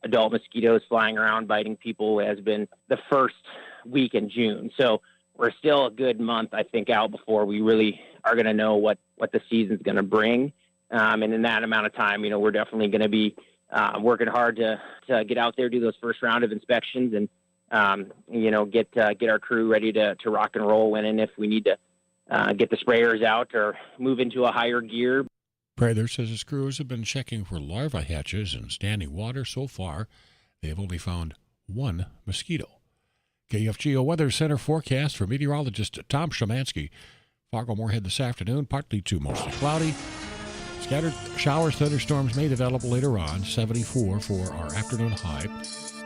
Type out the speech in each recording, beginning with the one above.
adult mosquitoes flying around biting people has been the first week in June. So we're still a good month, I think, out before we really are going to know what the season's going to bring. And in that amount of time, we're definitely going to be working hard to get out there, do those first round of inspections, and get our crew ready to rock and roll when and if we need to get the sprayers out or move into a higher gear. Prather says his crews have been checking for larva hatches in standing water. So far, they have only found one mosquito. KFGO Weather Center forecast for meteorologist Tom Shemansky. Fargo-Moorhead this afternoon, partly to mostly cloudy. Scattered showers, thunderstorms may develop later on, 74 for our afternoon high.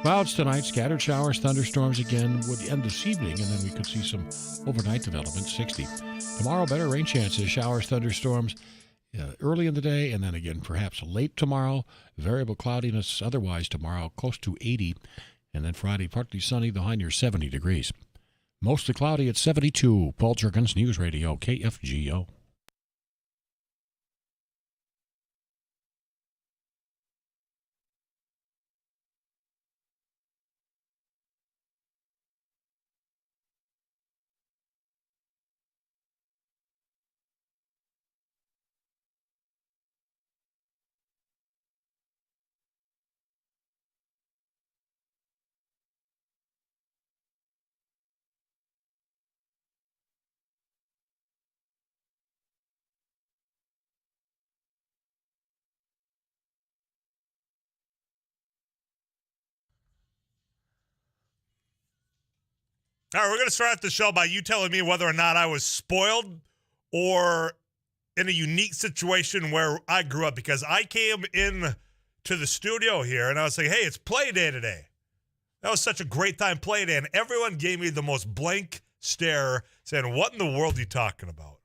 Clouds tonight, scattered showers, thunderstorms again would end this evening, and then we could see some overnight development, 60. Tomorrow, better rain chances, showers, thunderstorms early in the day, and then again perhaps late tomorrow. Variable cloudiness otherwise tomorrow, close to 80. And then Friday, partly sunny, the high near 70 degrees. Mostly cloudy at 72. Paul Jurgens, News Radio, KFGO. All right, we're going to start the show by you telling me whether or not I was spoiled or in a unique situation where I grew up, because I came in to the studio here and I was like, hey, it's play day today. That was such a great time play day, and everyone gave me the most blank stare saying, what in the world are you talking about?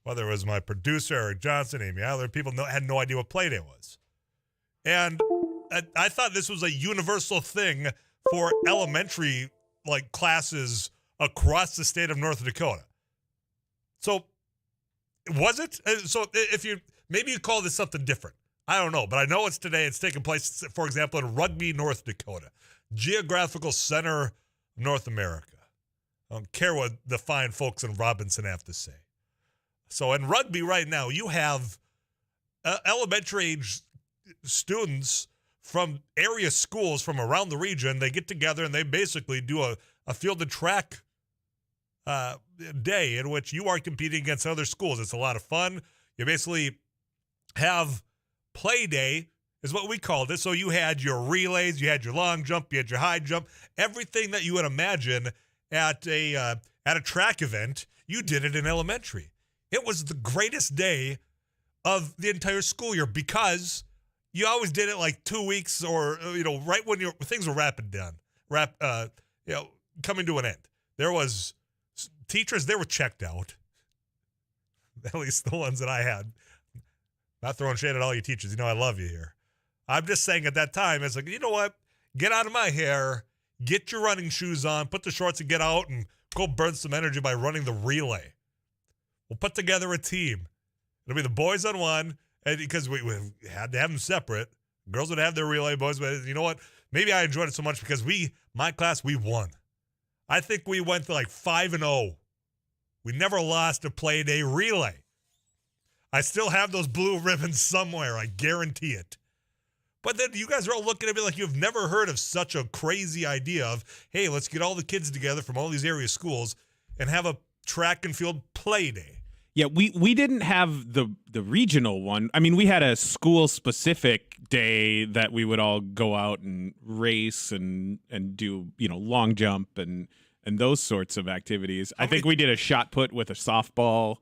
Whether it was my producer, Eric Johnson, Amy Adler, people had no idea what play day was. And I thought this was a universal thing for elementary classes across the state of North Dakota. So was it? So if maybe you call this something different. I don't know, but I know it's today. It's taking place, for example, in Rugby, North Dakota, geographical center of North America. I don't care what the fine folks in Robinson have to say. So in Rugby right now, you have elementary age students from area schools from around the region. They get together and they basically do a field and track day in which you are competing against other schools. It's a lot of fun. You basically have play day is what we called it. So you had your relays, you had your long jump, you had your high jump, everything that you would imagine at a track event, you did it in elementary. It was the greatest day of the entire school year because you always did it like 2 weeks or, right when things were coming to an end. There was teachers, they were checked out. At least the ones that I had. Not throwing shade at all you teachers. I love you here. I'm just saying at that time, it's like, you know what? Get out of my hair. Get your running shoes on. Put the shorts and get out and go burn some energy by running the relay. We'll put together a team. It'll be the boys on one, and because we had to have them separate. Girls would have their relay, boys would. You know what? Maybe I enjoyed it so much because my class, we won. I think we went to 5-0. We never lost a play day relay. I still have those blue ribbons somewhere. I guarantee it. But then you guys are all looking at me like you've never heard of such a crazy idea of, hey, let's get all the kids together from all these area schools and have a track and field play day. Yeah, we didn't have the regional one. I mean, we had a school-specific day that we would all go out and race and do, long jump and those sorts of activities. I think we did a shot put with a softball,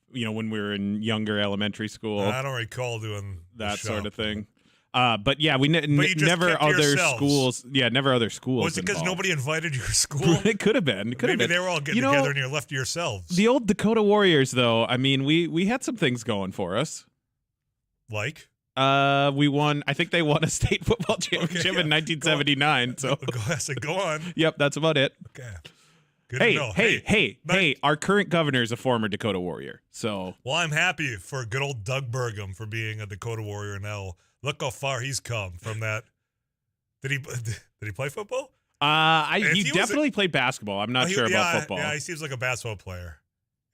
when we were in younger elementary school. I don't recall doing that sort of thing. But yeah, we never other schools. Yeah, never other schools. Was it because nobody invited your school? It could have been. Maybe they were all getting together and you're left to yourselves. The old Dakota Warriors, though. I mean, we had some things going for us. Like? We won. I think they won a state football championship in 1979. Go on. Yep, that's about it. Okay. Good to know. Hey! Our current governor is a former Dakota Warrior. So, well, I'm happy for good old Doug Burgum for being a Dakota Warrior now. Look how far he's come from that Did he play football? He definitely played basketball. I'm not sure about football. Yeah, he seems like a basketball player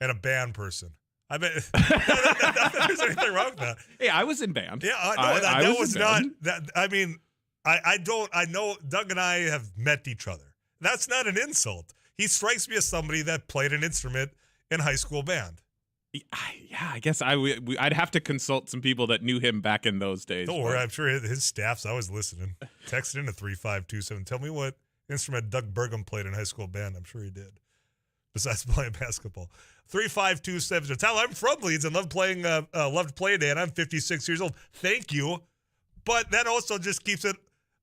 and a band person. I bet not that there's anything wrong with that. Hey, I was in band. Yeah, that was not that. I mean, I know Doug and I have met each other. That's not an insult. He strikes me as somebody that played an instrument in high school band. Yeah, I guess I'd have to consult some people that knew him back in those days. Don't worry, I'm sure his staff's always listening. Text it into 3527. Tell me what instrument Doug Burgum played in high school band. I'm sure he did, besides playing basketball. 3527. Tyler, I'm from Leeds and loved play day, and I'm 56 years old. Thank you. But that also just keeps it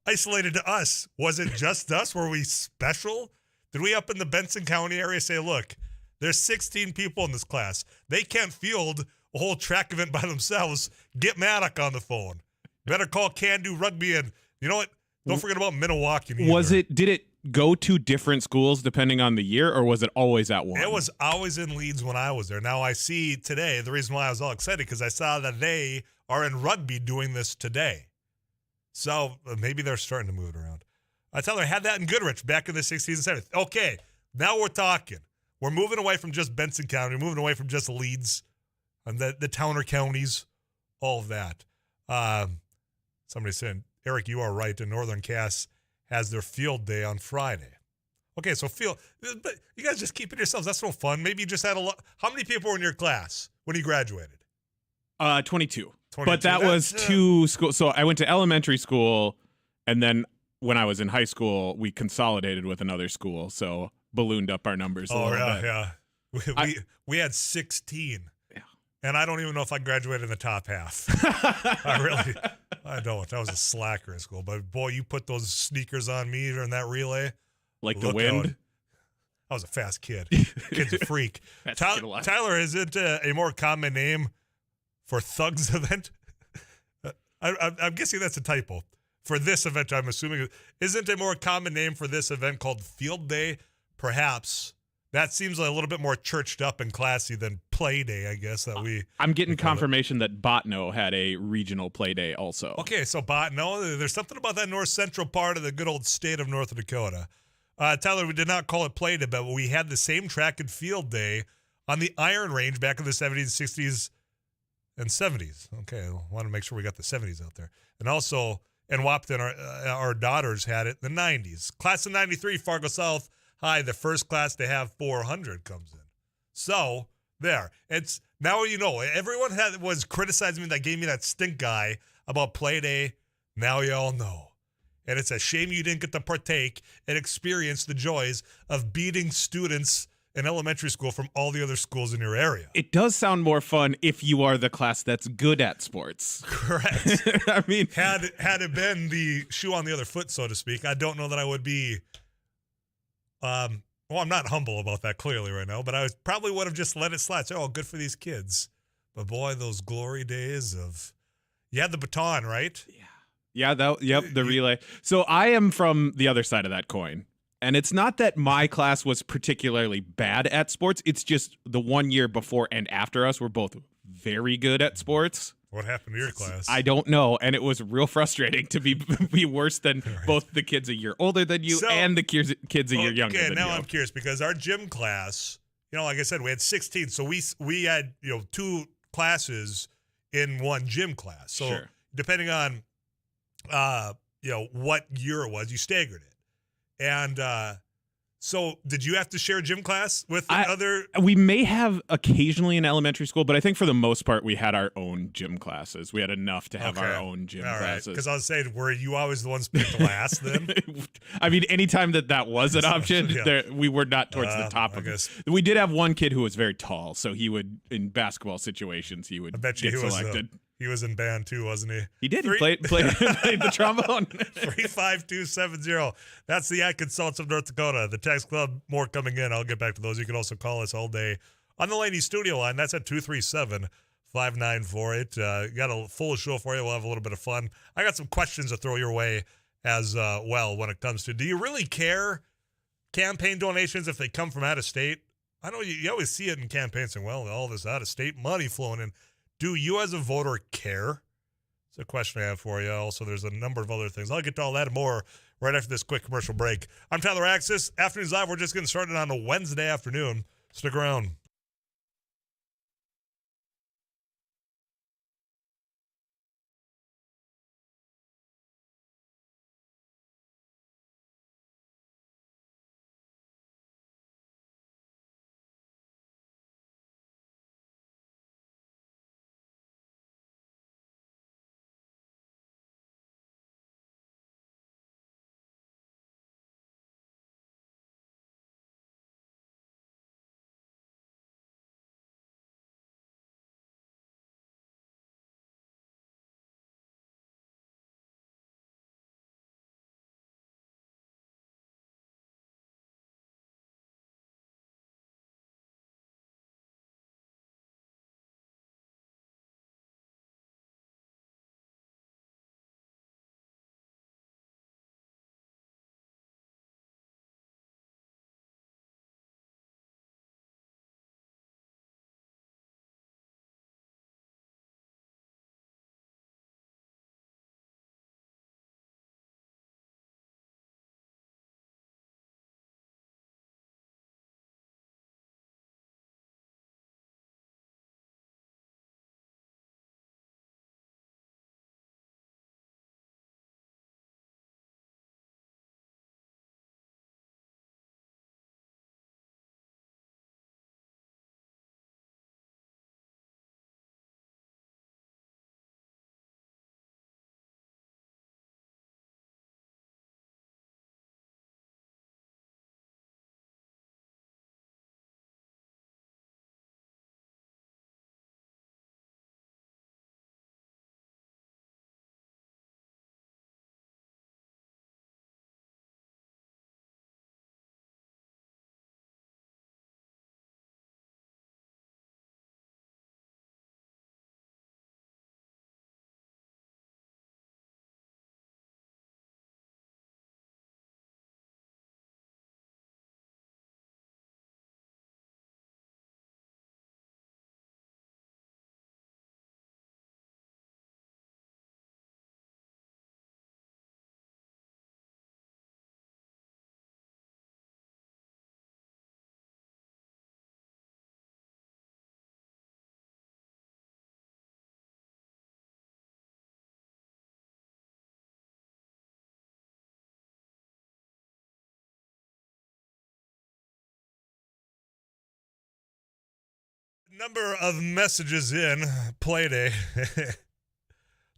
isolated to us. Was it just us? Were we special? Did we up in the Benson County area say, look, there's 16 people in this class. They can't field a whole track event by themselves. Get Maddock on the phone. Better call Can Do Rugby, and you know what? Don't forget about Milwaukee. Did it go to different schools depending on the year, or was it always at one? It was always in Leeds when I was there. Now I see today, the reason why I was all excited, because I saw that they are in rugby doing this today. So maybe they're starting to move it around. I tell her I had that in Goodrich back in the 60s and 70s. Okay, now we're talking. We're moving away from just Benson County. We're moving away from just Leeds and the towner counties, all of that. Somebody saying, Eric, you are right. The Northern Cass has their field day on Friday. Okay, so but you guys just keep it yourselves. That's no fun. Maybe you just had a lot. How many people were in your class when you graduated? 22. But that was two schools. So I went to elementary school, and then when I was in high school, we consolidated with another school. So ballooned up our numbers a little bit. Yeah. We had 16. Yeah. And I don't even know if I graduated in the top half. I don't. I was a slacker in school. But boy, you put those sneakers on me during that relay. Like the wind? I was a fast kid. Kid's a freak. Tyler, is it a more common name for Thugs event? I'm guessing that's a typo. For this event, I'm assuming, isn't a more common name for this event called Field Day? Perhaps. That seems a little bit more churched up and classy than Play Day, I guess. I'm getting confirmation that Botno had a regional Play Day also. Okay, so Botno, there's something about that north central part of the good old state of North Dakota. Tyler, we did not call it Play Day, but we had the same track and field day on the Iron Range back in the 70s, 60s, and 70s. Okay, I want to make sure we got the 70s out there. And also, in Wapton, our daughters had it in the 90s. Class of 93, Fargo South High, the first class to have 400 comes in. So, there. It's now you know. Everyone was criticizing me that gave me that stink eye about Play Day. Now you all know. And it's a shame you didn't get to partake and experience the joys of beating students in elementary school from all the other schools in your area. It does sound more fun if you are the class that's good at sports. Correct. I mean, had it been the shoe on the other foot, so to speak, I don't know that I would be. I'm not humble about that clearly right now, but I probably would have just let it slide. So, good for these kids. But boy, those glory days of, you had the baton, right? Yeah. The relay. So I am from the other side of that coin. And it's not that my class was particularly bad at sports. It's just the 1 year before and after us were both very good at sports. What happened to your class? I don't know. And it was real frustrating to be worse than both the kids a year older than you and the kids a year younger than you. Okay, now I'm curious because our gym class, like I said, we had 16. So we had, 2 classes in one gym class. So depending on, what year it was, you staggered it. And so did you have to share gym class with other? We may have occasionally in elementary school, but I think for the most part, we had our own gym classes. We had enough to have our own gym classes. Because I was saying, were you always the ones picked last then? I mean, anytime that was an option, we were not towards the top of it. We did have one kid who was very tall, so he would, in basketball situations, he would get selected. He was in band too, wasn't he? He did. He played the trombone. 35270. That's the Consults of North Dakota. The text club, more coming in. I'll get back to those. You can also call us all day on the Laney studio line. That's at 237-5948. Got a full show for you. We'll have a little bit of fun. I got some questions to throw your way as well when it comes to, do you really care campaign donations if they come from out of state? I know you always see it in campaigns saying, well, all this out of state money flowing in. Do you as a voter care It's a question I have for you. Also, there's a number of other things. I'll get to all that and more right after this quick commercial break. I'm Tyler Axis. Afternoons Live, we're just getting started on a Wednesday afternoon. Stick around. Number of messages in play day.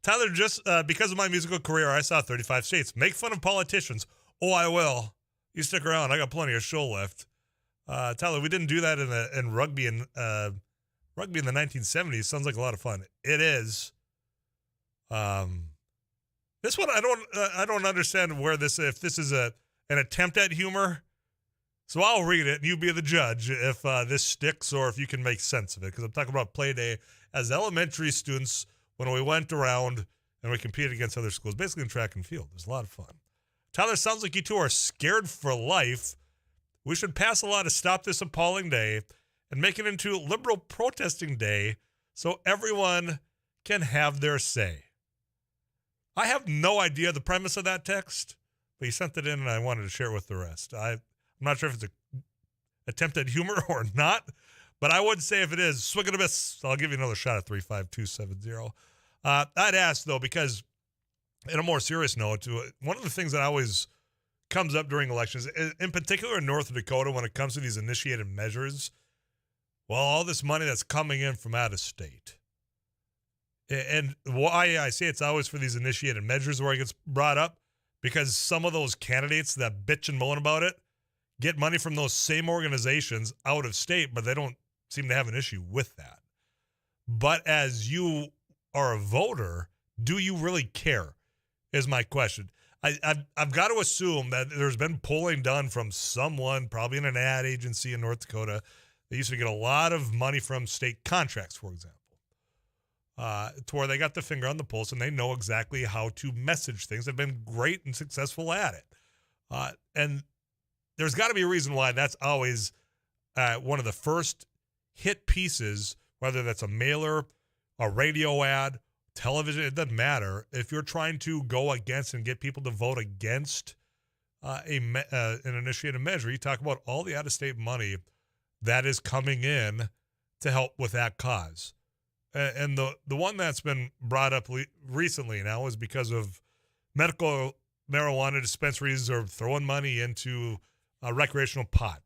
Tyler, just because of my musical career, I saw 35 states. Make fun of politicians. Oh, I will. You stick around. I got plenty of show left. Tyler, we didn't do that in rugby in the 1970s. Sounds like a lot of fun. It is. This one I don't understand where if this is an attempt at humor. So I'll read it, and you be the judge if this sticks or if you can make sense of it. Because I'm talking about play day as elementary students when we went around and we competed against other schools, basically in track and field. It was a lot of fun. Tyler, sounds like you two are scared for life. We should pass a law to stop this appalling day and make it into liberal protesting day so everyone can have their say. I have no idea the premise of that text, but you sent it in and I wanted to share it with the rest. I'm not sure if it's an attempt at humor or not, but I would say if it is, swing and a miss. I'll give you another shot at 35270. I'd ask, though, because in a more serious note, one of the things that always comes up during elections, in particular in North Dakota when it comes to these initiated measures, well, all this money that's coming in from out of state. And why I say it's always for these initiated measures where it gets brought up, because some of those candidates that bitch and moan about it get money from those same organizations out of state, but they don't seem to have an issue with that. But as you are a voter, do you really care, is my question. I've got to assume that there's been polling done from someone, probably in an ad agency in North Dakota, that used to get a lot of money from state contracts, for example, to where they got the finger on the pulse and they know exactly how to message things. They've been great and successful at it. And there's got to be a reason why that's always one of the first hit pieces, whether that's a mailer, a radio ad, television, it doesn't matter. If you're trying to go against and get people to vote against an initiated measure, you talk about all the out-of-state money that is coming in to help with that cause. And the one that's been brought up recently now is because of medical marijuana dispensaries are throwing money into recreational pot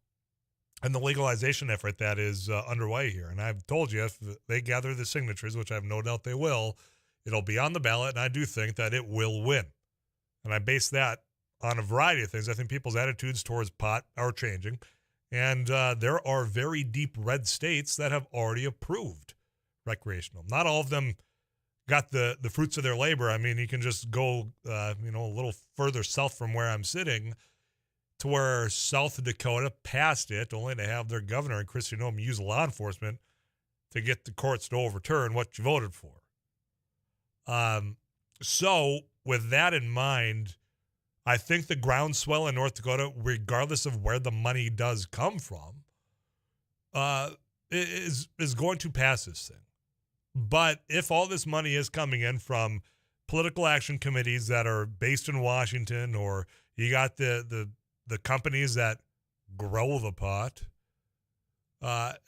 and the legalization effort that is underway here. And I've told you, if they gather the signatures, which I have no doubt they will, it'll be on the ballot, and I do think that it will win. And I base that on a variety of things. I think people's attitudes towards pot are changing, and there are very deep red states that have already approved recreational. Not all of them got the fruits of their labor. I mean, you can just go, a little further south from where I'm sitting to where South Dakota passed it, only to have their governor and Kristi Noem use law enforcement to get the courts to overturn what you voted for. So with that in mind, I think the groundswell in North Dakota, regardless of where the money does come from, is going to pass this thing. But if all this money is coming in from political action committees that are based in Washington, or you got the companies that grow the pot,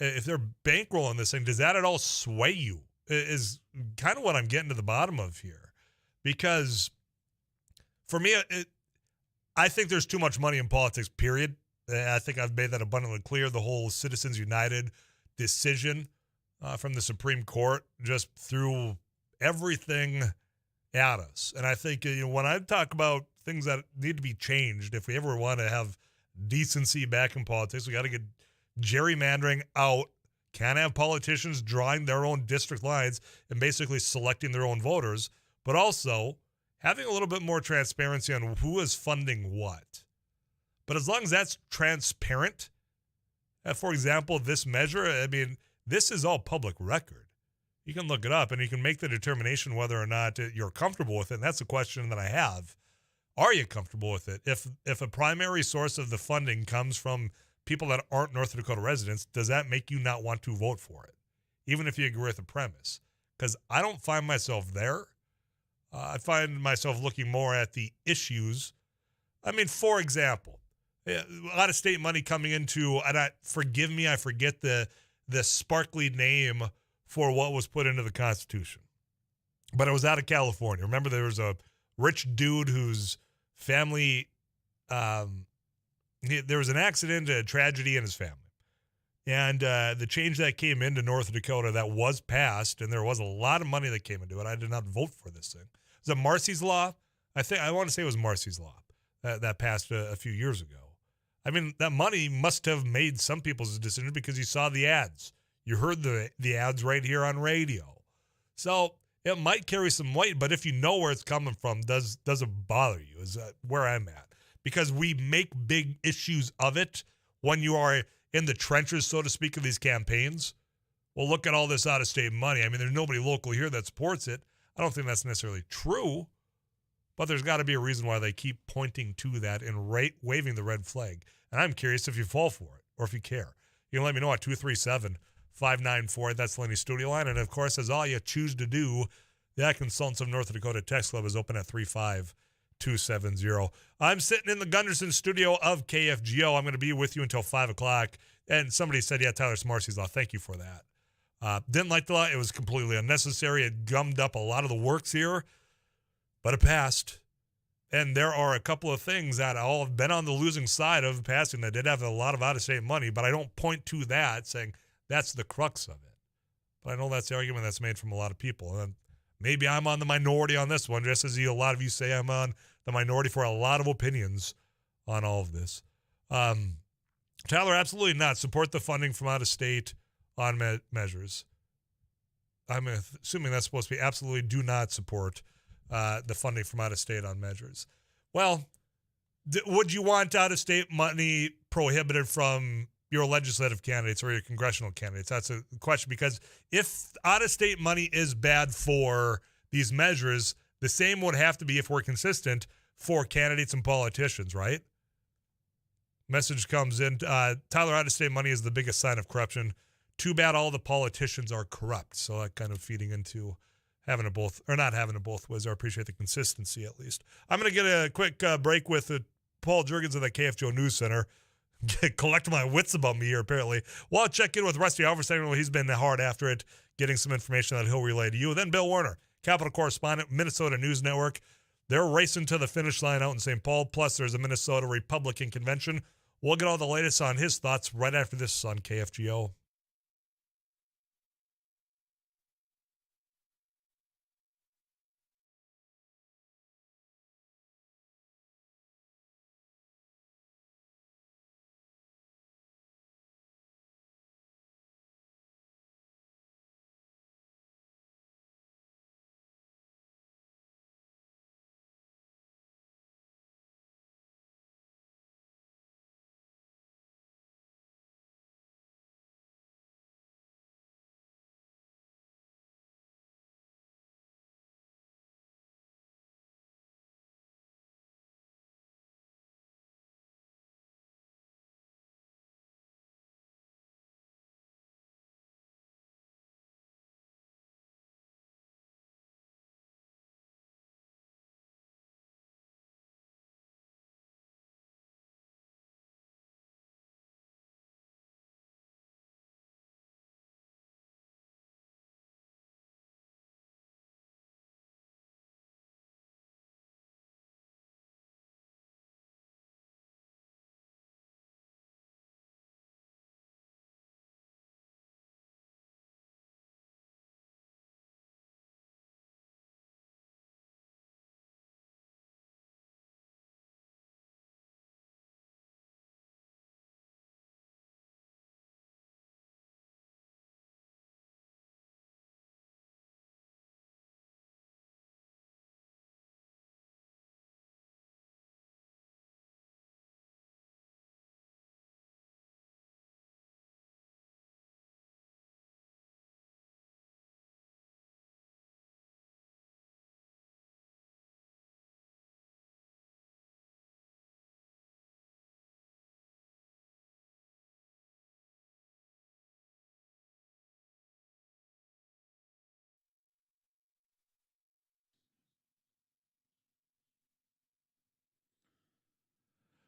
if they're bankrolling this thing, does that at all sway you? Is kind of what I'm getting to the bottom of here. Because for me, I think there's too much money in politics, period. I think I've made that abundantly clear. The whole Citizens United decision from the Supreme Court just threw everything at us. And I think when I talk about things that need to be changed, if we ever want to have decency back in politics, we got to get gerrymandering out. Can't have politicians drawing their own district lines and basically selecting their own voters, but also having a little bit more transparency on who is funding what. But as long as that's transparent, for example, this measure, I mean, this is all public record. You can look it up and you can make the determination whether or not you're comfortable with it. And that's the question that I have. Are you comfortable with it? If a primary source of the funding comes from people that aren't North Dakota residents, does that make you not want to vote for it, even if you agree with the premise? Because I don't find myself there. I find myself looking more at the issues. I mean, for example, a lot of state money coming into, and forgive me, I forget the sparkly name for what was put into the Constitution, but it was out of California. Remember, there was a rich dude whose family, there was an accident, a tragedy in his family. And the change that came into North Dakota that was passed, and there was a lot of money that came into it. I did not vote for this thing. Was it Marcy's Law? I want to say it was Marcy's Law that passed a few years ago. I mean, that money must have made some people's decision because you saw the ads. You heard the ads right here on radio. So it might carry some weight, but if you know where it's coming from, does it bother you? Is that where I'm at? Because we make big issues of it when you are in the trenches, so to speak, of these campaigns. Well, look at all this out-of-state money. I mean, there's nobody local here that supports it. I don't think that's necessarily true, but there's got to be a reason why they keep pointing to that and waving the red flag. And I'm curious if you fall for it or if you care. You can let me know at 237-594. That's Lenny's studio line. And, of course, as all you choose to do, the Consultants of North Dakota Text Club is open at 35270. I'm sitting in the Gunderson studio of KFGO. I'm going to be with you until 5 o'clock. And somebody said, yeah, Tyler Marcy's Law. Thank you for that. Didn't like the law. It was completely unnecessary. It gummed up a lot of the works here, but it passed. And there are a couple of things that all have been on the losing side of passing that did have a lot of out-of-state money, but I don't point to that saying that's the crux of it. But I know that's the argument that's made from a lot of people. And maybe I'm on the minority on this one, just as a lot of you say I'm on the minority for a lot of opinions on all of this. Tyler, absolutely not. Support the funding from out of state on measures. I'm assuming that's supposed to be absolutely do not support the funding from out of state on measures. Well, would you want out of state money prohibited from your legislative candidates or your congressional candidates? That's a question, because if out of state money is bad for these measures, the same would have to be, if we're consistent, for candidates and politicians, right? Message comes in. Tyler, out of state money is the biggest sign of corruption. Too bad all the politicians are corrupt. So that kind of feeding into having it both, or not having it both ways. I appreciate the consistency at least. I'm going to get a quick break with Paul Jurgens of the KFGO News Center. Collect my wits about me here, apparently. Well, I'll check in with Rusty Halverson. He's been hard after it, getting some information that he'll relay to you. And then Bill Werner, Capital Correspondent, Minnesota News Network. They're racing to the finish line out in St. Paul. Plus, there's a Minnesota Republican convention. We'll get all the latest on his thoughts right after this on KFGO.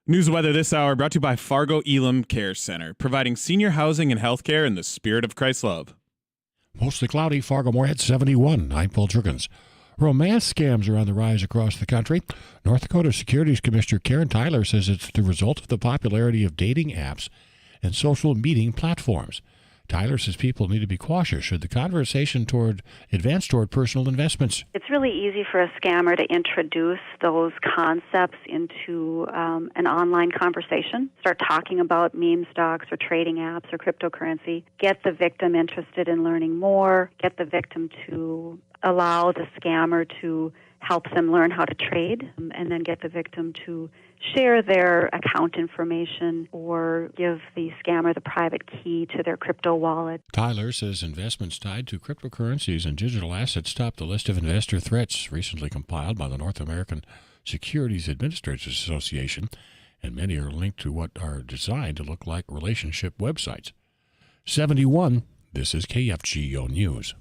News weather this hour brought to you by Fargo Elam Care Center, providing senior housing and health care in the spirit of Christ's love. Mostly cloudy, Fargo-Moorhead 71. I'm Paul Jurgens. Romance scams are on the rise across the country. North Dakota Securities Commissioner Karen Tyler says it's the result of the popularity of dating apps and social meeting platforms. Tyler says people need to be cautious should the conversation advance toward personal investments. It's really easy for a scammer to introduce those concepts into an online conversation, start talking about meme stocks or trading apps or cryptocurrency, get the victim interested in learning more, get the victim to allow the scammer to help them learn how to trade, and then get the victim to share their account information or give the scammer the private key to their crypto wallet. Tyler says investments tied to cryptocurrencies and digital assets top the list of investor threats recently compiled by the North American Securities Administrators Association, and many are linked to what are designed to look like relationship websites. 71, this is KFGO News.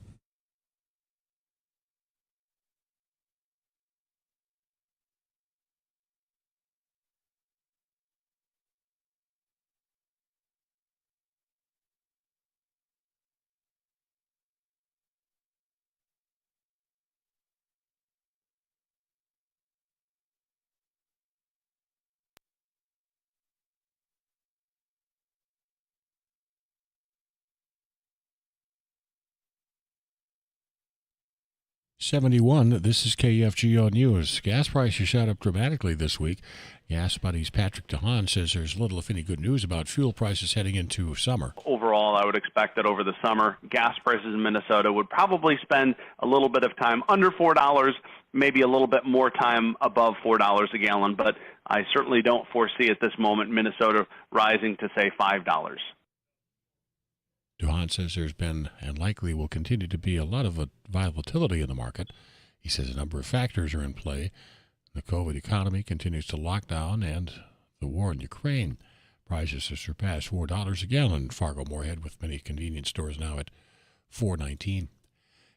This is KFGO News. Gas prices shot up dramatically this week. Gas buddies Patrick DeHaan says there's little, if any, good news about fuel prices heading into summer. Overall, I would expect that over the summer, gas prices in Minnesota would probably spend a little bit of time under $4, maybe a little bit more time above $4 a gallon, but I certainly don't foresee at this moment Minnesota rising to, say, $5. DeHaan says there's been and likely will continue to be a lot of volatility in the market. He says a number of factors are in play. The COVID economy continues to lock down, and the war in Ukraine. Prices have surpassed $4 a gallon in Fargo-Moorhead, with many convenience stores now at $4.19.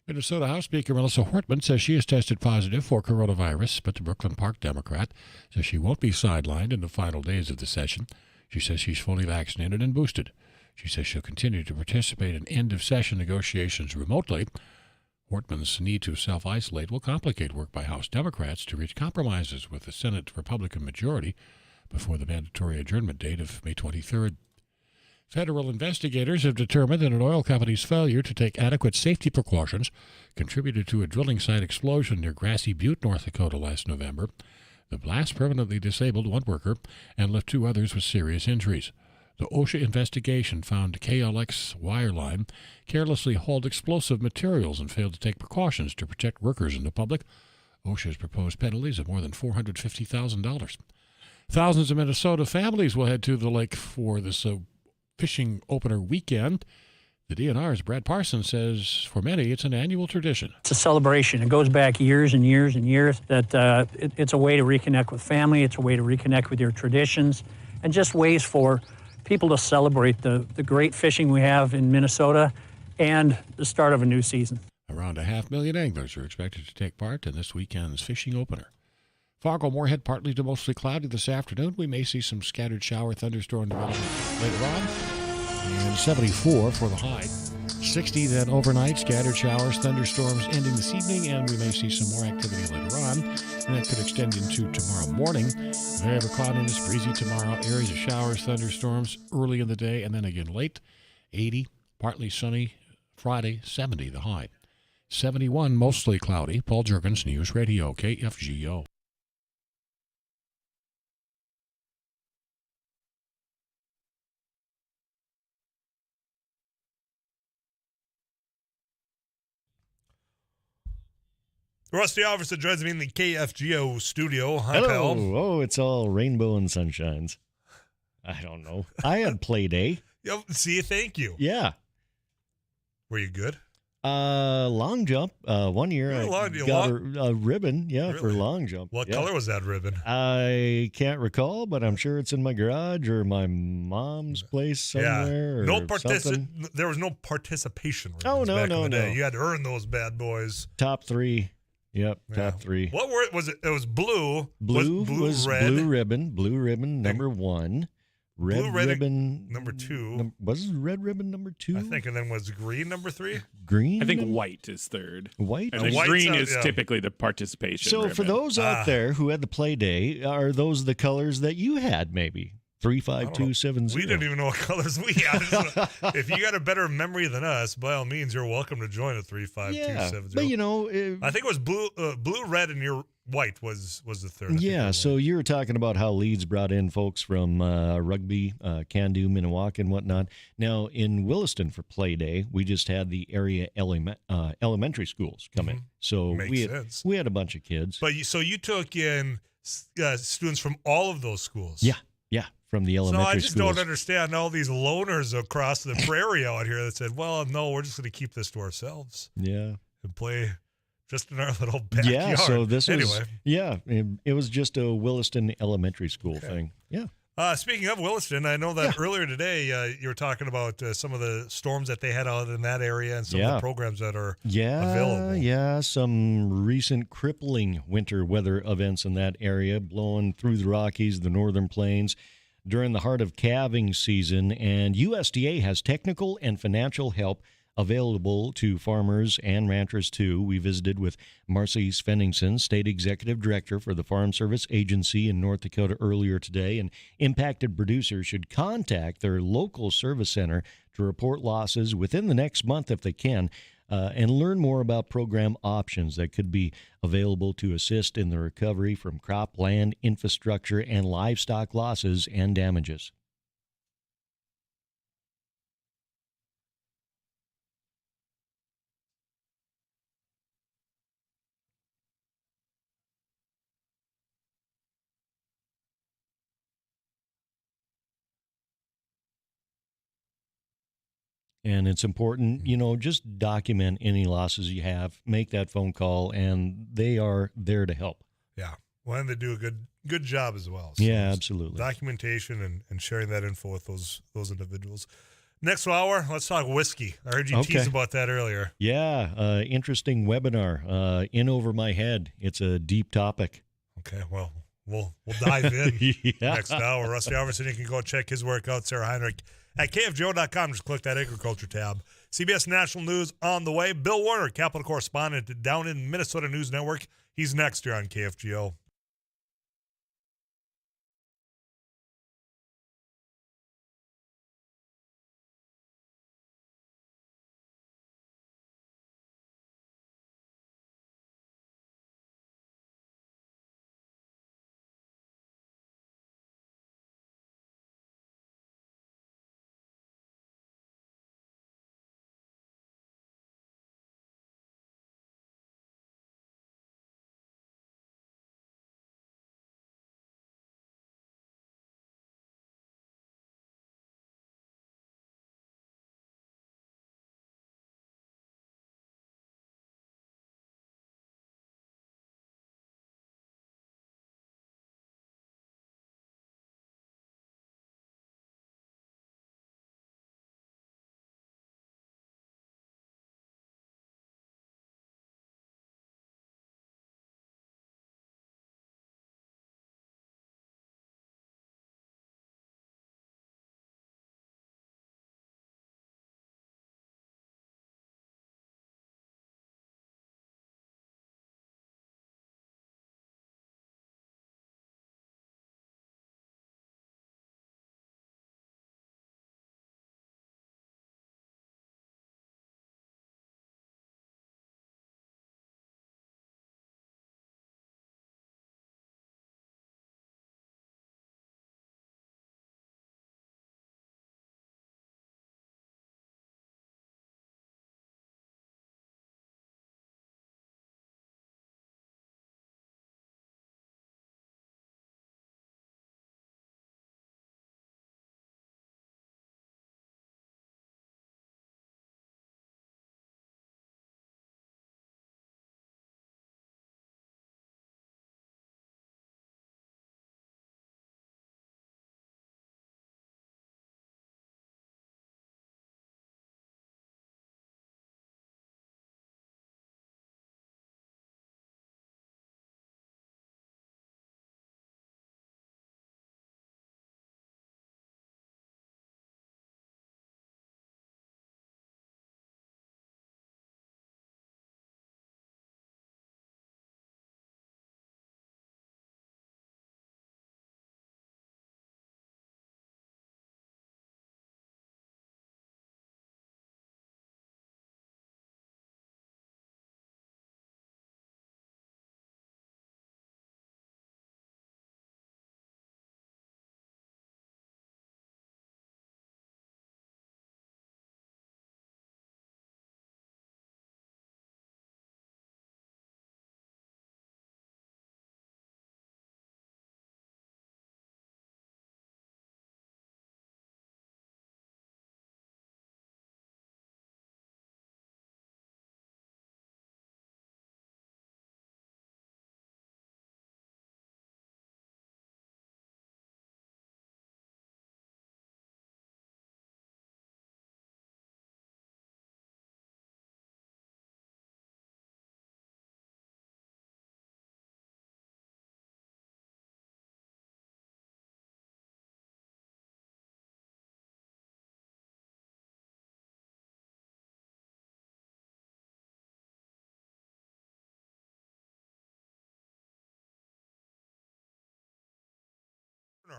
Minnesota House Speaker Melissa Hortman says she has tested positive for coronavirus, but the Brooklyn Park Democrat says she won't be sidelined in the final days of the session. She says she's fully vaccinated and boosted. She says she'll continue to participate in end-of-session negotiations remotely. Hortman's need to self-isolate will complicate work by House Democrats to reach compromises with the Senate Republican majority before the mandatory adjournment date of May 23rd. Federal investigators have determined that an oil company's failure to take adequate safety precautions contributed to a drilling site explosion near Grassy Butte, North Dakota last November. The blast permanently disabled one worker and left 2 others with serious injuries. The OSHA investigation found KLX wireline carelessly hauled explosive materials and failed to take precautions to protect workers and the public. OSHA's proposed penalties of more than $450,000. Thousands of Minnesota families will head to the lake for this fishing opener weekend. The DNR's Brad Parsons says for many it's an annual tradition. It's a celebration. It goes back years and years and years. That it's a way to reconnect with family. It's a way to reconnect with your traditions, and just ways for people to celebrate the great fishing we have in Minnesota and the start of a new season. Around 500,000 anglers are expected to take part in this weekend's fishing opener. Fargo-Moorhead partly to mostly cloudy this afternoon. We may see some scattered shower thunderstorm development later on. And 74 for the high. 60 then overnight, scattered showers, thunderstorms ending this evening, and we may see some more activity later on. And that could extend into tomorrow morning. Very cloudiness, breezy tomorrow, areas of showers, thunderstorms early in the day, and then again late. 80, partly sunny. Friday, 70 the high. 71, mostly cloudy. Paul Juergens, News Radio, KFGO. Rusty Officer joins me in the KFGO studio. Hi, Hello. pal. Oh, it's all rainbow and sunshines. I don't know. I had play day. Yo, see, thank you. Yeah. Were you good? Long jump. 1 year I got a ribbon, Really? for long jump. What Yeah. color was that ribbon? I can't recall, but I'm sure it's in my garage or my mom's place somewhere. No or something. There was no participation ribbons Oh, no, back in no, the day. no. You had to earn those bad boys. Top 3. Yep, Yeah. top 3. What were it? Was it? It was blue. Blue was red. Blue ribbon number 1. Red Blue ribbon ribbon number 2. Was it red ribbon number 2? I think, and then was green number 3. Green. I think number- white is third. White. And then white's green out, is yeah. typically the participation. So for ribbon. those out there who had the play day, are those the colors that you had? Maybe 35270. We didn't even know what colors we had. If you got a better memory than us, by all means, you're welcome to join at 35270. But you know, I think it was blue, red, and your white was the third. I think yeah. it was. So you were talking about how Leeds brought in folks from rugby, Can-Do, Minnewaca, and whatnot. Now in Williston for play day, we just had the area elementary schools come in. So Makes sense. we had a bunch of kids. But you took in students from all of those schools. Yeah, from the So elementary I just schools. don't understand all these loners across the prairie out here that said, "Well, no, we're just going to keep this to ourselves Yeah. and play just in our little backyard." Yeah, so this was anyway. it was just a Williston elementary school thing. Yeah. Speaking of Williston, I know that earlier today you were talking about some of the storms that they had out in that area and some of the programs that are available. Yeah, some recent crippling winter weather events in that area, blowing through the Rockies, the northern plains, during the heart of calving season, and USDA has technical and financial help available to farmers and ranchers too. We visited with Marcy Svenningson, State Executive Director for the Farm Service Agency in North Dakota earlier today, and impacted producers should contact their local service center to report losses within the next month if they can, and learn more about program options that could be available to assist in the recovery from crop, land, infrastructure, and livestock losses and damages. And it's important, just document any losses you have, make that phone call, and they are there to help. Yeah. Well, and they do a good job as well. So Yeah, absolutely. Documentation and sharing that info with those individuals. Next hour, let's talk whiskey. I heard you tease about that earlier. Yeah, interesting webinar. In over my head. It's a deep topic. Okay, well, we'll dive in next hour. Rusty Iverson, you can go check his work out. Sarah Heinrich at KFGO.com. Just click that agriculture tab. CBS National News on the way. Bill Warner, Capital Correspondent down in Minnesota News Network. He's next here on KFGO.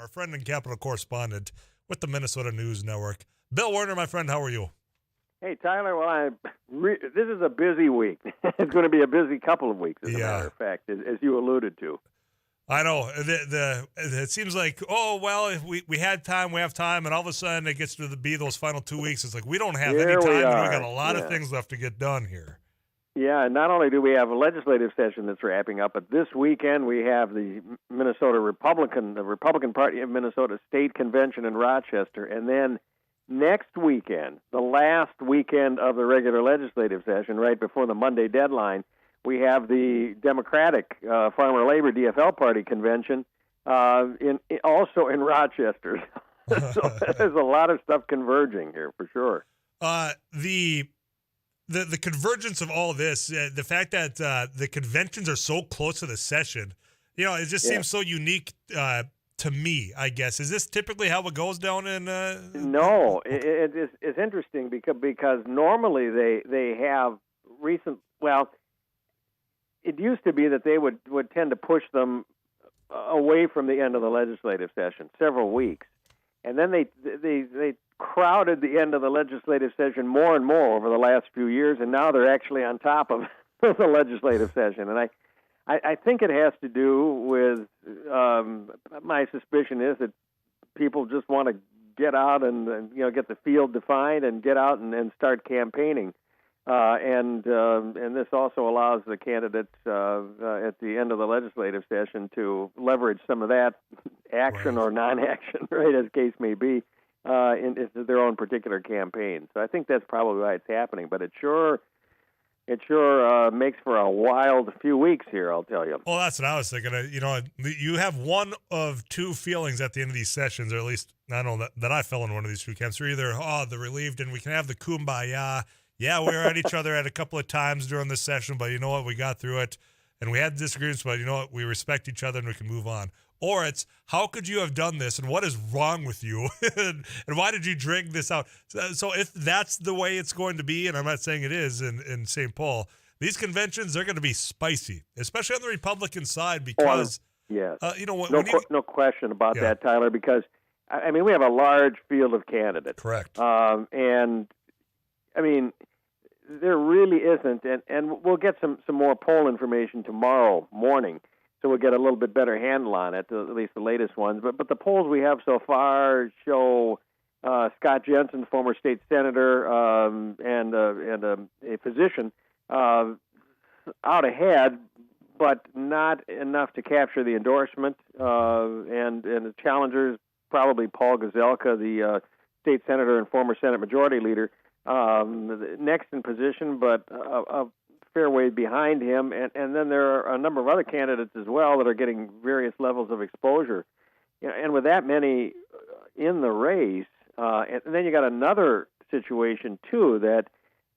Our friend and Capital Correspondent with the Minnesota News Network. Bill Warner, my friend, how are you? Hey, Tyler, well, this is a busy week. It's going to be a busy couple of weeks, as a matter of fact, as you alluded to. I know. It seems like, oh, well, if we had time, we have time, and all of a sudden it gets to be those final 2 weeks. It's like we don't have any time, and we got a lot of things left to get done here. Yeah, and not only do we have a legislative session that's wrapping up, but this weekend we have the Republican Party of Minnesota State Convention in Rochester, and then next weekend, the last weekend of the regular legislative session, right before the Monday deadline, we have the Democratic Farmer Labor DFL Party Convention also in Rochester. So there's a lot of stuff converging here for sure. The convergence of all this, the fact that the conventions are so close to the session, it just seems so unique to me, I guess. Is this typically how it goes down in? No, it's interesting because normally they have recent. Well, it used to be that they would tend to push them away from the end of the legislative session several weeks, and then they crowded the end of the legislative session more and more over the last few years, and now they're actually on top of the legislative session. And I think it has to do with my suspicion is that people just want to get out and get the field defined and get out and start campaigning. And this also allows the candidates at the end of the legislative session to leverage some of that action or non-action, right, as case may be, into their own particular campaign. So I think that's probably why it's happening. But it sure makes for a wild few weeks here, I'll tell you. Well, that's what I was thinking. You have one of two feelings at the end of these sessions, or at least I know that I fell in one of these two camps. You're either, the relieved, and we can have the kumbaya. Yeah, we were at each other at a couple of times during this session, but you know what? We got through it, and we had disagreements, but you know what? We respect each other, and we can move on. Or it's, how could you have done this, and what is wrong with you, and why did you drag this out? So if that's the way it's going to be, and I'm not saying it is in St. Paul, these conventions, they're going to be spicy, especially on the Republican side, because yes, no question about that, Tyler. Because I mean, we have a large field of candidates, correct, and I mean, there really isn't, and we'll get some more poll information tomorrow morning, so we'll get a little bit better handle on it, at least the latest ones. But the polls we have so far show Scott Jensen, former state senator and a physician, out ahead, but not enough to capture the endorsement. And the challengers, probably Paul Gazelka, the state senator and former Senate Majority Leader, next in position, but a fair way behind him. And then there are a number of other candidates as well that are getting various levels of exposure. And with that many in the race, and then you got another situation, too, that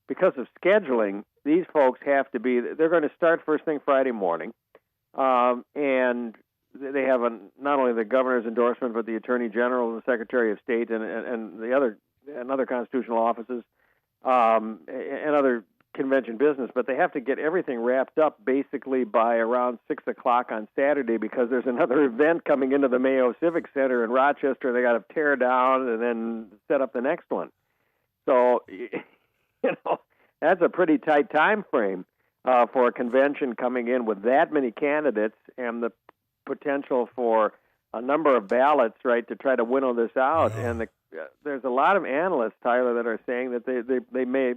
because of scheduling, these folks they're going to start first thing Friday morning, and they have not only the governor's endorsement, but the attorney general, the secretary of state, and the other constitutional offices, and other convention business, but they have to get everything wrapped up basically by around 6 o'clock on Saturday, because there's another event coming into the Mayo Civic Center in Rochester. They got to tear down and then set up the next one. So, that's a pretty tight time frame for a convention coming in with that many candidates and the potential for a number of ballots, right, to try to winnow this out. Yeah. And there's a lot of analysts, Tyler, that are saying that they may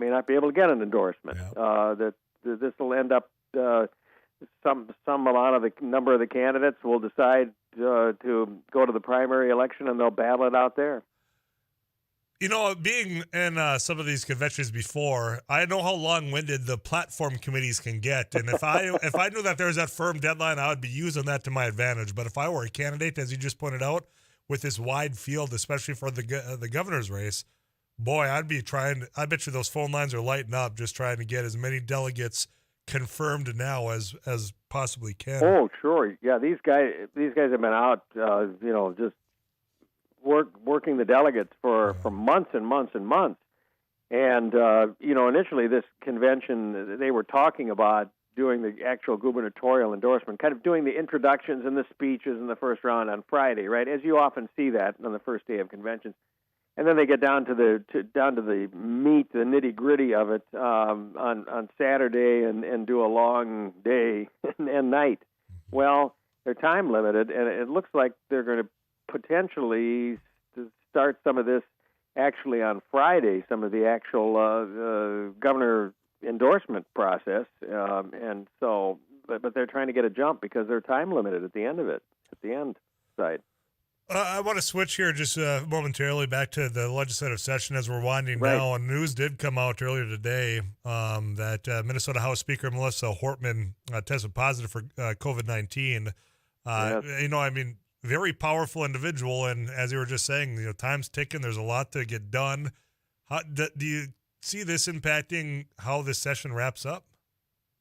not be able to get an endorsement. Yeah. That this will end up some amount of the number of the candidates will decide to go to the primary election, and they'll battle it out there. Being in some of these conventions before, I know how long-winded the platform committees can get, and if I knew that there was that firm deadline, I would be using that to my advantage. But if I were a candidate, as you just pointed out, with this wide field, especially for the governor's race, boy, I'd be trying. I bet you those phone lines are lighting up, just trying to get as many delegates confirmed now as possibly can. Oh, sure, yeah. These guys have been out, just working the delegates for months and months and months. And initially this convention, they were talking about doing the actual gubernatorial endorsement, kind of doing the introductions and the speeches in the first round on Friday, right? As you often see that on the first day of conventions. And then they get down to the meat, the nitty gritty of it on Saturday and do a long day and night. Well, they're time limited, and it looks like they're going to potentially start some of this actually on Friday, some of the actual governor endorsement process, and so, but they're trying to get a jump because they're time limited at the end of it, at the end side. I want to switch here just momentarily back to the legislative session as we're winding down. And news did come out earlier today that Minnesota House Speaker Melissa Hortman tested positive for COVID-19. Yes. very powerful individual. And as you were just saying, time's ticking. There's a lot to get done. How, do you see this impacting how this session wraps up?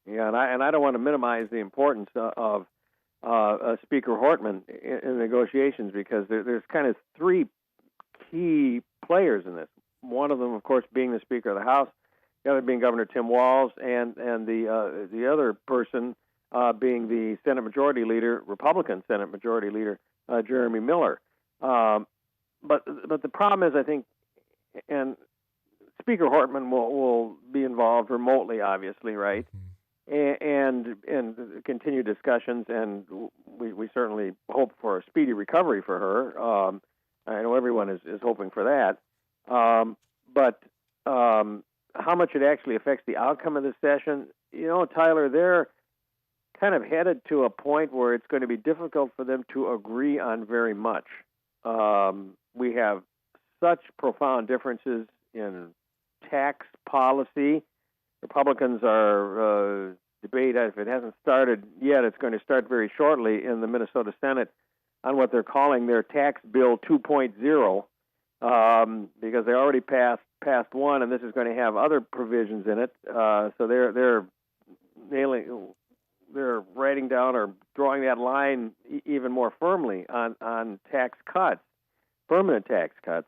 Yeah, and I don't want to minimize the importance of Speaker Hortman in negotiations, because there's kind of three key players in this. One of them, of course, being the Speaker of the House, the other being Governor Tim Walz, and the other person being the Senate Majority Leader, Republican Senate Majority Leader, Jeremy Miller. But the problem is, I think, and Speaker Hortman will be involved remotely, obviously, right? And continue discussions, and we certainly hope for a speedy recovery for her. I know everyone is hoping for that. But how much it actually affects the outcome of the session, Tyler, they're kind of headed to a point where it's going to be difficult for them to agree on very much. We have such profound differences in tax policy. Republicans are debate, if it hasn't started yet, it's going to start very shortly in the Minnesota Senate on what they're calling their tax bill 2.0, because they already passed one, and this is going to have other provisions in it. So they're writing down or drawing that line even more firmly on tax cuts, permanent tax cuts,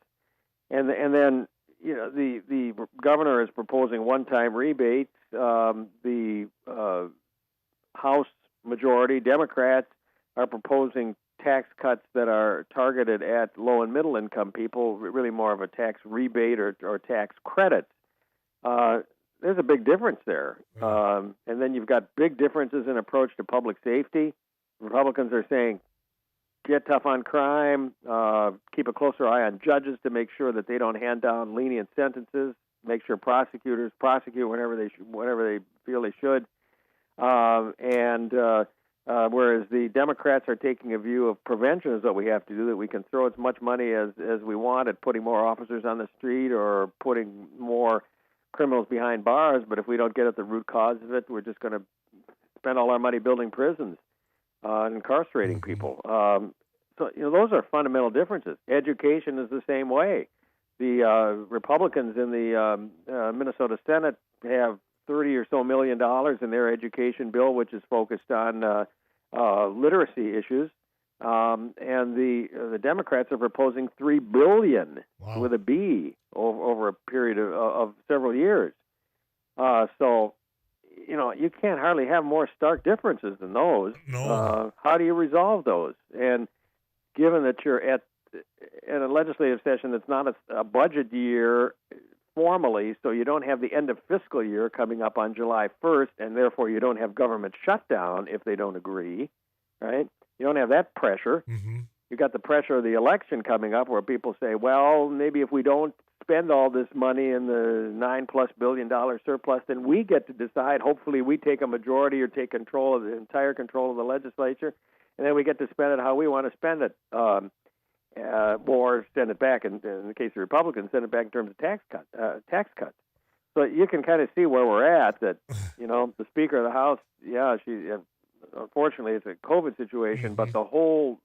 and then the governor is proposing one-time rebates. The House majority Democrats are proposing tax cuts that are targeted at low and middle income people, really more of a tax rebate or tax credits. There's a big difference there. And then you've got big differences in approach to public safety. Republicans are saying, get tough on crime, keep a closer eye on judges to make sure that they don't hand down lenient sentences, make sure prosecutors prosecute whenever they feel they should. Whereas the Democrats are taking a view of prevention is what we have to do, that we can throw as much money as we want at putting more officers on the street or putting more criminals behind bars, but if we don't get at the root cause of it, we're just going to spend all our money building prisons and incarcerating people. So those are fundamental differences. Education is the same way. The Republicans in the Minnesota Senate have $30 or so million in their education bill, which is focused on literacy issues, and the Democrats are proposing $3 billion with a B over a period of several years. So you can't hardly have more stark differences than those. No. How do you resolve those? And given that you're at a legislative session that's not a budget year formally, so you don't have the end of fiscal year coming up on July 1st, and therefore you don't have government shutdown if they don't agree, right? You don't have that pressure. Mm-hmm. You got the pressure of the election coming up, where people say, well, maybe if we don't spend all this money in the $9+ billion surplus, then we get to decide. Hopefully we take a majority or take entire control of the legislature, and then we get to spend it how we want to spend it. Or send it back, in the case of Republicans, send it back in terms of tax cuts. So you can kind of see where we're at, that, the Speaker of the House, she unfortunately it's a COVID situation, but the whole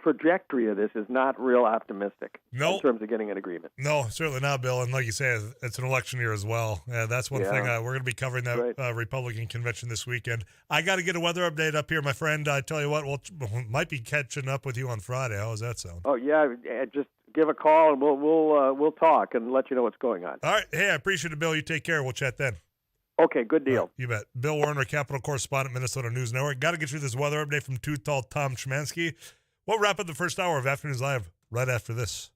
trajectory of this is not real optimistic in terms of getting an agreement. No, certainly not, Bill. And like you say, it's an election year as well. That's one thing. We're going to be covering that Republican convention this weekend. I got to get a weather update up here, my friend. I tell you what, we might be catching up with you on Friday. How does that sound? Oh yeah, just give a call and we'll talk and let you know what's going on. All right. Hey, I appreciate it, Bill. You take care. We'll chat then. Okay, good deal. Right, you bet. Bill Warner, Capital Correspondent, Minnesota News Network. Got to get you this weather update from Too Tall Tom Schmansky. We'll wrap up the first hour of Afternoons Live right after this.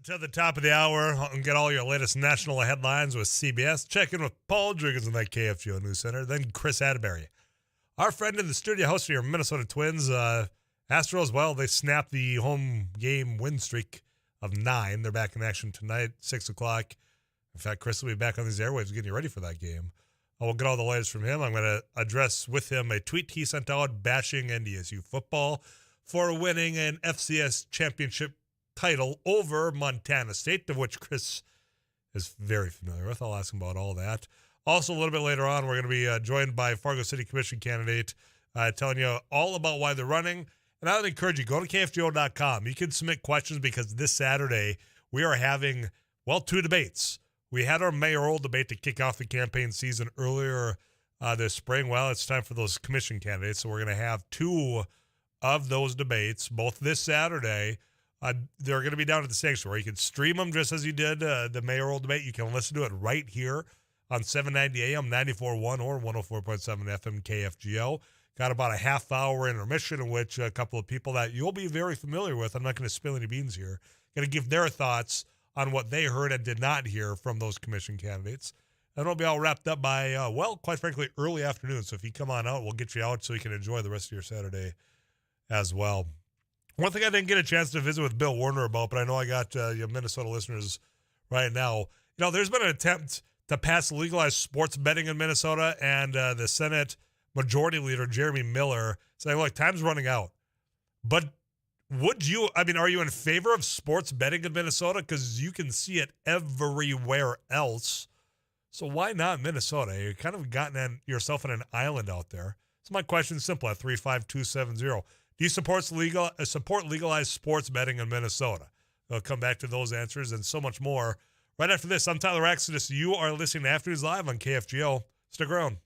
to the top of the hour and get all your latest national headlines with CBS. Check in with Paul Driggins in that KFGO News Center. Then Chris Atterbury. Our friend in the studio, host of your Minnesota Twins, Astros, well, they snapped the home game win streak of 9. They're back in action tonight, 6 o'clock. In fact, Chris will be back on these airwaves getting you ready for that game. We'll get all the latest from him. I'm going to address with him a tweet he sent out bashing NDSU football for winning an FCS championship title over Montana State, of which Chris is very familiar with. I'll ask him about all that. Also, a little bit later on, we're going to be joined by Fargo City Commission candidate telling you all about why they're running. And I would encourage you, go to KFGO.com. You can submit questions because this Saturday we are having, well, 2 debates. We had our mayoral debate to kick off the campaign season earlier this spring. Well, it's time for those commission candidates, so we're going to have 2 of those debates, both this Saturday. They're going to be down at the Sanctuary. You can stream them just as you did the mayoral debate. You can listen to it right here on 790 AM, 94.1 or 104.7 FM KFGO. Got about a half-hour intermission in which a couple of people that you'll be very familiar with, I'm not going to spill any beans here, going to give their thoughts on what they heard and did not hear from those commission candidates. And it'll be all wrapped up by, well, quite frankly, early afternoon. So if you come on out, we'll get you out so you can enjoy the rest of your Saturday as well. One thing I didn't get a chance to visit with Bill Warner about, but I know I got your Minnesota listeners right now. You know, there's been an attempt to pass legalized sports betting in Minnesota, and the Senate Majority Leader, Jeremy Miller, saying, look, time's running out. But are you in favor of sports betting in Minnesota? Because you can see it everywhere else. So why not Minnesota? You've kind of gotten yourself on an island out there. So my question is simple at 35270. Do you support legalized sports betting in Minnesota? I'll come back to those answers and so much more right after this. I'm Tyler Exodus. You are listening to Afternoons Live on KFGO. Stick around.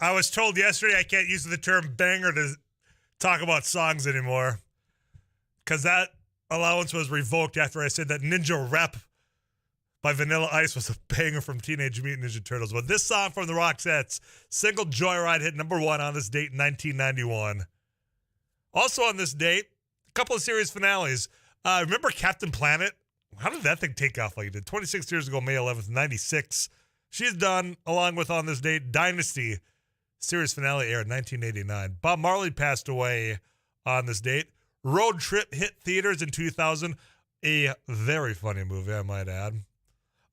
I was told yesterday I can't use the term banger to talk about songs anymore because that allowance was revoked after I said that Ninja Rep by Vanilla Ice was a banger from Teenage Mutant Ninja Turtles. But this song from the Roxettes, Single Joyride, hit number 1 on this date in 1991. Also on this date, a couple of series finales. Remember Captain Planet? How did that thing take off like it did? 26 years ago, May 11th, 96. She's done, along with on this date, Dynasty. Series finale aired in 1989. Bob Marley passed away on this date. Road Trip hit theaters in 2000. A very funny movie, I might add.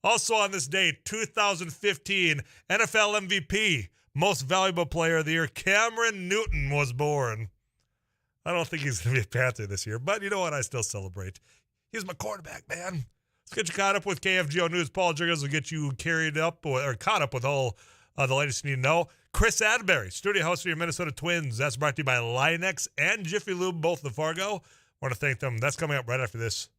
Also on this date, 2015, NFL MVP, Most Valuable Player of the Year, Cameron Newton was born. I don't think he's going to be a Panther this year, but you know what? I still celebrate. He's my quarterback, man. Let's get you caught up with KFGO News. Paul Jurgens will get you caught up with all the latest you need to know. Chris Adberry, studio host for your Minnesota Twins. That's brought to you by Linex and Jiffy Lube, both in Fargo. Want to thank them. That's coming up right after this.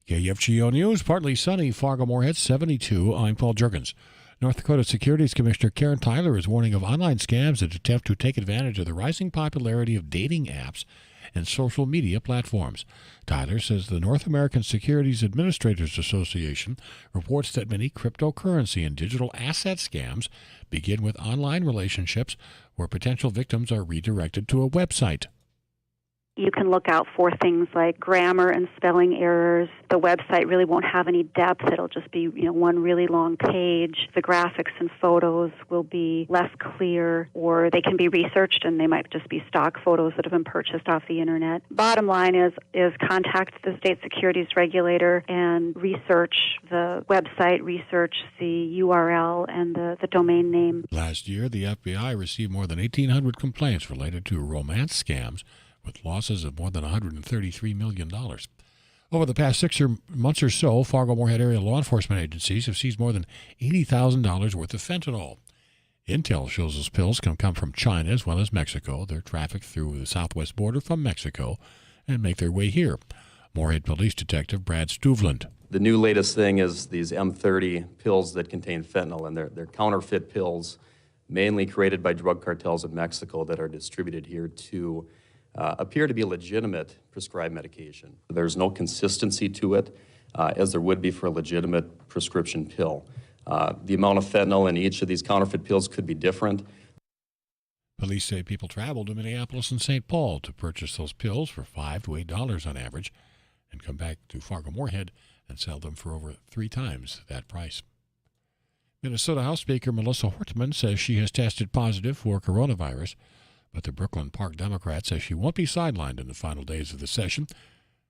KFGO News, partly sunny, Fargo-Moorhead 72. I'm Paul Jurgens. North Dakota Securities Commissioner Karen Tyler is warning of online scams that attempt to take advantage of the rising popularity of dating apps and social media platforms. Tyler says the North American Securities Administrators Association reports that many cryptocurrency and digital asset scams begin with online relationships where potential victims are redirected to a website. You can look out for things like grammar and spelling errors. The website really won't have any depth. It'll just be, one really long page. The graphics and photos will be less clear, or they can be researched and they might just be stock photos that have been purchased off the internet. Bottom line is contact the state securities regulator and research the website, research the URL and the domain name. Last year, the FBI received more than 1,800 complaints related to romance scams, with losses of more than $133 million. Over the past 6 months or so, Fargo-Moorhead area law enforcement agencies have seized more than $80,000 worth of fentanyl. Intel shows those pills can come from China as well as Mexico. They're trafficked through the southwest border from Mexico and make their way here. Moorhead Police Detective Brad Stuvland. The new latest thing is these M30 pills that contain fentanyl, and they're counterfeit pills, mainly created by drug cartels in Mexico that are distributed here to appear to be legitimate prescribed medication. There's no consistency to it, as there would be for a legitimate prescription pill. The amount of fentanyl in each of these counterfeit pills could be different. Police say people traveled to Minneapolis and St. Paul to purchase those pills for $5 to $8 on average and come back to Fargo-Moorhead and sell them for over 3 times that price. Minnesota House Speaker Melissa Hortman says she has tested positive for coronavirus, but the Brooklyn Park Democrat says she won't be sidelined in the final days of the session.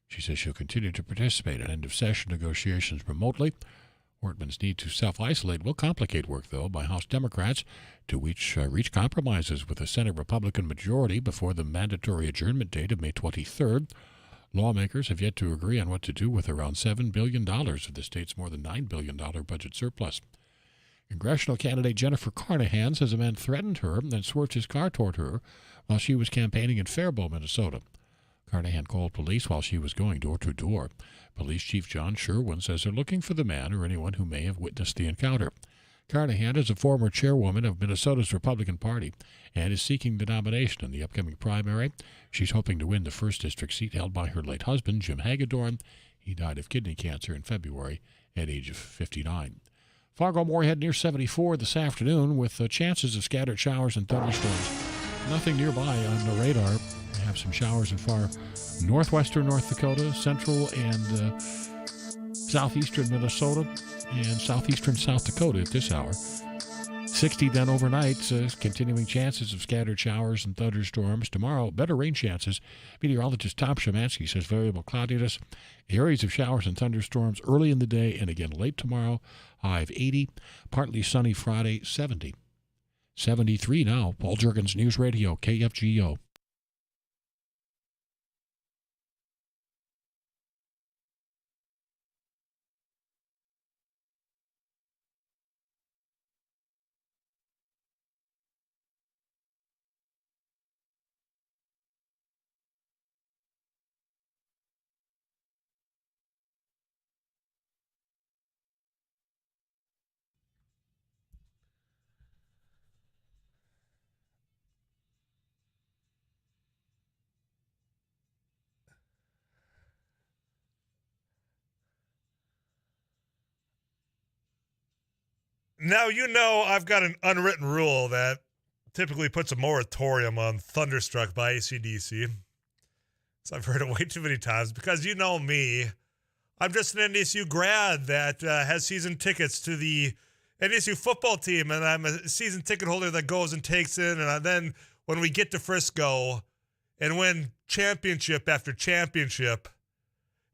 She says she'll continue to participate in end-of-session negotiations remotely. Hortman's need to self-isolate will complicate work, though, by House Democrats to reach compromises with a Senate Republican majority before the mandatory adjournment date of May 23rd. Lawmakers have yet to agree on what to do with around $7 billion of the state's more than $9 billion budget surplus. Congressional candidate Jennifer Carnahan says a man threatened her and swerved his car toward her while she was campaigning in Faribault, Minnesota. Carnahan called police while she was going door to door. Police Chief John Sherwin says they're looking for the man or anyone who may have witnessed the encounter. Carnahan is a former chairwoman of Minnesota's Republican Party and is seeking the nomination in the upcoming primary. She's hoping to win the 1st District seat held by her late husband, Jim Hagedorn. He died of kidney cancer in February at age of 59. Fargo-Moorhead near 74 this afternoon with chances of scattered showers and thunderstorms. Nothing nearby on the radar. We have some showers in far northwestern North Dakota, central and southeastern Minnesota, and southeastern South Dakota at this hour. 60 then overnight, continuing chances of scattered showers and thunderstorms. Tomorrow, better rain chances. Meteorologist Tom Shemansky says variable cloudiness, areas of showers and thunderstorms early in the day and again late tomorrow. High of 80, partly sunny Friday, 70. 73 now. Paul Jurgens, News Radio, KFGO. Now, I've got an unwritten rule that typically puts a moratorium on Thunderstruck by AC/DC. So I've heard it way too many times because you know me. I'm just an NDSU grad that has season tickets to the NDSU football team, and I'm a season ticket holder that goes and takes in, and then when we get to Frisco and win championship after championship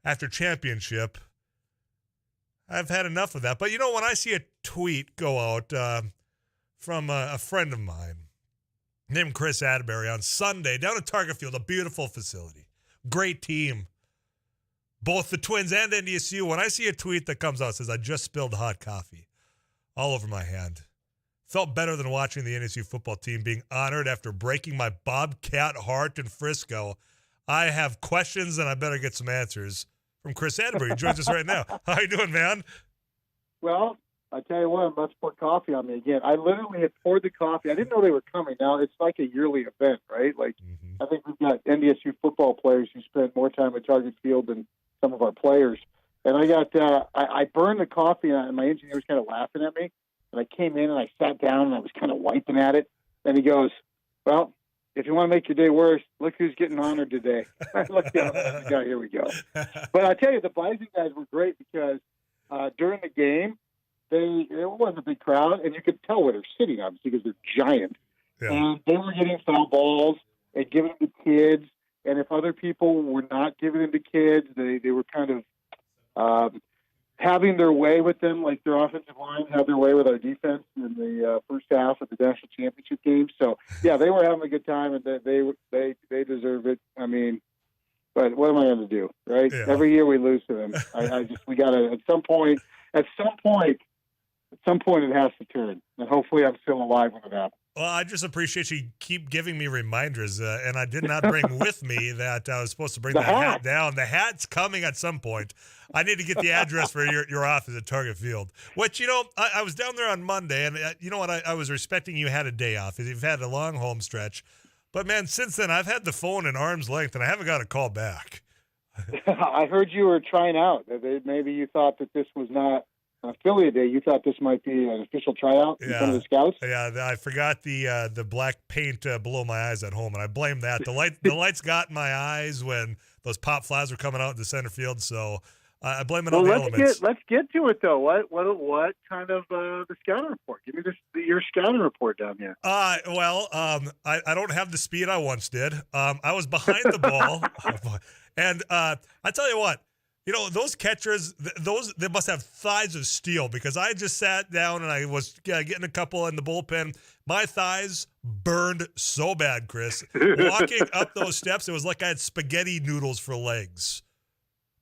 after championship, I've had enough of that. But when I see a tweet go out from a friend of mine named Chris Atterbury on Sunday down at Target Field, a beautiful facility, great team, both the Twins and NDSU. When I see a tweet that comes out that says, "I just spilled hot coffee all over my hand," felt better than watching the NDSU football team being honored after breaking my Bobcat heart in Frisco. I have questions, and I better get some answers from Chris Atterbury, who joins us right now. How you doing, man? Well, I tell you what, I'm about to pour coffee on me again. I literally had poured the coffee. I didn't know they were coming. Now, it's like a yearly event, right? Like, I think we've got NDSU football players who spend more time at Target Field than some of our players. And I burned the coffee, and my engineer was kind of laughing at me. And I came in, and I sat down, and I was kind of wiping at it. And he goes, "Well, if you want to make your day worse, look who's getting honored today." I looked down, and here we go. But I tell you, the Bison guys were great because during the game, it wasn't a big crowd, and you could tell where they're sitting, obviously, because they're giant. Yeah. And they were getting foul balls and giving them to kids. And if other people were not giving them to kids, they were kind of having their way with them, like their offensive line had their way with our defense in the first half of the national championship game. So, yeah, they were having a good time, and they deserve it. I mean, but what am I going to do, right? Yeah. Every year we lose to them. We got to, at some point, it has to turn. And hopefully I'm still alive when it happens. Well, I just appreciate you keep giving me reminders, and I did not bring with me that I was supposed to bring that hat down. The hat's coming at some point. I need to get the address for your office at Target Field, which, I was down there on Monday, and you know what? I was respecting you had a day off. You've had a long home stretch. But, man, since then, I've had the phone at arm's length, and I haven't got a call back. I heard you were trying out. Maybe you thought that this was not an affiliate day. You thought this might be an official tryout in front of the scouts? Yeah, I forgot the black paint below my eyes at home, and I blame that. The lights got in my eyes when those pop flies were coming out in the center field, so I blame it on the elements. Let's get to it, though. What kind of the scouting report? Give me your scouting report down here. I don't have the speed I once did. I was behind the ball, and I tell you what, those catchers, they must have thighs of steel, because I just sat down and I was getting a couple in the bullpen. My thighs burned so bad, Chris. Walking up those steps, it was like I had spaghetti noodles for legs.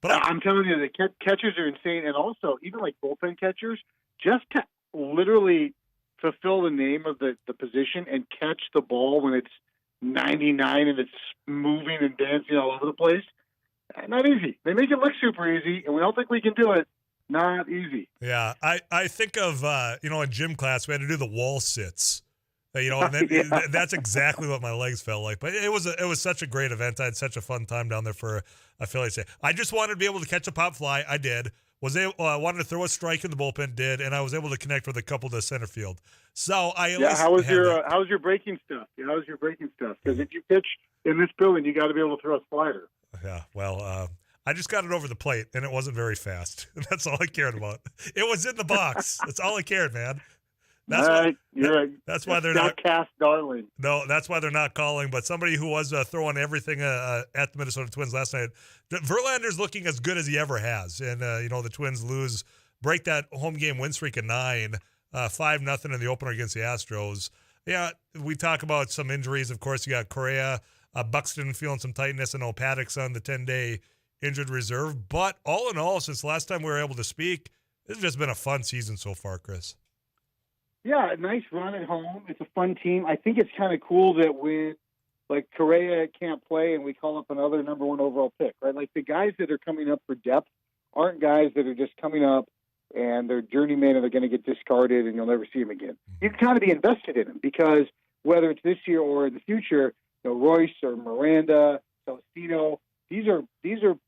But I'm telling you, the catchers are insane. And also, even like bullpen catchers, just to literally fulfill the name of the position and catch the ball when it's 99 and it's moving and dancing all over the place, not easy. They make it look super easy, and we don't think we can do it. Not easy. Yeah, I think of, in gym class, we had to do the wall sits. And then that's exactly what my legs felt like. But it was such a great event. I had such a fun time down there for Affiliate Day. I just wanted to be able to catch a pop fly. I did. I wanted to throw a strike in the bullpen. Did, and I was able to connect with a couple to center field. So how was your breaking stuff? How was your breaking stuff? Because if you pitch in this building, you got to be able to throw a slider. Yeah. Well, I just got it over the plate, and it wasn't very fast. That's all I cared about. It was in the box. That's all I cared, man. That's why they're not cast darling. No, that's why they're not calling. But somebody who was throwing everything at the Minnesota Twins last night, Verlander's looking as good as he ever has. And the Twins break that home game win streak of 9, 5-0 in the opener against the Astros. Yeah, we talk about some injuries. Of course, you got Correa, Buxton feeling some tightness, and Paddock's on the 10-day injured reserve. But all in all, since last time we were able to speak, this has just been a fun season so far, Chris. Yeah, a nice run at home. It's a fun team. I think it's kind of cool that when, like, Correa can't play and we call up another number 1 overall pick, right? Like, the guys that are coming up for depth aren't guys that are just coming up and they're journeymen and they're going to get discarded and you'll never see them again. You can kind of be invested in them because whether it's this year or in the future, Royce or Miranda, Celestino, these are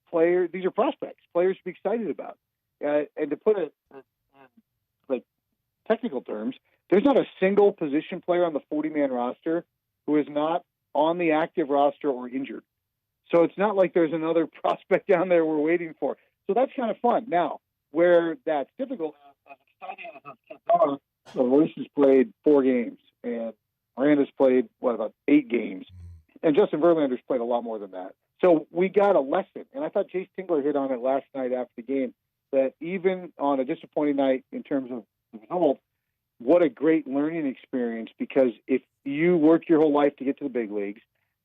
players, these are prospects, players to be excited about. And to put it in like technical terms, single position player on the 40-man roster who is not on the active roster or injured. So it's not like there's another prospect down there we're waiting for. So that's kind of fun. Now, where that's difficult, as exciting as it's are, Royce has played 4 games, and Miranda's played, about 8 games. And Justin Verlander's played a lot more than that. So we got a lesson. And I thought Jace Tingler hit on it last night after the game, that even on a disappointing night in terms of the result, what a great learning experience, because if you work your whole life to get to the big leagues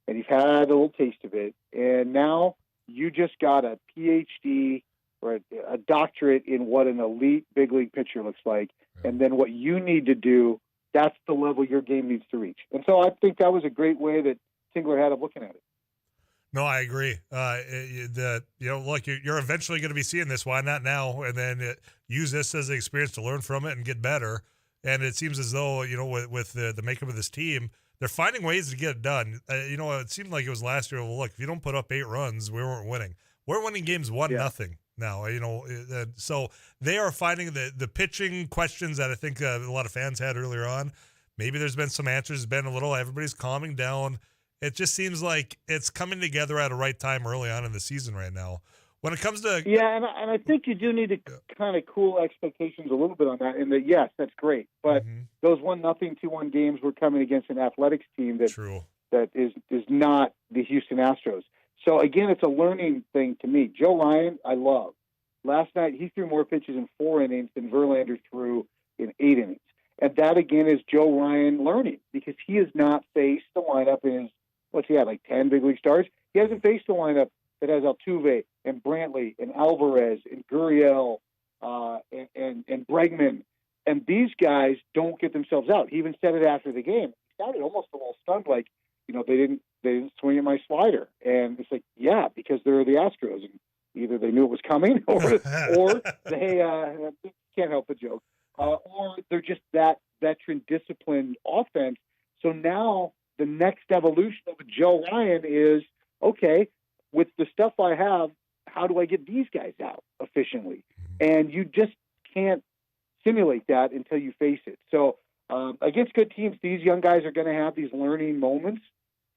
and you've had a little taste of it, and now you just got a PhD or a doctorate in what an elite big league pitcher looks like, and then what you need to do, that's the level your game needs to reach. And so I think that was a great way that Tingler had of looking at it. No, I agree. Look, you're eventually going to be seeing this. Why not now? And then use this as an experience to learn from it and get better. And it seems as though, with the makeup of this team, they're finding ways to get it done. It seemed like it was last year. Well, look, if you don't put up 8 runs, we weren't winning. We're winning games 1-0 now. So they are finding the pitching questions that I think a lot of fans had earlier on. Maybe there's been some answers. Been a little. Everybody's calming down. It just seems like it's coming together at a right time early on in the season right now. When it comes to and I think you do need to kind of cool expectations a little bit on that. And that, yes, that's great, but those 1-0, 2-1 games were coming against an athletics team that is not the Houston Astros. So again, it's a learning thing to me. Joe Ryan, I love. Last night he threw more pitches in 4 innings than Verlander threw in 8 innings, and that again is Joe Ryan learning, because he has not faced the lineup in his, what's he had, like 10 big league starts? He hasn't faced a lineup that has Altuve and Brantley and Alvarez and Gurriel and Bregman. And these guys don't get themselves out. He even said it after the game. He sounded almost a little stunned, like, they didn't swing at my slider. And it's like, yeah, because they're the Astros. And either they knew it was coming or they can't help but joke. Or they're just that veteran, disciplined offense. So now the next evolution of Joe Ryan is, okay, with the stuff I have, how do I get these guys out efficiently? And you just can't simulate that until you face it. So against good teams, these young guys are going to have these learning moments,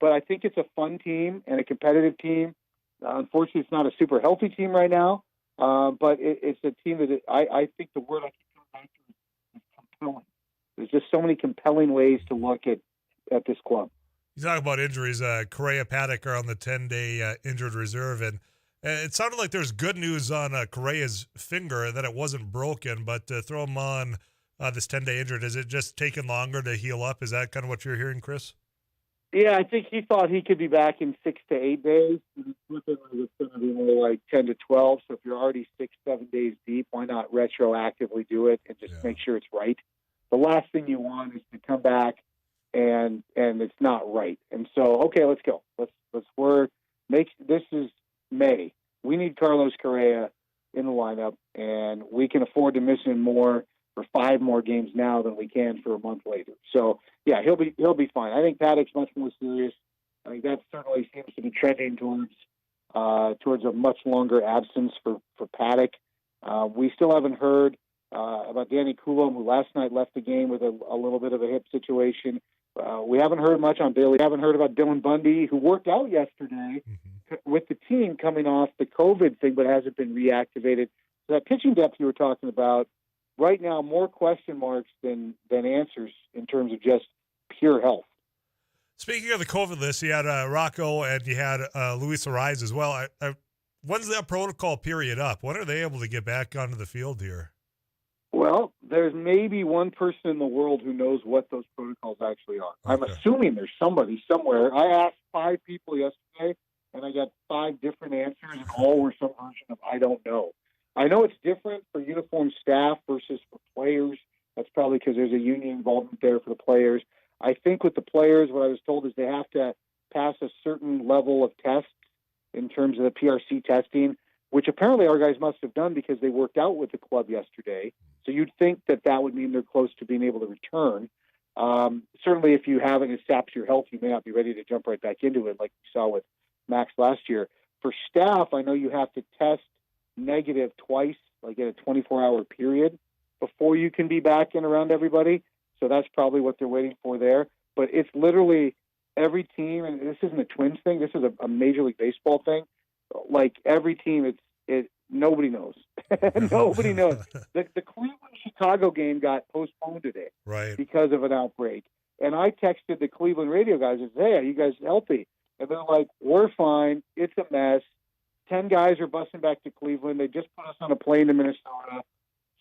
but I think it's a fun team and a competitive team. Unfortunately, it's not a super healthy team right now, but it's a team that I think the word I keep coming back to is compelling. There's just so many compelling ways to look at this club. You talk about injuries. Correa, Paddock are on the 10-day injured reserve, and it sounded like there's good news on Correa's finger, that it wasn't broken, but to throw him on this 10-day injured, is it just taking longer to heal up? Is that kind of what you're hearing, Chris? Yeah, I think he thought he could be back in 6 to 8 days. It's looking like it's going to be more like 10 to 12. So if you're already 6-7 days deep, why not retroactively do it and just make sure it's right? The last thing you want is to come back and it's not right. And so, okay, let's go. This is May. We need Carlos Correa in the lineup, and we can afford to miss him more for 5 more games now than we can for a month later. So yeah, he'll be fine. I think Paddock's much more serious. I think that certainly seems to be trending towards a much longer absence for Paddock. We still haven't heard about Danny Coulomb, who last night left the game with a little bit of a hip situation. We haven't heard much on Bailey. We haven't heard about Dylan Bundy, who worked out yesterday with the team coming off the COVID thing, but hasn't been reactivated. So that pitching depth you were talking about, right now, more question marks than answers in terms of just pure health. Speaking of the COVID list, you had Rocco and you had Luis Ariz as well. When's that protocol period up? When are they able to get back onto the field here? Well, there's maybe one person in the world who knows what those protocols actually are. Okay. I'm assuming there's somebody somewhere. I asked 5 people yesterday, and I got 5 different answers, and all were some version of I don't know. I know it's different for uniformed staff versus for players. That's probably because there's a union involvement there for the players. I think with the players, what I was told is they have to pass a certain level of tests in terms of the PRC testing, which apparently our guys must have done because they worked out with the club yesterday. So you'd think that would mean they're close to being able to return. Certainly if you haven't, it saps your health, you may not be ready to jump right back into it like we saw with Max last year. For staff, I know you have to test negative twice, like in a 24-hour period, before you can be back and around everybody. So that's probably what they're waiting for there. But it's literally every team, and this isn't a Twins thing. This is a Major League Baseball thing. Like every team, nobody knows. Nobody knows. The Cleveland-Chicago game got postponed today because of an outbreak. And I texted the Cleveland radio guys and said, hey, are you guys healthy? And they're like, we're fine. It's a mess. 10 guys are busing back to Cleveland. They just put us on a plane to Minnesota.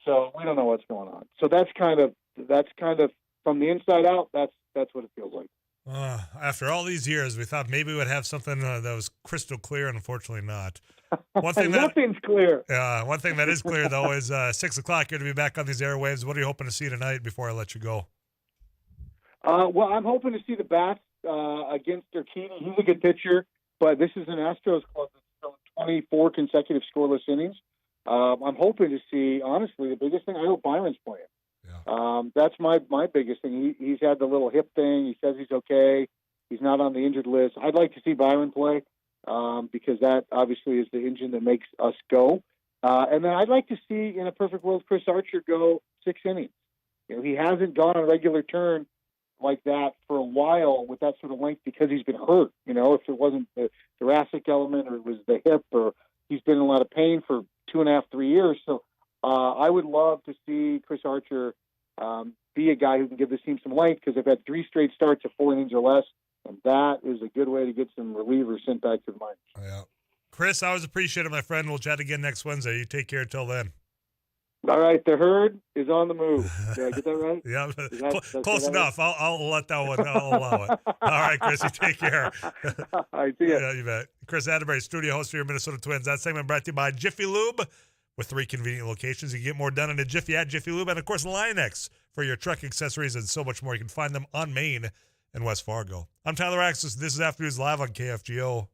So we don't know what's going on. So that's kind of from the inside out, that's what it feels like. After all these years, we thought maybe we would have something that was crystal clear, and unfortunately not. One thing Nothing's clear. One thing that is clear, though, is 6 o'clock. You're going to be back on these airwaves. What are you hoping to see tonight before I let you go? Well, I'm hoping to see the bats against Urquidy. He's a good pitcher, but this is an Astros club that's thrown 24 consecutive scoreless innings. I'm hoping to see, honestly, the biggest thing, I hope Byron's playing. Yeah. That's my biggest thing. He's had the little hip thing. He says he's okay. He's not on the injured list. I'd like to see Byron play because that obviously is the engine that makes us go. And then I'd like to see, in a perfect world, Chris Archer go 6 innings. He hasn't gone on a regular turn like that for a while with that sort of length because he's been hurt. If it wasn't the thoracic element or it was the hip, or he's been in a lot of pain for 2.5, 3 years. So I would love to see Chris Archer be a guy who can give this team some length because they've had 3 straight starts of 4 innings or less, and that is a good way to get some relievers sent back to the minors. Yeah. Chris, I always appreciate it, my friend. We'll chat again next Wednesday. You take care till then. All right, the herd is on the move. Did I get that right? Yeah, close enough. Right? I'll let that one. I'll allow it. All right, Chris, you take care. All right, see ya. Yeah, you bet. Chris Atterbury, studio host for your Minnesota Twins. That segment brought to you by Jiffy Lube with 3 convenient locations. You can get more done in a Jiffy at Jiffy Lube, and of course Line-X for your truck accessories and so much more. You can find them on Main and West Fargo. I'm Tyler Axis. This is Afternoons Live on KFGO.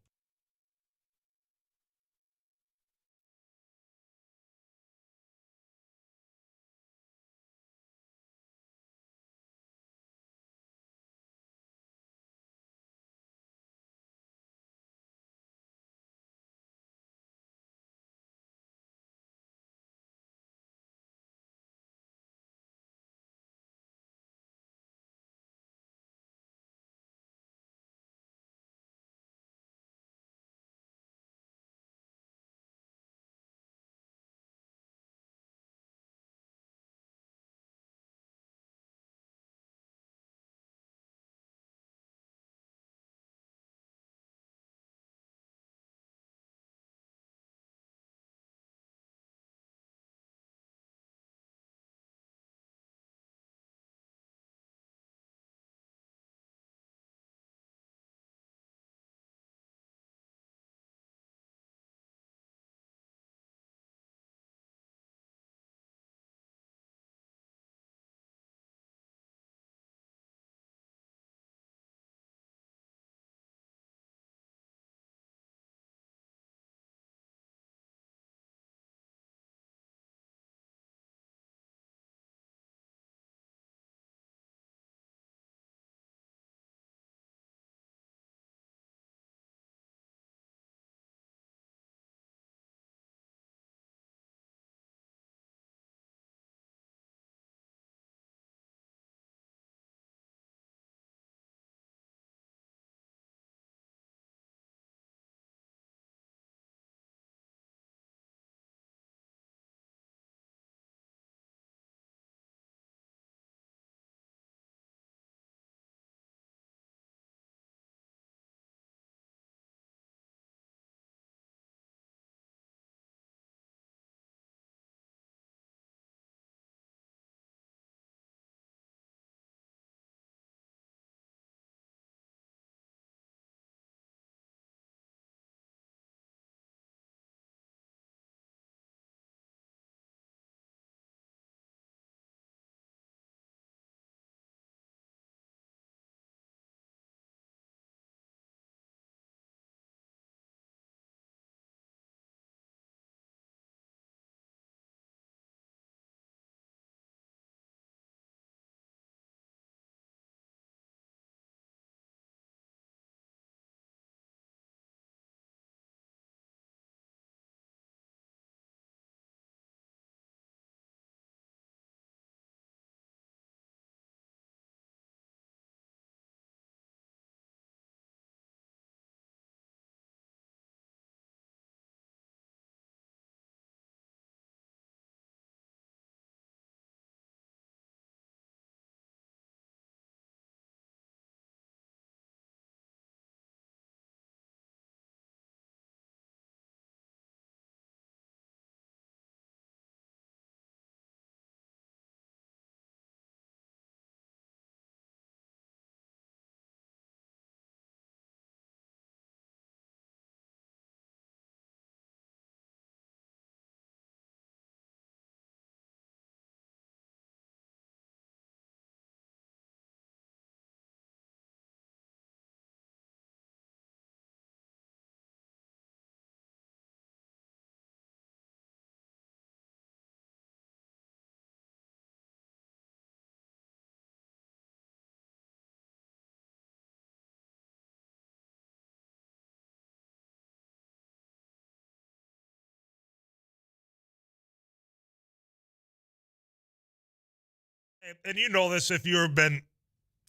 And you know this if you've been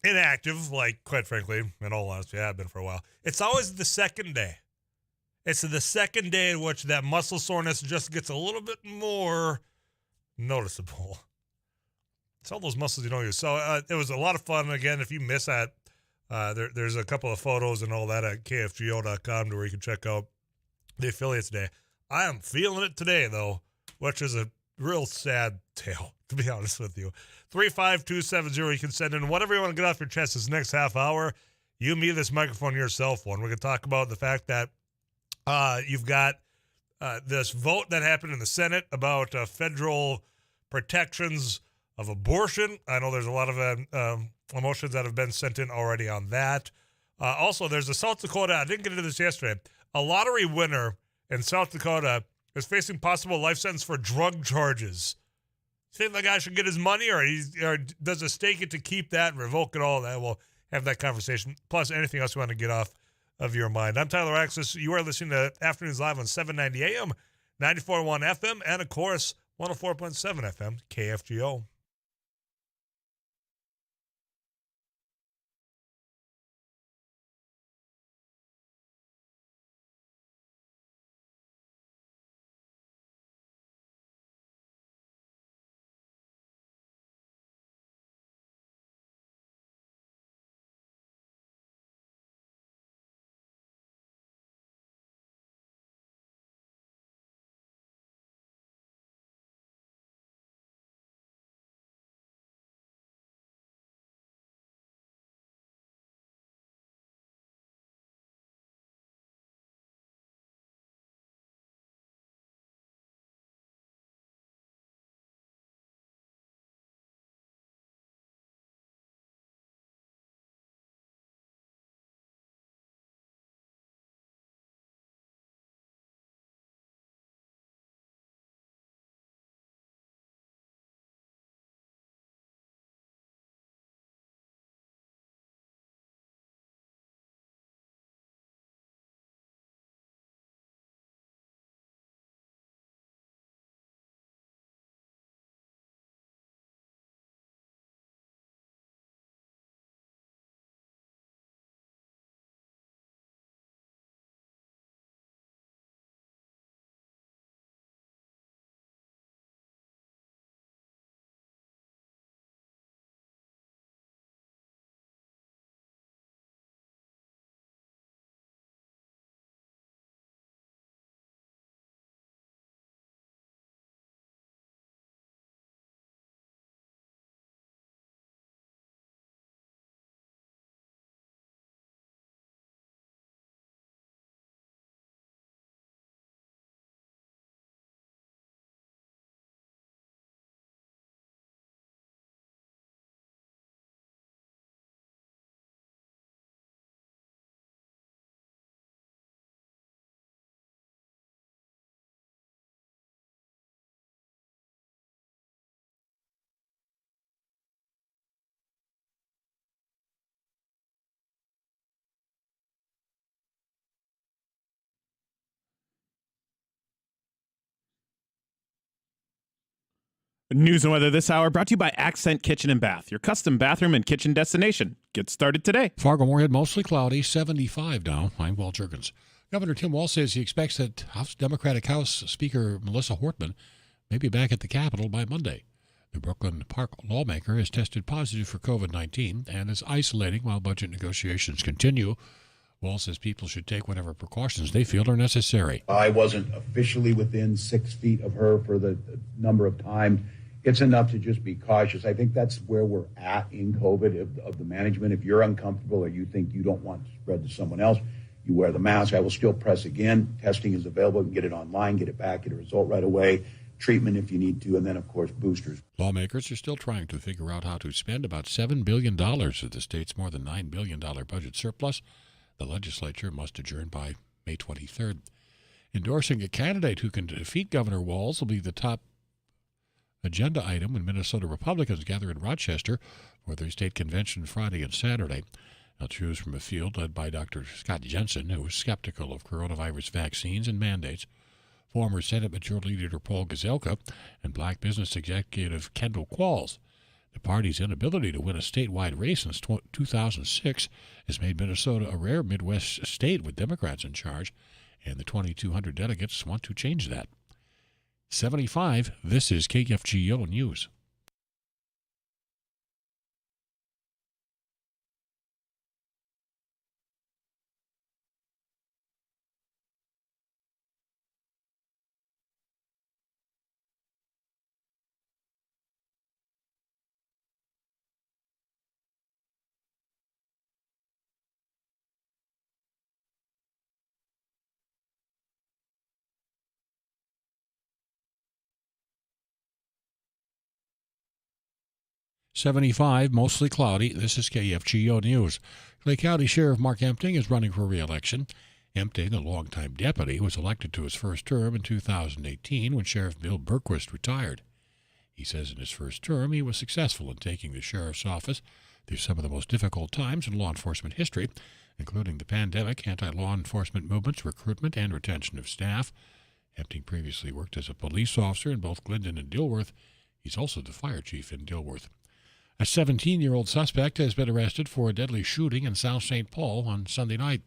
inactive, like, quite frankly, in all honesty, I have been for a while. It's always the second day. It's the second day in which that muscle soreness just gets a little bit more noticeable. It's all those muscles you don't use. So it was a lot of fun. Again, if you miss that, there's a couple of photos and all that at kfgo.com to where you can check out the affiliates day. I am feeling it today, though, which is a real sad tale, to be honest with you. 35270, you can send in whatever you want to get off your chest this next half hour. You, me, this microphone, your cell phone. We're going to talk about the fact that you've got this vote that happened in the Senate about federal protections of abortion. I know there's a lot of emotions that have been sent in already on that. Also, there's a South Dakota, I didn't get into this yesterday, a lottery winner in South Dakota is facing possible life sentence for drug charges. You think the guy should get his money, or does the state get to keep that and revoke it all? That we'll have that conversation. Plus, anything else you want to get off of your mind. I'm Tyler Axis. You are listening to Afternoons Live on 790 AM, 94.1 FM, and of course, 104.7 FM, KFGO. News and weather this hour brought to you by Accent Kitchen and Bath, your custom bathroom and kitchen destination. Get started today. Fargo-Moorhead, mostly cloudy, 75 now. I'm Walt Juergens. Governor Tim Walz says he expects that Democratic House Speaker Melissa Hortman may be back at the Capitol by Monday. The Brooklyn Park lawmaker has tested positive for COVID-19 and is isolating while budget negotiations continue. Walz says people should take whatever precautions they feel are necessary. I wasn't officially within 6 feet of her for the number of times. It's enough to just be cautious. I think that's where we're at in COVID of the management. If you're uncomfortable or you think you don't want to spread to someone else, you wear the mask. I will still press again. Testing is available. You can get it online, get it back, get a result right away. Treatment if you need to, and then, of course, boosters. Lawmakers are still trying to figure out how to spend about $7 billion of the state's more than $9 billion budget surplus. The legislature must adjourn by May 23rd. Endorsing a candidate who can defeat Governor Walz will be the top agenda item when Minnesota Republicans gather in Rochester for their state convention Friday and Saturday. They'll choose from a field led by Dr. Scott Jensen, who is skeptical of coronavirus vaccines and mandates, former Senate Majority Leader Paul Gazelka, and black business executive Kendall Qualls. The party's inability to win a statewide race since 2006 has made Minnesota a rare Midwest state with Democrats in charge, and the 2,200 delegates want to change that. 75, this is KFGO News. '75, mostly cloudy. This is KFGO News. Clay County Sheriff Mark Empting is running for re-election. Empting, a longtime deputy, was elected to his first term in 2018 when Sheriff Bill Berquist retired. He says in his first term he was successful in taking the sheriff's office through some of the most difficult times in law enforcement history, including the pandemic, anti-law enforcement movements, recruitment, and retention of staff. Empting previously worked as a police officer in both Glendon and Dilworth. He's also the fire chief in Dilworth. A 17-year-old suspect has been arrested for a deadly shooting in South St. Paul on Sunday night.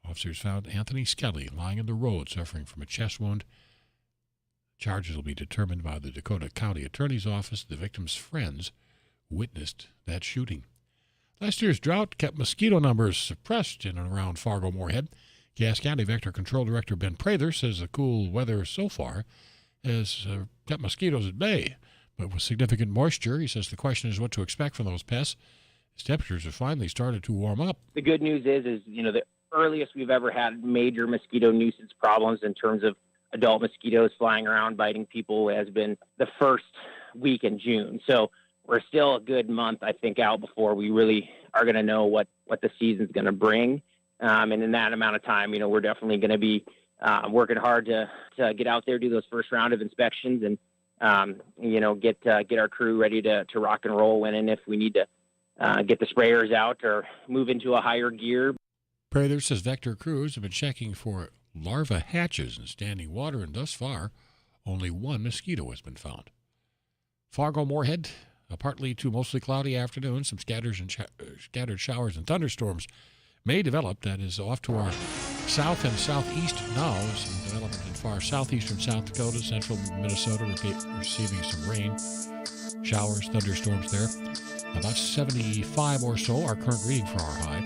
Officers found Anthony Skelly lying in the road suffering from a chest wound. Charges will be determined by the Dakota County Attorney's Office. The victim's friends witnessed that shooting. Last year's drought kept mosquito numbers suppressed in and around Fargo-Moorhead. Cass County Vector Control Director Ben Prather says the cool weather so far has kept mosquitoes at bay. But with significant moisture, he says the question is what to expect from those pests as temperatures have finally started to warm up. The good news is the earliest we've ever had major mosquito nuisance problems in terms of adult mosquitoes flying around biting people has been the first week in June. So we're still a good month, I think, out before we really are going to know what the season's going to bring. And in that amount of time, we're definitely going to be working hard to get out there, do those first round of inspections, and get our crew ready to rock and roll when and if we need to get the sprayers out or move into a higher gear. Prather says Vector crews have been checking for larva hatches in standing water, and thus far, only one mosquito has been found. Fargo-Moorhead, a partly to mostly cloudy afternoon, some scattered showers and thunderstorms may develop. That is off to our south and southeast now. Some development in far southeastern South Dakota, central Minnesota, receiving some rain, showers, thunderstorms there. About 75 or so, our current reading for our high.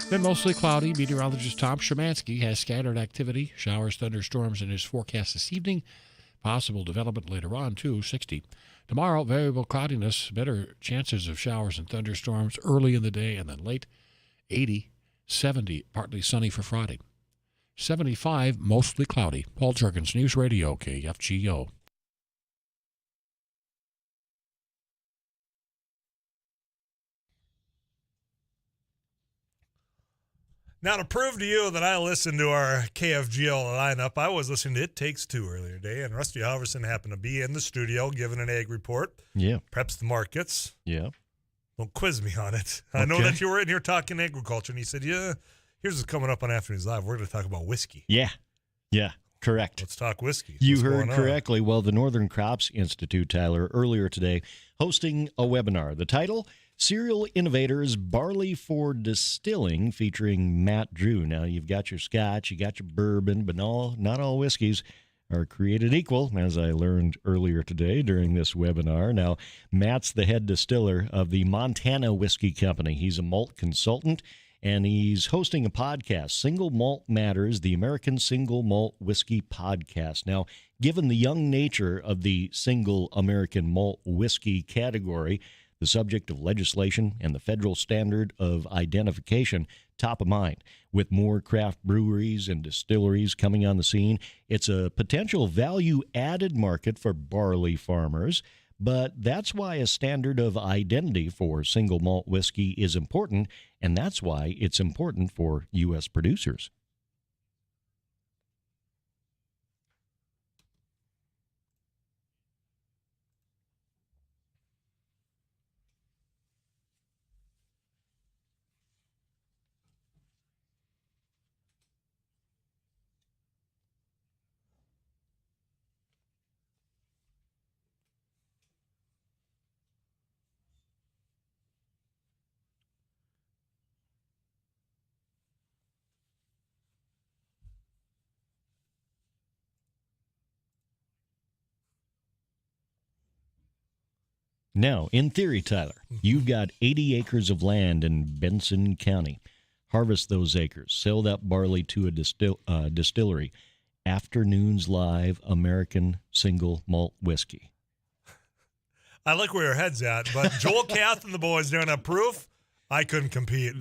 Then mostly cloudy. Meteorologist Tom Szymanski has scattered activity, showers, thunderstorms in his forecast this evening. Possible development later on, too, 60. Tomorrow, variable cloudiness, better chances of showers and thunderstorms early in the day and then late. 80. 70, partly sunny for Friday. 75, mostly cloudy. Paul Juergens, News Radio, KFGO. Now, to prove to you that I listened to our KFGO lineup, I was listening to It Takes Two earlier today, and Rusty Halverson happened to be in the studio giving an ag report. Yeah. Preps the markets. Yeah. Don't quiz me on it. Okay. I know that you were in here talking agriculture, and he said, yeah, here's what's coming up on Afternoons Live. We're going to talk about whiskey. Yeah. Correct. Let's talk whiskey. You heard correctly. Well, the Northern Crops Institute, Tyler, earlier today, hosting a webinar. The title, Cereal Innovators Barley for Distilling, featuring Matt Drew. Now, you've got your scotch, you got your bourbon, but not all whiskeys are created equal, as I learned earlier today during this webinar. Now, Matt's the head distiller of the Montana Whiskey Company. He's a malt consultant, and he's hosting a podcast, Single Malt Matters, the American Single Malt Whiskey Podcast. Now, given the young nature of the single American malt whiskey category, the subject of legislation and the federal standard of identification top of mind. With more craft breweries and distilleries coming on the scene, it's a potential value-added market for barley farmers. But that's why a standard of identity for single malt whiskey is important, and that's why it's important for U.S. producers. Now, in theory, Tyler, you've got 80 acres of land in Benson County. Harvest those acres. Sell that barley to a distillery. Afternoons Live American Single Malt Whiskey. I like where your head's at, but Joel Kath and the boys doing a proof. I couldn't compete.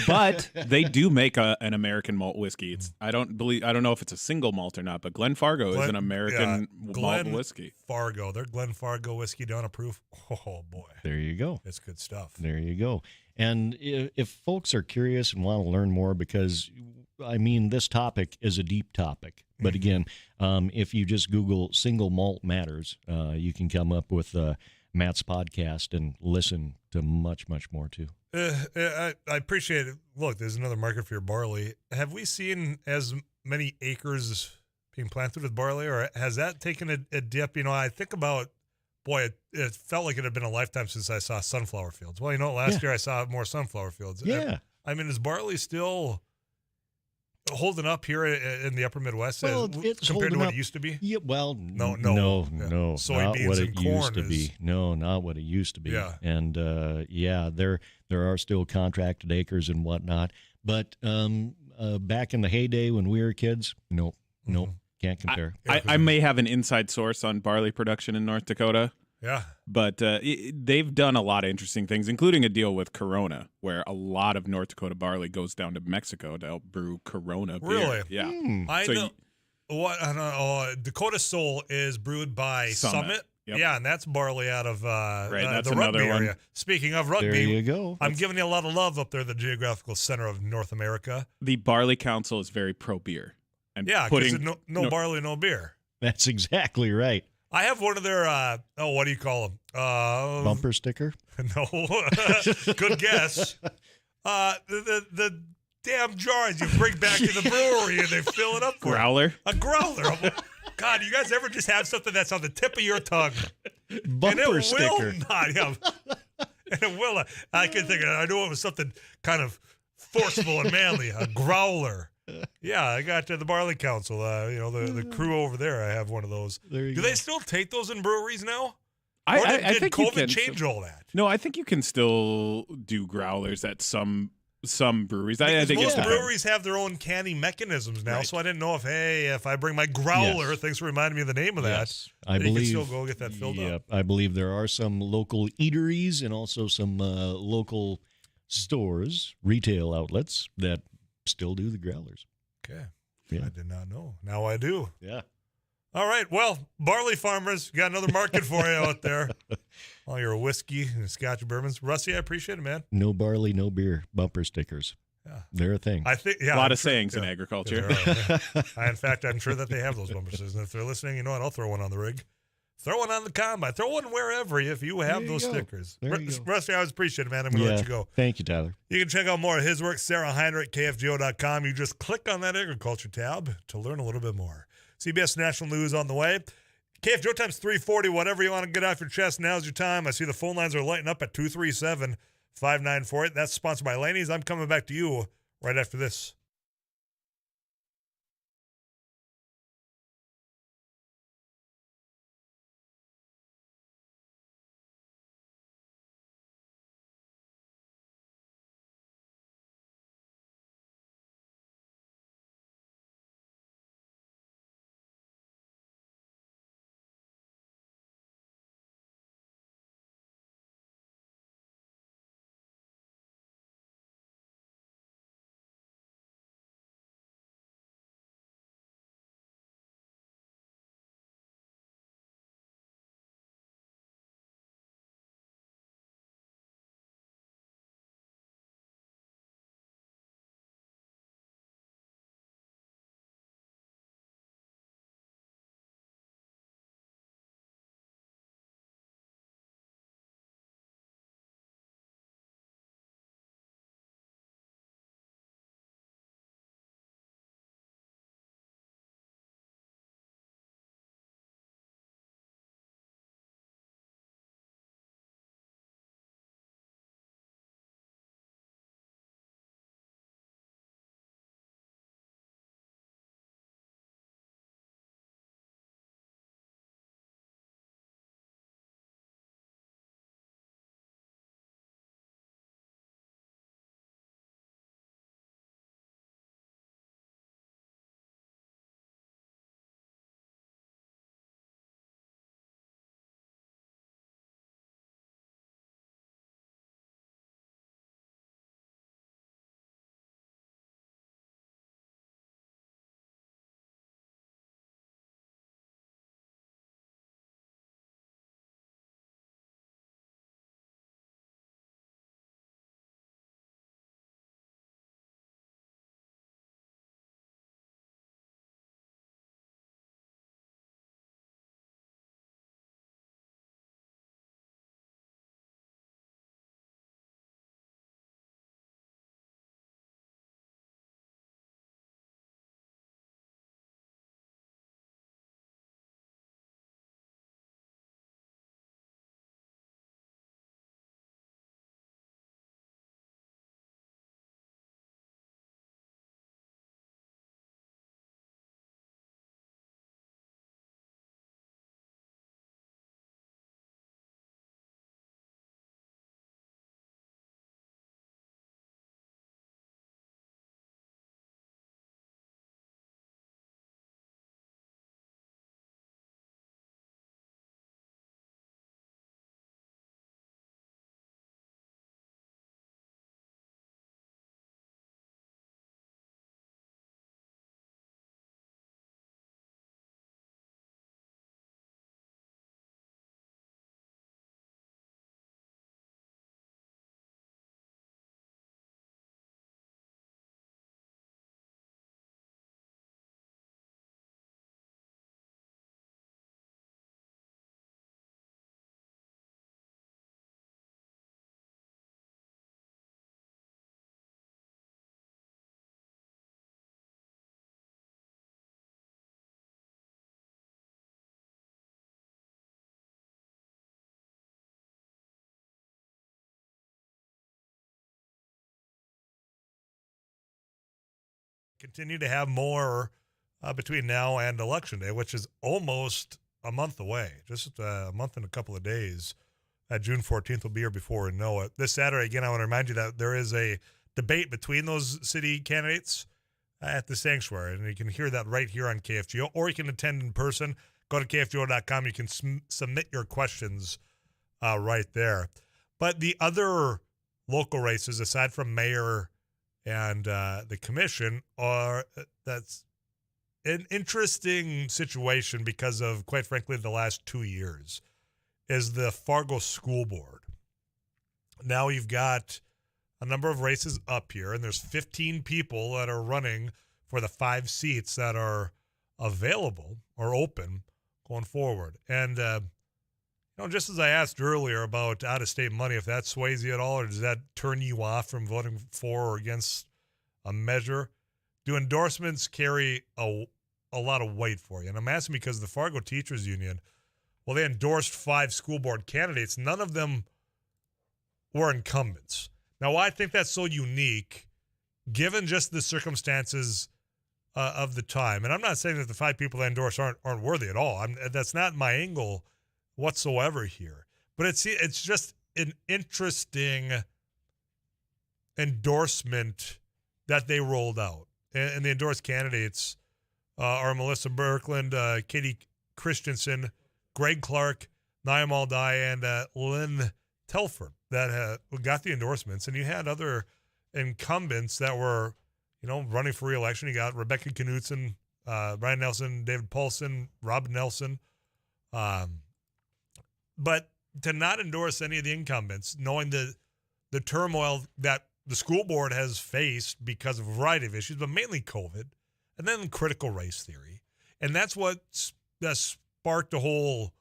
But they do make an American malt whiskey. I don't know if it's a single malt or not, but Glen Fargo is an American malt whiskey. Fargo. Their Glen Fargo whiskey down a proof. Oh, boy. There you go. It's good stuff. There you go. And if folks are curious and want to learn more, because, I mean, this topic is a deep topic. But again, if you just Google Single Malt Matters, you can come up with Matt's podcast and listen to much, much more, too. I appreciate it. Look, there's another market for your barley. Have we seen as many acres being planted with barley, or has that taken a dip? You know, I think about, boy, it felt like it had been a lifetime since I saw sunflower fields. Well, you know, last year I saw more sunflower fields. Yeah. I mean, is barley still holding up here in the upper Midwest it's compared to what up. it used to be? Yeah, well, no. not Soybeans what and it corn used to be. No, not what it used to be. Yeah. And there are still contracted acres and whatnot. But back in the heyday when we were kids, nope, can't compare. I may have an inside source on barley production in North Dakota. Yeah. But they've done a lot of interesting things, including a deal with Corona, where a lot of North Dakota barley goes down to Mexico to help brew Corona beer. Really? Yeah. I know. What? I don't know. Dakota Soul is brewed by Summit. Yep. Yeah, and that's barley out of that's the another rugby one. area. Speaking of rugby, There you go. I'm giving you a lot of love up there, the geographical center of North America. The Barley Council is very pro-beer. And Yeah, because no barley, no beer. That's exactly right. I have one of their, what do you call them? Bumper sticker? No. Good guess. The damn jars you bring back to the brewery and they fill it up for Growler? A growler. God, you guys ever just have something that's on the tip of your tongue? Bumper sticker. Will not. Yeah. And it will. I can think of it. I know it was something kind of forceful and manly. A growler. Yeah, I got the Barley Council. The crew over there. I have one of those. Do they still take those in breweries now? I did think COVID change all that? No, I think you can still do growlers at some breweries. I think most breweries have their own canning mechanisms now, so I didn't know if I bring my growler, thanks for reminding me of the name of that. Yes. I believe you can still go get that filled up. I believe there are some local eateries and also some local stores, retail outlets that still do the growlers. Okay. Yeah. I did not know. Now I do. Yeah. All right. Well, barley farmers, got another market for you out there. All your whiskey and Scotch bourbons. Rusty, I appreciate it, man. No barley, no beer. Bumper stickers. Yeah. They're a thing. I think a lot of sayings in agriculture. In fact, I'm sure that they have those bumper stickers. And if they're listening, you know what? I'll throw one on the rig. Throw one on the combine. Throw one wherever if you have those stickers. Rusty, I always appreciate it, man. I'm going to let you go. Thank you, Tyler. You can check out more of his work, Sarah Heinrich, KFGO.com. You just click on that agriculture tab to learn a little bit more. CBS National News on the way. KFGO time's 340. Whatever you want to get off your chest, now's your time. I see the phone lines are lighting up at 237-5948. That's sponsored by Laney's. I'm coming back to you right after this. continue to have more between now and Election Day, which is almost a month away, just a month and a couple of days. June 14th will be here before we know it. This Saturday, again, I want to remind you that there is a debate between those city candidates at the Sanctuary, and you can hear that right here on KFGO, or you can attend in person. Go to KFGO.com. You can submit your questions right there. But the other local races, aside from mayor and the commission, that's an interesting situation because of, quite frankly, the last 2 years, is the Fargo School Board. Now you've got a number of races up here, and there's 15 people that are running for the 5 seats that are available or open going forward. And, just as I asked earlier about out-of-state money, if that sways you at all, or does that turn you off from voting for or against a measure, do endorsements carry a lot of weight for you? And I'm asking because the Fargo Teachers Union, well, they endorsed 5 school board candidates. None of them were incumbents. Now, why I think that's so unique, given just the circumstances of the time, and I'm not saying that the 5 people that endorse aren't worthy at all. That's not my angle whatsoever here. But it's just an interesting endorsement that they rolled out. And the endorsed candidates are Melissa Birkland, Katie Christensen, Greg Clark, Mayoral Debate, and Lynn Telford that got the endorsements. And you had other incumbents that were, running for re-election. You got Rebecca Knutson, Brian Nelson, David Paulson, Rob Nelson. But to not endorse any of the incumbents, knowing the turmoil that the school board has faced because of a variety of issues, but mainly COVID, and then critical race theory. And that's what sparked a whole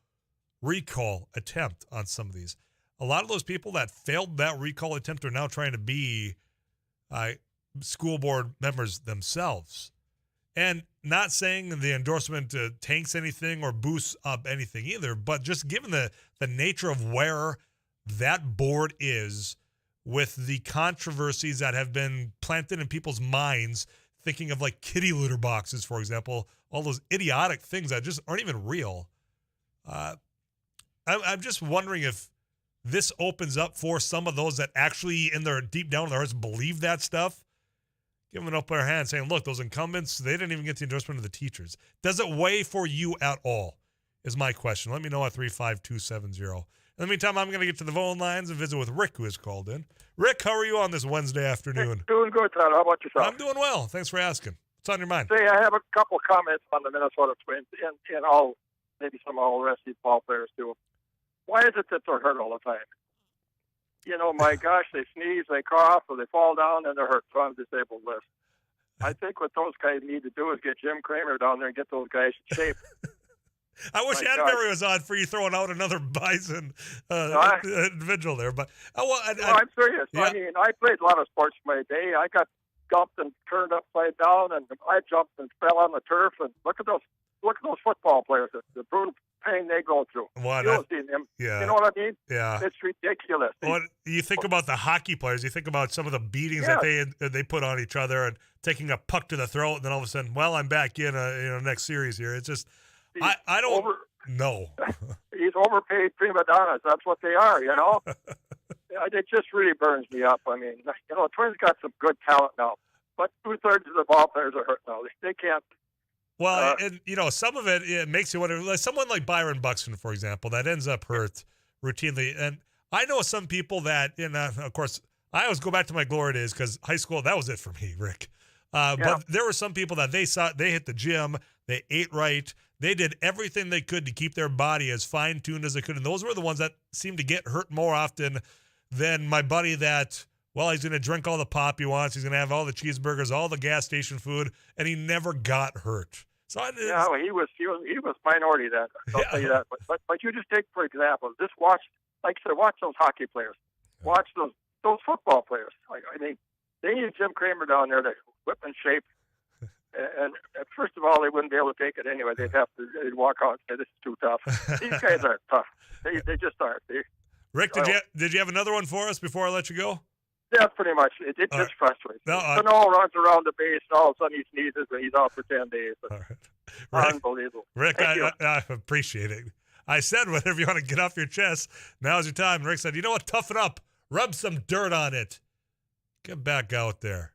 recall attempt on some of these. A lot of those people that failed that recall attempt are now trying to be school board members themselves. And not saying the endorsement tanks anything or boosts up anything either, but just given the nature of where that board is with the controversies that have been planted in people's minds, thinking of like kitty litter boxes, for example, all those idiotic things that just aren't even real. I'm just wondering if this opens up for some of those that actually in their deep down in their hearts believe that stuff, giving up their hand saying, look, those incumbents, they didn't even get the endorsement of the teachers. Does it weigh for you at all is my question. Let me know at 35270. In the meantime, I'm going to get to the phone lines and visit with Rick, who has called in. Rick, how are you on this Wednesday afternoon? Doing good, Tyler. How about yourself? I'm doing well. Thanks for asking. What's on your mind? Say, I have a couple comments on the Minnesota Twins and all, maybe some of all the rest of these ball players too. Why is it that they're hurt all the time? My gosh, they sneeze, they cough, or they fall down, and they're hurt. So I'm disabled list. I think what those guys need to do is get Jim Kramer down there and get those guys in shape. I wish Adbury was on for you throwing out another Bison individual there, but I'm serious. Yeah. I mean, I played a lot of sports in my day. I got jumped and turned upside down, and I jumped and fell on the turf. And look at those football players. The brutal pain they go through. You'll see them. Yeah. You know what I mean? Yeah. It's ridiculous. Well, you think about the hockey players. You think about some of the beatings that they put on each other and taking a puck to the throat, and then all of a sudden, I'm back in next series here. It's just I don't know. He's overpaid prima donnas. That's what they are. It just really burns me up. I mean, Twins got some good talent now, but 2/3 of the ball players are hurt now. They can't. Well, and some of it makes you wonder. Like someone like Byron Buxton, for example, that ends up hurt routinely. And I know some people that, of course, I always go back to my glory days because high school, that was it for me, Rick. But there were some people that they hit the gym, they ate right, they did everything they could to keep their body as fine-tuned as they could. And those were the ones that seemed to get hurt more often than my buddy that, he's going to drink all the pop he wants, he's going to have all the cheeseburgers, all the gas station food, and he never got hurt. So he was minority then. I'll tell you that. But you just take, for example, just watch those hockey players. Watch those football players. I mean, they need Jim Kramer down there to whip in shape. And first of all, they wouldn't be able to take it anyway. They'd walk out and say, "This is too tough." These guys aren't tough. They just aren't. Rick, did you have another one for us before I let you go? That's pretty much it. It just frustrates me. No, Sano runs around the base, and all of a sudden he sneezes, and he's out for 10 days. Unbelievable. Rick, Thank you. I appreciate it. I said whatever you want to get off your chest, now's your time. Rick said, you know what? Toughen up. Rub some dirt on it. Get back out there.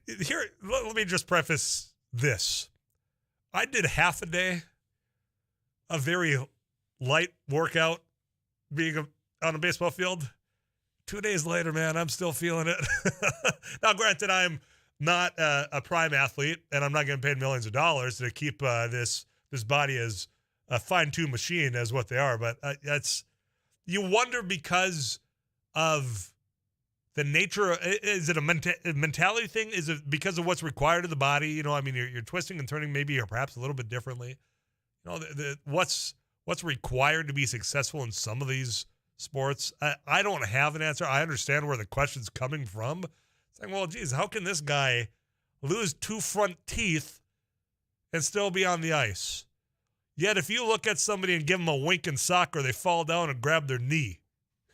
Here, let me just preface this. I did half a day, a very light workout, being on a baseball field. 2 days later, man, I'm still feeling it. Now, granted, I'm not a prime athlete, and I'm not getting paid millions of dollars to keep this body as a fine-tuned machine as what they are. But that's, you wonder because of the nature. Is it a mentality thing? Is it because of what's required of the body? You know, I mean, you're twisting and turning maybe or perhaps a little bit differently. You know, what's required to be successful in some of these sports? I don't have an answer. I understand where the question's coming from. It's like, well, geez, how can this guy lose 2 front teeth and still be on the ice? Yet if you look at somebody and give them a wink in soccer, they fall down and grab their knee.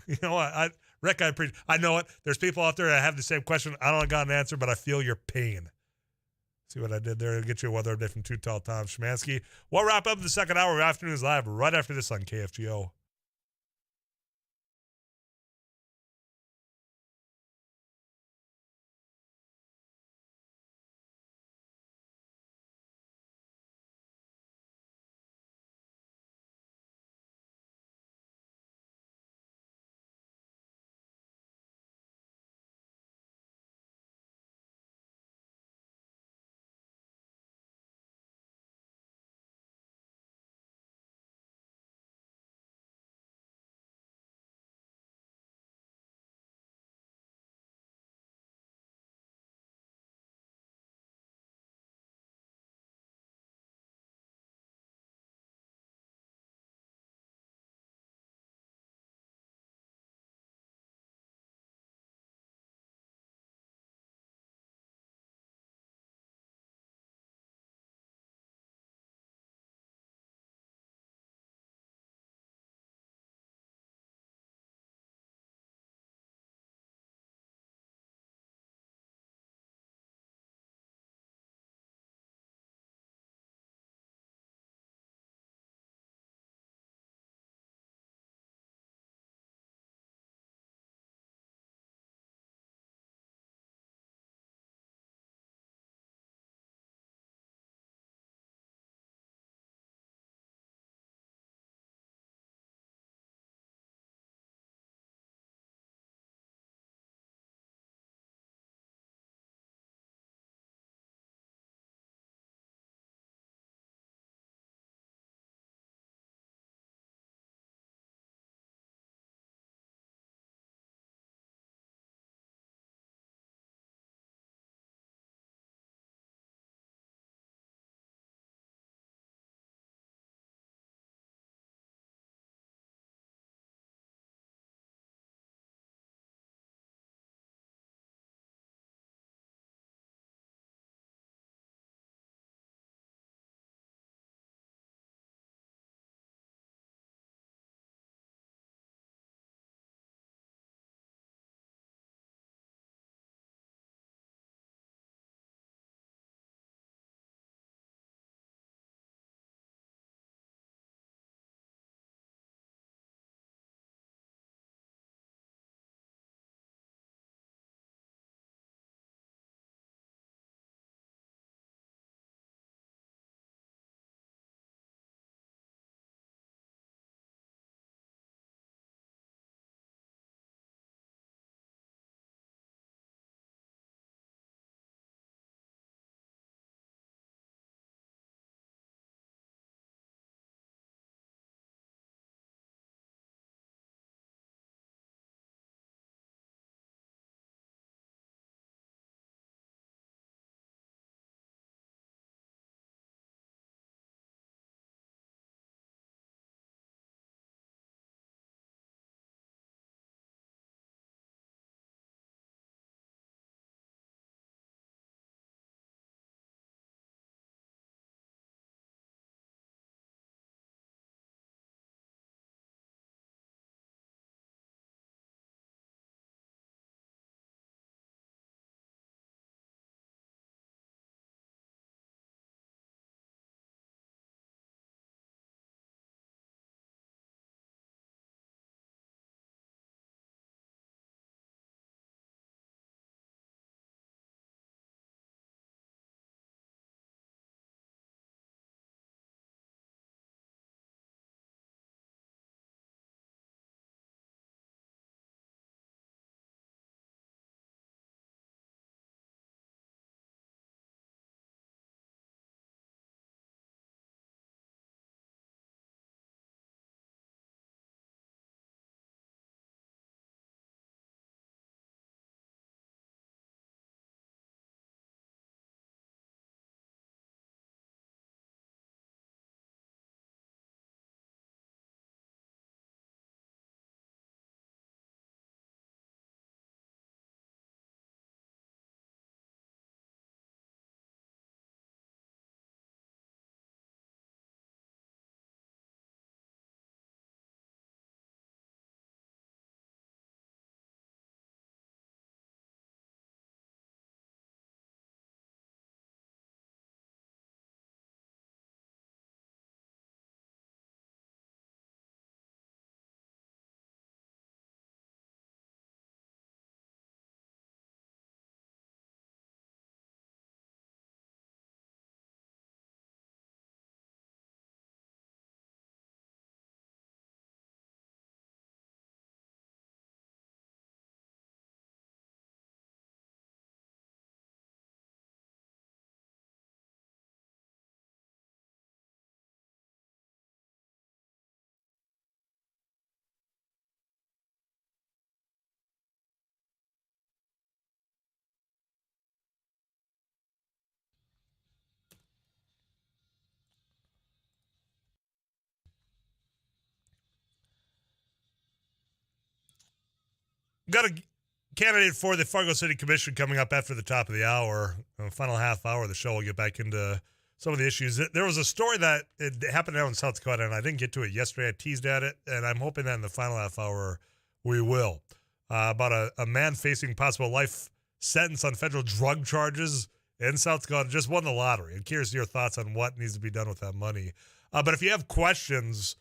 You know, Rick, I know it. There's people out there that have the same question. I don't got an answer, but I feel your pain. See what I did there? I'll get you a weather update from Too Tall Tom Szymanski. We'll wrap up the second hour of Afternoons Live right after this on KFGO. got a candidate for the Fargo City Commission coming up after the top of the hour. Final half hour of the show, we'll get back into some of the issues. There was a story that it happened out in South Dakota, and I didn't get to it yesterday. I teased at it, and I'm hoping that in the final half hour we will. About a man facing possible life sentence on federal drug charges in South Dakota. Just won the lottery. I'm curious your thoughts on what needs to be done with that money. But if you have questions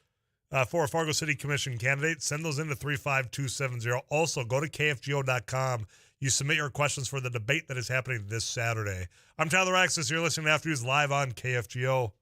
for a Fargo City Commission candidate, send those in to 35270. Also, go to kfgo.com. You submit your questions for the debate that is happening this Saturday. I'm Tyler Axis. You're listening to After News live on KFGO.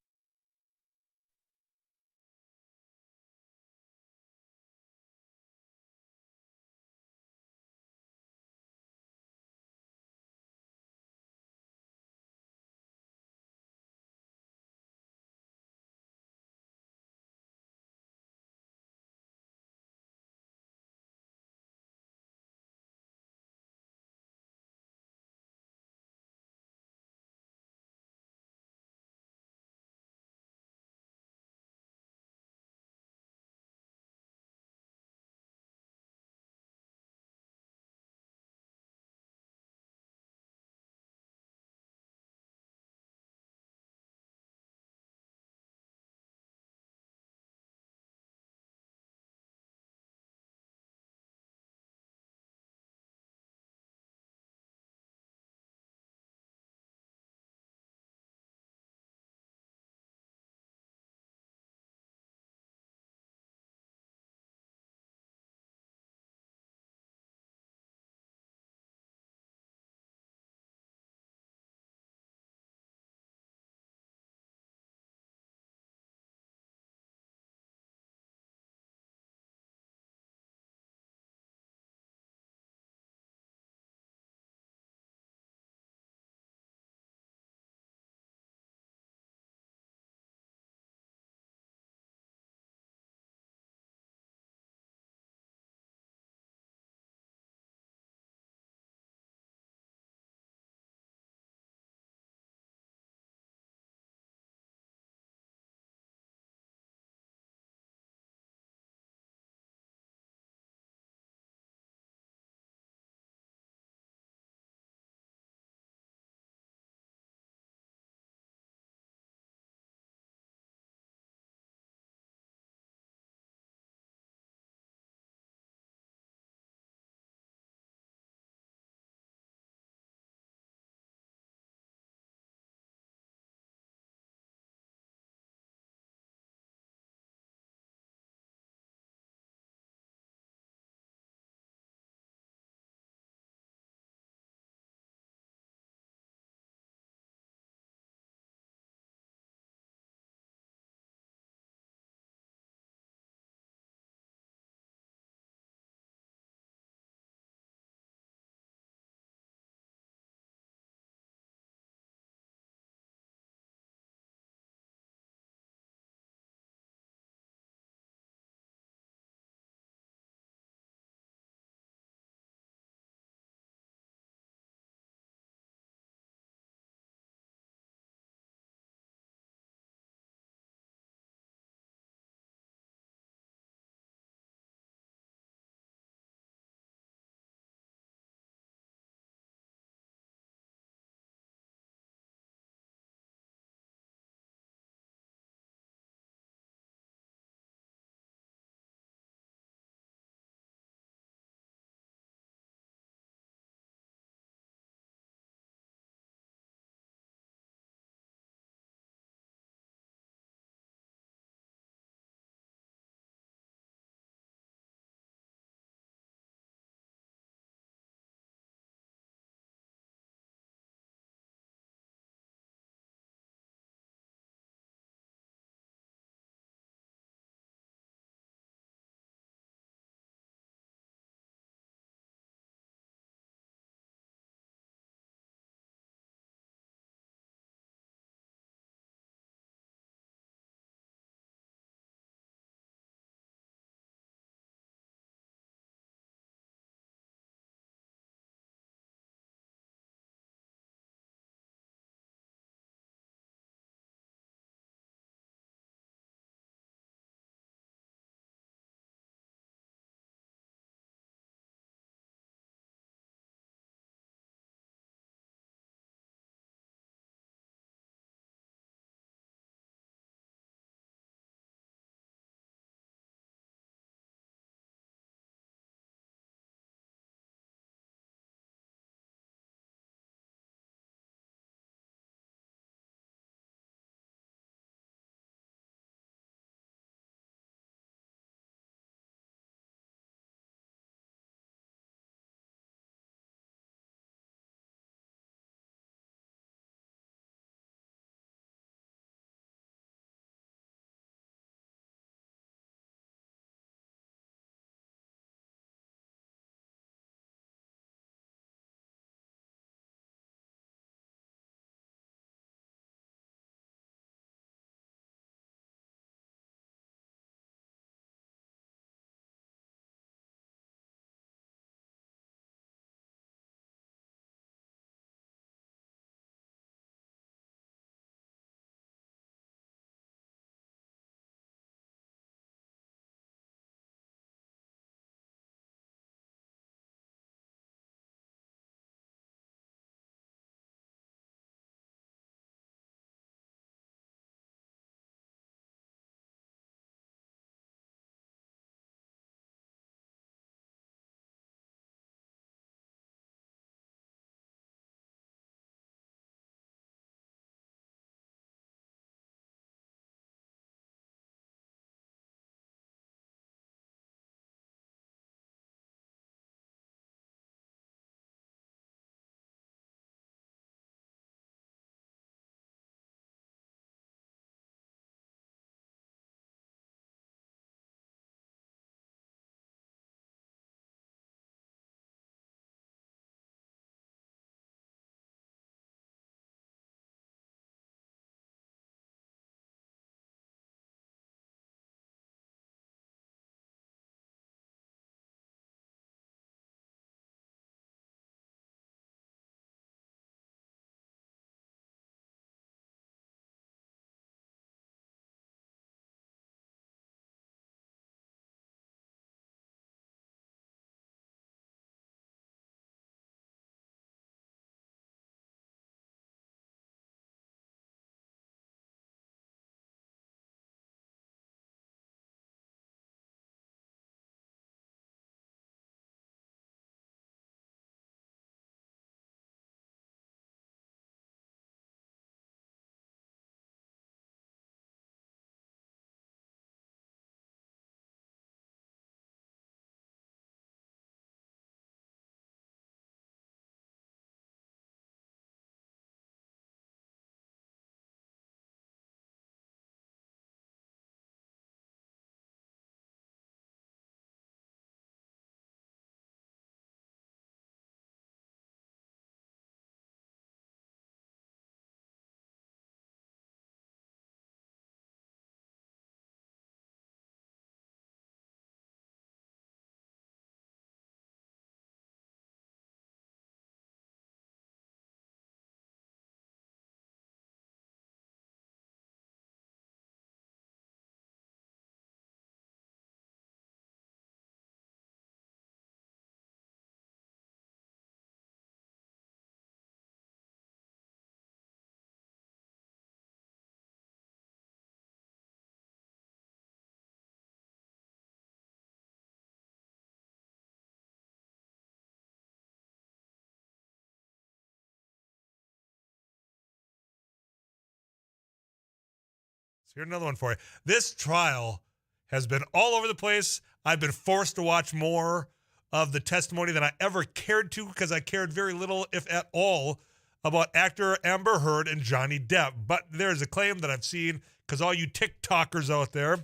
here's another one for you. This trial has been all over the place. I've been forced to watch more of the testimony than I ever cared to because I cared very little, if at all, about actor Amber Heard and Johnny Depp. But there's a claim that I've seen, because all you TikTokers out there,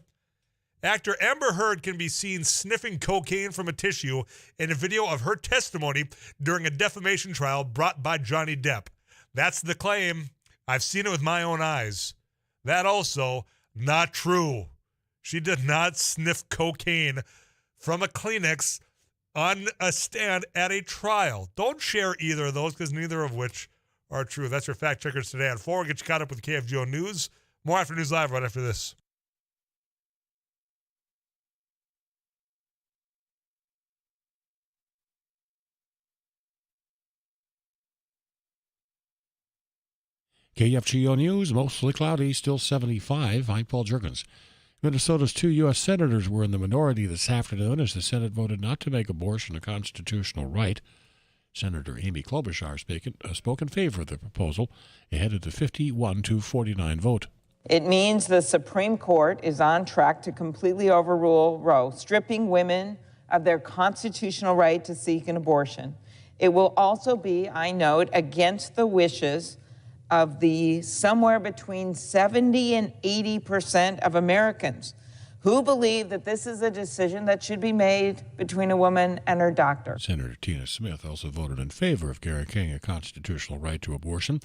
actor Amber Heard can be seen sniffing cocaine from a tissue in a video of her testimony during a defamation trial brought by Johnny Depp. That's the claim. I've seen it with my own eyes. That also not true. She did not sniff cocaine from a Kleenex on a stand at a trial. Don't share either of those, because neither of which are true. That's your fact checkers today at 4. Get you caught up with KFGO News. More After News Live right after this. KFGO News, mostly cloudy, still 75. I'm Paul Jurgens. Minnesota's 2 U.S. senators were in the minority this afternoon as the Senate voted not to make abortion a constitutional right. Senator Amy Klobuchar spoke in favor of the proposal ahead of the 51-49 vote. It means the Supreme Court is on track to completely overrule Roe, stripping women of their constitutional right to seek an abortion. It will also be, I note, against the wishes of the somewhere between 70 and 80% of Americans who believe that this is a decision that should be made between a woman and her doctor. Senator Tina Smith also voted in favor of guaranteeing a constitutional right to abortion.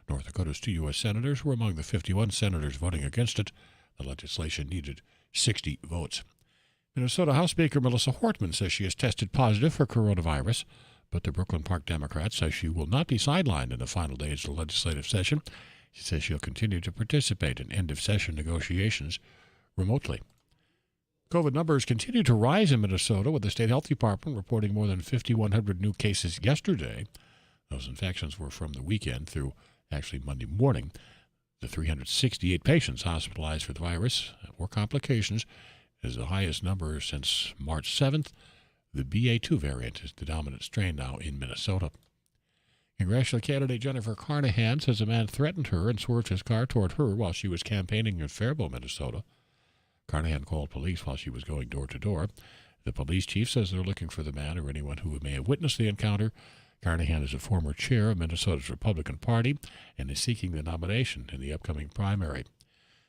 North Dakota's 2 U.S. senators were among the 51 senators voting against it. The legislation needed 60 votes. Minnesota House Speaker Melissa Hortman says she has tested positive for coronavirus, but the Brooklyn Park Democrat says she will not be sidelined in the final days of the legislative session. She says she'll continue to participate in end-of-session negotiations remotely. COVID numbers continue to rise in Minnesota, with the state health department reporting more than 5,100 new cases yesterday. Those infections were from the weekend through actually Monday morning. The 368 patients hospitalized for the virus or complications is the highest number since March 7th. The BA2 variant is the dominant strain now in Minnesota. Congressional candidate Jennifer Carnahan says a man threatened her and swerved his car toward her while she was campaigning in Faribault, Minnesota. Carnahan called police while she was going door to door. The police chief says they're looking for the man or anyone who may have witnessed the encounter. Carnahan is a former chair of Minnesota's Republican Party and is seeking the nomination in the upcoming primary.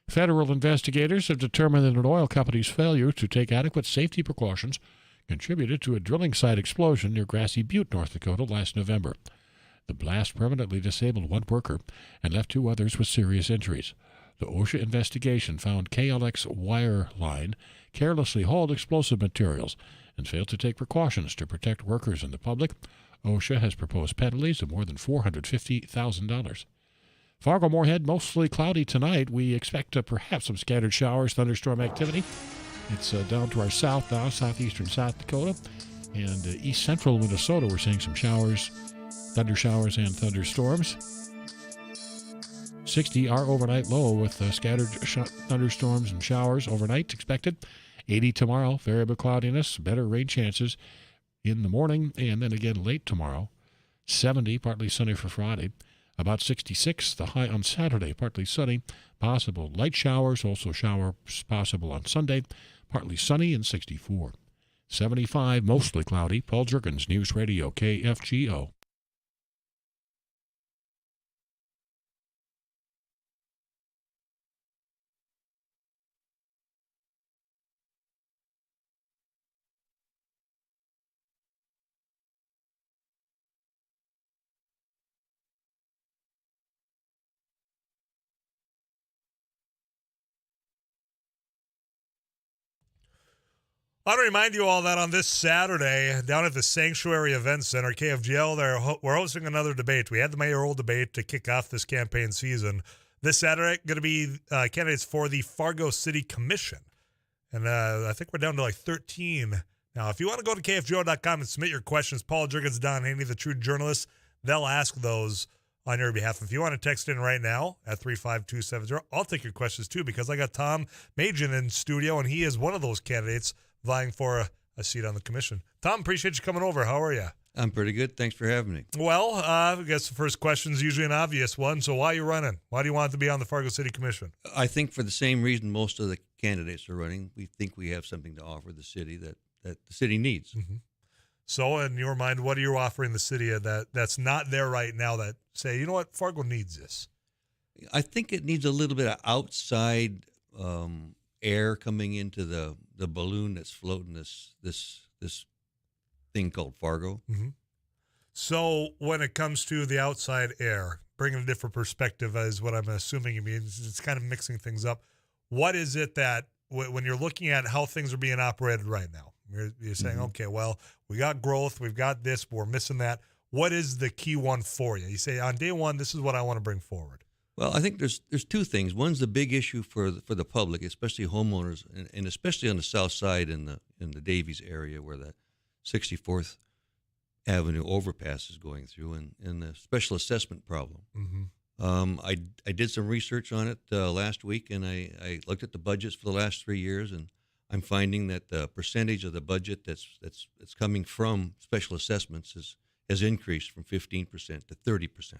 Federal investigators have determined that an oil company's failure to take adequate safety precautions contributed to a drilling site explosion near Grassy Butte, North Dakota, last November. The blast permanently disabled one worker and left 2 others with serious injuries. The OSHA investigation found KLX wire line carelessly hauled explosive materials and failed to take precautions to protect workers and the public. OSHA has proposed penalties of more than $450,000. Fargo-Moorhead, mostly cloudy tonight. We expect perhaps some scattered showers, thunderstorm activity. It's down to our south now, southeastern South Dakota, and east central Minnesota. We're seeing some showers, thunder showers, and thunderstorms. 60 our overnight low with scattered thunderstorms and showers overnight expected. 80 tomorrow, variable cloudiness, better rain chances in the morning, and then again late tomorrow. 70, partly sunny for Friday. About 66, the high on Saturday, partly sunny. Possible light showers, also showers possible on Sunday. Partly sunny and 64. 75, mostly cloudy. Paul Jurgens, News Radio, KFGO. I want to remind you all that on this Saturday, down at the Sanctuary Event Center, KFGL, we're hosting another debate. We had the Mayoral Debate to kick off this campaign season. This Saturday, going to be candidates for the Fargo City Commission. And I think we're down to like 13 now. If you want to go to KFGO.com and submit your questions, Paul Jurgens, Don Haney, the true journalists, they'll ask those on your behalf. If you want to text in right now at 35270, I'll take your questions too, because I got Tom Majin in studio, and he is one of those candidates vying for a seat on the commission. Tom, appreciate you coming over. How are you? I'm pretty good. Thanks for having me. Well, I guess the first question is usually an obvious one. So why are you running? Why do you want to be on the Fargo City Commission? I think for the same reason most of the candidates are running. We think we have something to offer the city that the city needs. Mm-hmm. So in your mind, what are you offering the city that's not there right now that say, you know what, Fargo needs this? I think it needs a little bit of outside air coming into the balloon that's floating this thing called Fargo. Mm-hmm. So when it comes to the outside air, bringing a different perspective is what I'm assuming you mean. It's kind of mixing things up. What is it that when you're looking at how things are being operated right now, you're saying, okay, well, we got growth, we've got this, but we're missing that. What is the key one for you? You say on day one, this is what I want to bring forward. Well, I think there's two things. One's the big issue for the public, especially homeowners, and especially on the south side in the Davies area where the 64th Avenue overpass is going through, and the special assessment problem. Mm-hmm. I did some research on it last week, and I looked at the budgets for the last 3 years, and I'm finding that the percentage of the budget that's coming from special assessments has increased from 15% to 30%.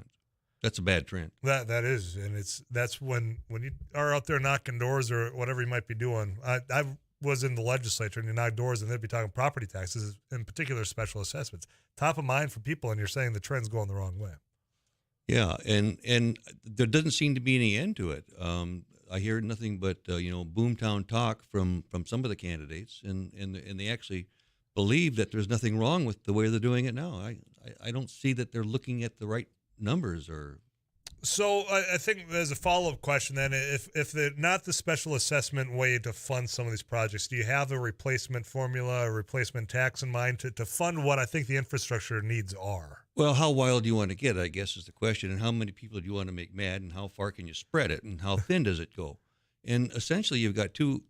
That's a bad trend. That is, and that's when you are out there knocking doors or whatever you might be doing. I was in the legislature and you knock doors and they'd be talking property taxes, in particular special assessments, top of mind for people, and you're saying the trend's going the wrong way. Yeah, and there doesn't seem to be any end to it. I hear nothing but boomtown talk from some of the candidates, and they actually believe that there's nothing wrong with the way they're doing it now. I don't see that they're looking at the right numbers or. So I think there's a follow-up question then. If they're not the special assessment way to fund some of these projects, do you have a replacement formula, a replacement tax in mind to fund what I think the infrastructure needs are? Well, how wild do you want to get, I guess, is the question, and how many people do you want to make mad, and how far can you spread it, and how thin does it go? And essentially, you've got two,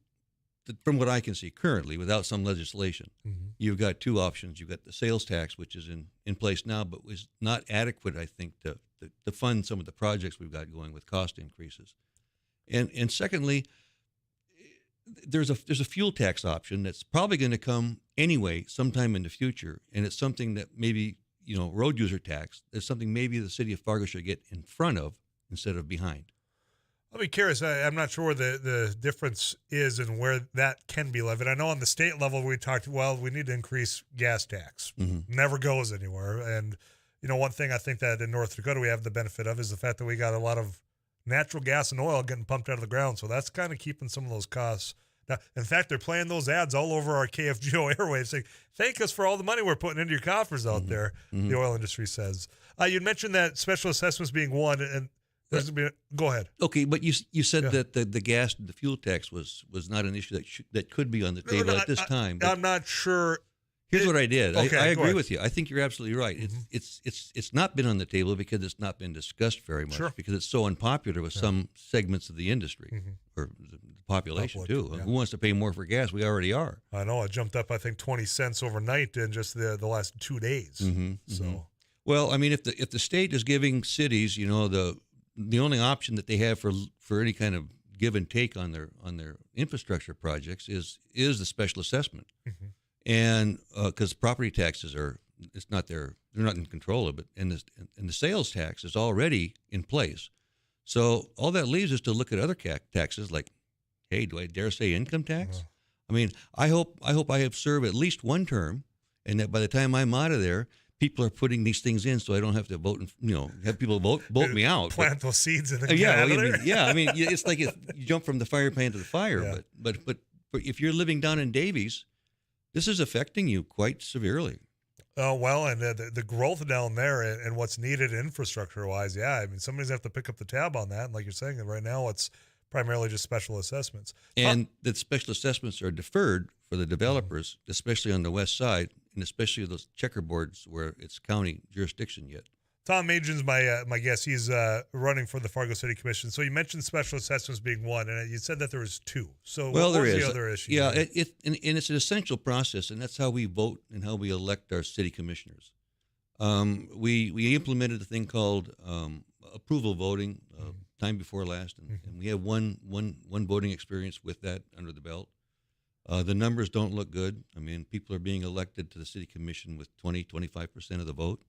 from what I can see currently, without some legislation, you've got two options. You've got the sales tax, which is in place now, but was not adequate, I think, to fund some of the projects we've got going with cost increases. And secondly, there's a fuel tax option that's probably going to come anyway sometime in the future, and it's something that maybe, road user tax is something maybe the city of Fargo should get in front of instead of behind. I'll be curious. I'm not sure where the difference is and where that can be levied. I know on the state level we talked, we need to increase gas tax. Never goes anywhere. And, one thing I think that in North Dakota we have the benefit of is the fact that we got a lot of natural gas and oil getting pumped out of the ground. So that's kind of keeping some of those costs. Now, in fact, they're playing those ads all over our KFGO airwaves saying, thank us for all the money we're putting into your coffers out there, the oil industry says. You mentioned that special assessments being one, and there's going to be go ahead. Okay, but you said that the gas, the fuel tax was not an issue that could be on the table at this time. I'm not sure. Here's what I did. Okay, I agree with you. I think you're absolutely right. It's not been on the table because it's not been discussed very much, because it's so unpopular with some segments of the industry or the population too. Yeah. Who wants to pay more for gas? We already are. I know. It jumped up, I think, 20 cents overnight in just the last 2 days. So, well, I mean, if the state is giving cities, the only option that they have for any kind of give and take on their infrastructure projects is the special assessment. And because property taxes they're not in control of it, and the sales tax is already in place. So all that leaves is to look at other taxes, like, hey, do I dare say income tax? I mean, I hope I have served at least one term, and that by the time I'm out of there, people are putting these things in, so I don't have to vote and have people vote me out. Plant those seeds and then get out of there. I mean, it's like you jump from the fire pan to the fire. But if you're living down in Davies, this is affecting you quite severely. Oh, well, and the growth down there and what's needed infrastructure-wise, I mean, somebody's have to pick up the tab on that. And like you're saying, right now it's primarily just special assessments. And the special assessments are deferred for the developers, especially on the west side, and especially those checkerboards where it's county jurisdiction yet. Tom Majin's my guest. He's running for the Fargo City Commission. So you mentioned special assessments being one, and you said that there was two. So what was the other issue? Yeah, and it's an essential process, and that's how we vote and how we elect our city commissioners. We implemented a thing called approval voting time before last, and we have one voting experience with that under the belt. The numbers don't look good. I mean, people are being elected to the city commission with 25% of the vote.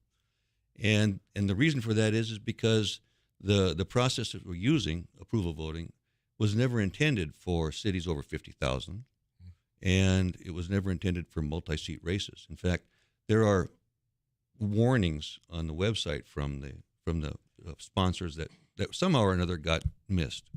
And the reason for that is because the process that we're using, approval voting, was never intended for cities over 50,000, and it was never intended for multi-seat races. In fact, there are warnings on the website from the sponsors that somehow or another got missed.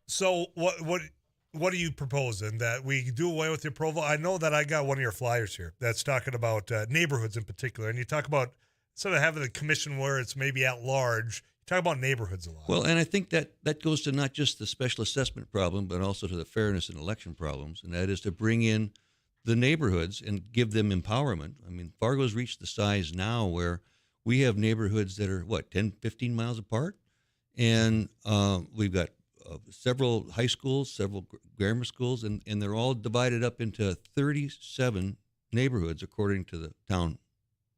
So what are you proposing? That we do away with the approval? I know that I got one of your flyers here that's talking about neighborhoods in particular, and you talk about instead of having a commission where it's maybe at large, you talk about neighborhoods a lot. Well, and I think that goes to not just the special assessment problem, but also to the fairness in election problems, and that is to bring in the neighborhoods and give them empowerment. I mean, Fargo's reached the size now where we have neighborhoods that are, 10, 15 miles apart? And we've got several high schools, several grammar schools, and they're all divided up into 37 neighborhoods according to the town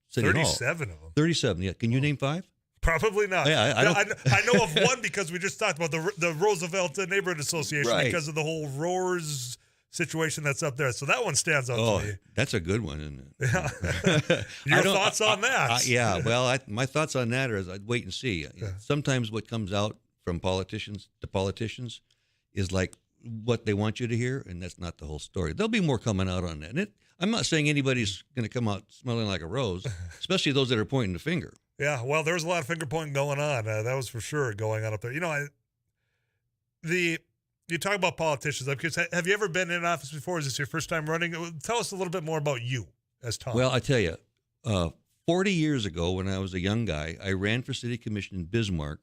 city 37 hall. of them? 37, yeah. Can you name 5? Probably not. Yeah, I know of one because we just talked about the Roosevelt Neighborhood Association because of the whole rowers situation that's up there. So that one stands out to me. That's a good one, isn't it? Yeah. Your thoughts on that? Yeah, well, my thoughts on that are I'd wait and see. Yeah. Sometimes what comes out from politicians to politicians is like what they want you to hear, and that's not the whole story. There'll be more coming out on that. And I'm not saying anybody's going to come out smelling like a rose, especially those that are pointing the finger. Yeah, well, there's a lot of finger pointing going on. That was for sure going on up there. You know, you talk about politicians. I'm curious, have you ever been in office before? Is this your first time running? Tell us a little bit more about you as Tom. Well, I tell you, 40 years ago when I was a young guy, I ran for city commission in Bismarck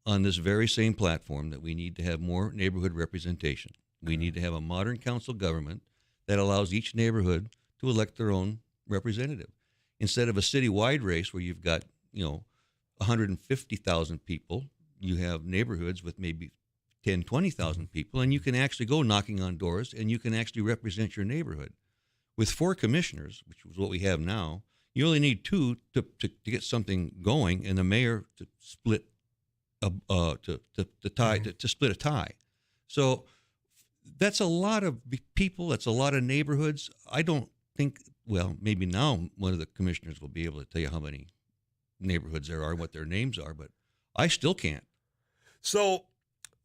on this very same platform that we need to have more neighborhood representation. We need to have a modern council government that allows each neighborhood to elect their own representative. Instead of a citywide race where you've got 150,000 people, you have neighborhoods with maybe 10, 20,000 people, and you can actually go knocking on doors and you can actually represent your neighborhood. With 4 commissioners, which is what we have now, you only need 2 to get something going, and the mayor to split to split a tie. So that's a lot of people. That's a lot of neighborhoods. I don't think. Well, maybe now one of the commissioners will be able to tell you how many neighborhoods there are, what their names are, but I still can't. So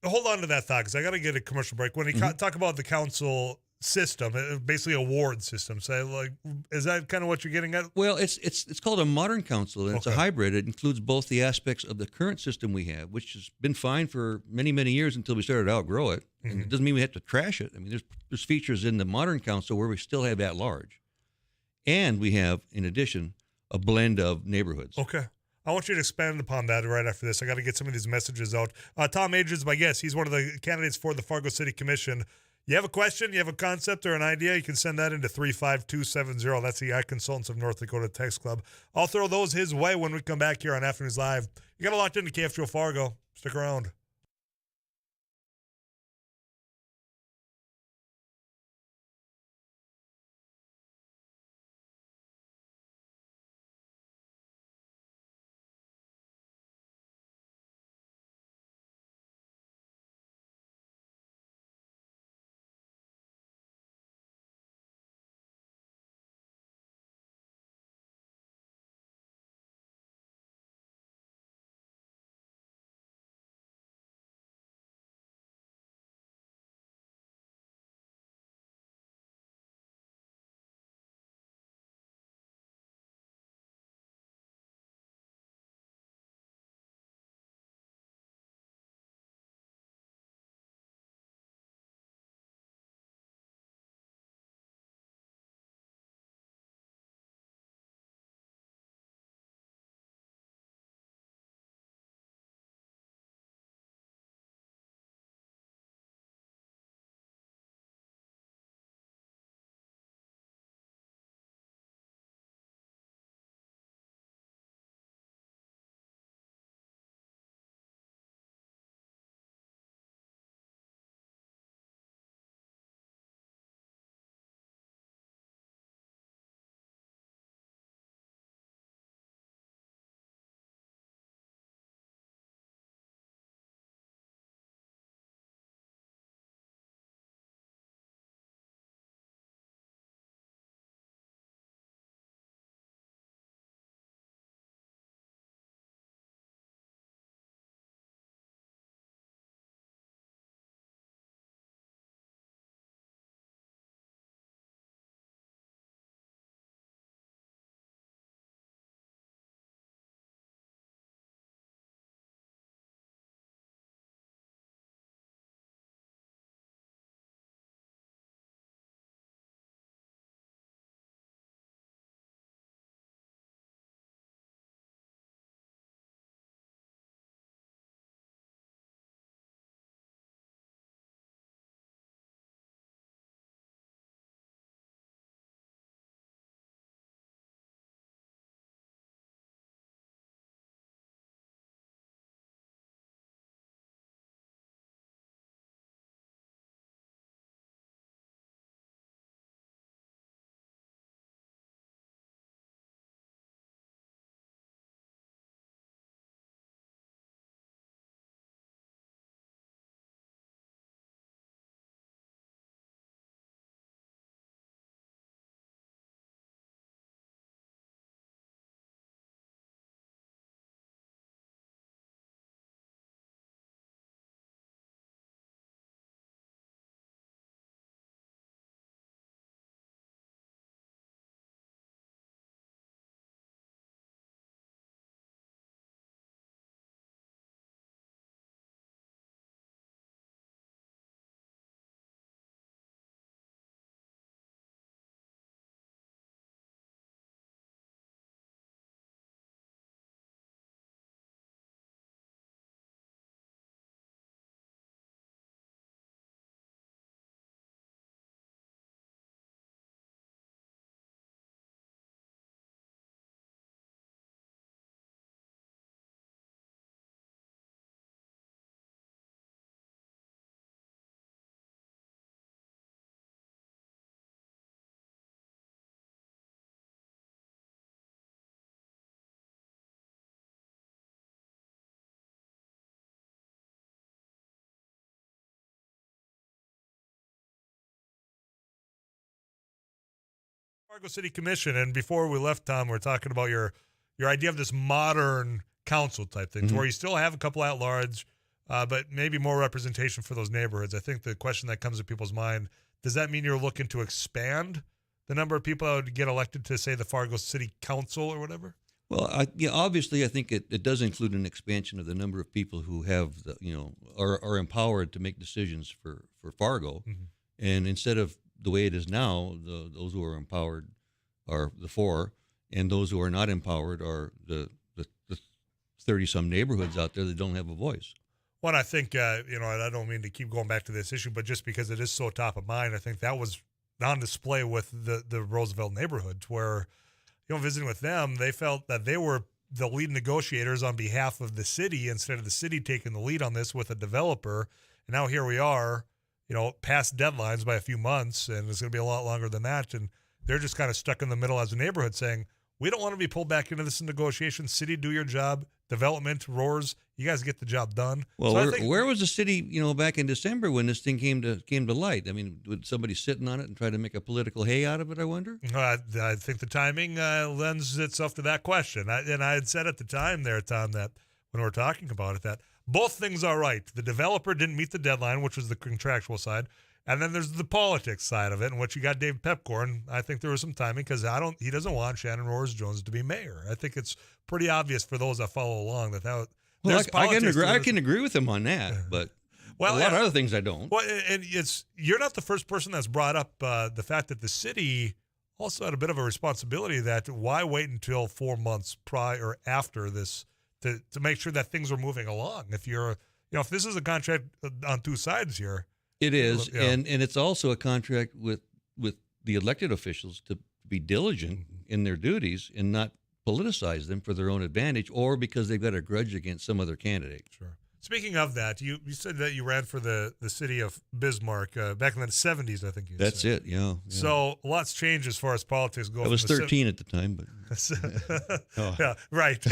hold on to that thought because I got to get a commercial break. When you talk about the council system, basically a ward system, is that kind of what you're getting at? Well, it's called a modern council, and it's a hybrid. It includes both the aspects of the current system we have, which has been fine for many, many years until we started to outgrow it. And it doesn't mean we have to trash it. I mean, there's features in the modern council where we still have at large. And we have, in addition, a blend of neighborhoods. Okay. I want you to expand upon that right after this. I got to get some of these messages out. Tom Adrian's my guest. He's one of the candidates for the Fargo City Commission. You have a question, you have a concept or an idea, you can send that into 35270. That's the iConsultants of North Dakota Text Club. I'll throw those his way when we come back here on Afternoons Live. You got to locked into KFGO Fargo. Stick around. Fargo City Commission, and before we left, Tom, we were talking about your idea of this modern council type thing, where you still have a couple at large, but maybe more representation for those neighborhoods. I think the question that comes to people's mind, does that mean you're looking to expand the number of people that would get elected to, say, the Fargo City Council or whatever? Well, obviously, I think it does include an expansion of the number of people who have, are empowered to make decisions for Fargo. And instead of the way it is now, those who are empowered are the 4, and those who are not empowered are the 30-some neighborhoods out there that don't have a voice. Well, I think, and I don't mean to keep going back to this issue, but just because it is so top of mind, I think that was on display with the Roosevelt neighborhoods where, visiting with them, they felt that they were the lead negotiators on behalf of the city instead of the city taking the lead on this with a developer. And now here we are, past deadlines by a few months, and it's going to be a lot longer than that. And they're just kind of stuck in the middle as a neighborhood saying, we don't want to be pulled back into this negotiation. City, do your job. Development, roars, you guys get the job done. Well, where was the city, back in December when this thing came to light? I mean, would somebody sitting on it and try to make a political hay out of it, I wonder? I think the timing lends itself to that question. I had said at the time there, Tom, that when we were talking about it, that both things are right. The developer didn't meet the deadline, which was the contractual side. And then there's the politics side of it, in which you got Dave Pepcorn. I think there was some timing because he doesn't want Shannon Roars Jones to be mayor. I think it's pretty obvious for those that follow along that well, I can agree with him on that, but a lot of other things I don't. Well, and you're not the first person that's brought up the fact that the city also had a bit of a responsibility that why wait until 4 months prior or after this to make sure that things are moving along. If if this is a contract on two sides here. It is, and it's also a contract with the elected officials to be diligent in their duties and not politicize them for their own advantage or because they've got a grudge against some other candidate. Sure. Speaking of that, you said that you ran for the city of Bismarck back in the 70s, I think you said. That's it, yeah. So lots changed as far as politics go. I was 13 at the time, but... Yeah, right.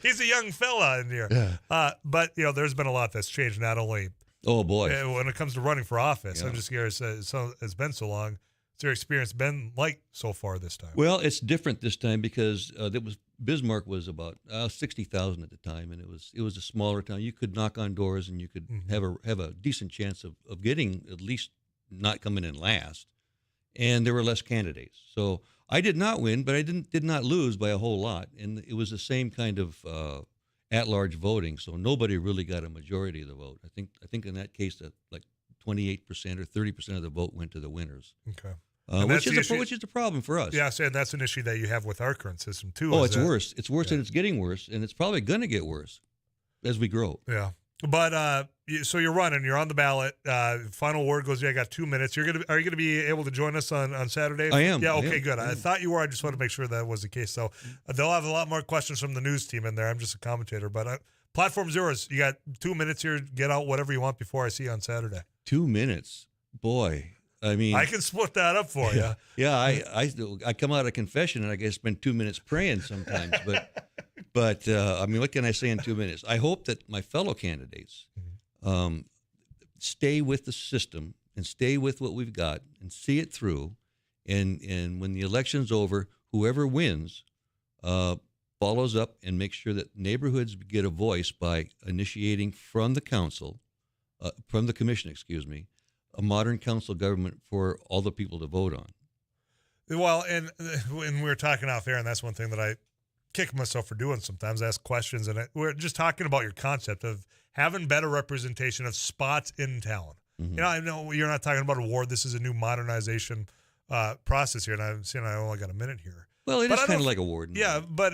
He's a young fella in here. Yeah. But, there's been a lot that's changed, not only... Oh, boy. When it comes to running for office, I'm just curious, it's been so long. What's your experience been like so far this time? Well, it's different this time because Bismarck was about 60,000 at the time, and it was a smaller town. You could knock on doors, and you could have a decent chance of getting at least not coming in last. And there were less candidates, so I did not win, but I did not lose by a whole lot. And it was the same kind of at-large voting, so nobody really got a majority of the vote. I think in that case that like 28% or 30% of the vote went to the winners. Okay. Which is a problem for us. Yeah, and that's an issue that you have with our current system too. Oh, it's worse. It's worse, and it's getting worse, and it's probably going to get worse as we grow. Yeah, but so you're running. You're on the ballot. Final word goes. Yeah, I got 2 minutes. Are you gonna be able to join us on Saturday? I am. Yeah. Okay. Good. I thought you were. I just want to make sure that was the case. So they'll have a lot more questions from the news team in there. I'm just a commentator, but platform's yours. You got 2 minutes here. Get out whatever you want before I see you on Saturday. 2 minutes, boy. I mean, I can split that up for you. Yeah, I come out of confession and I guess spend 2 minutes praying sometimes. But I mean, what can I say in 2 minutes? I hope that my fellow candidates stay with the system and stay with what we've got and see it through. And when the election's over, whoever wins follows up and makes sure that neighborhoods get a voice by initiating from the council, from the commission, a modern council government for all the people to vote on. Well, and when we were talking off air, and that's one thing that I kick myself for doing sometimes, ask questions, and we're just talking about your concept of having better representation of spots in town. Mm-hmm. I know you're not talking about a ward. This is a new modernization process here, and I'm seeing I only got a minute here. Well, it is kind of like a ward. Yeah, but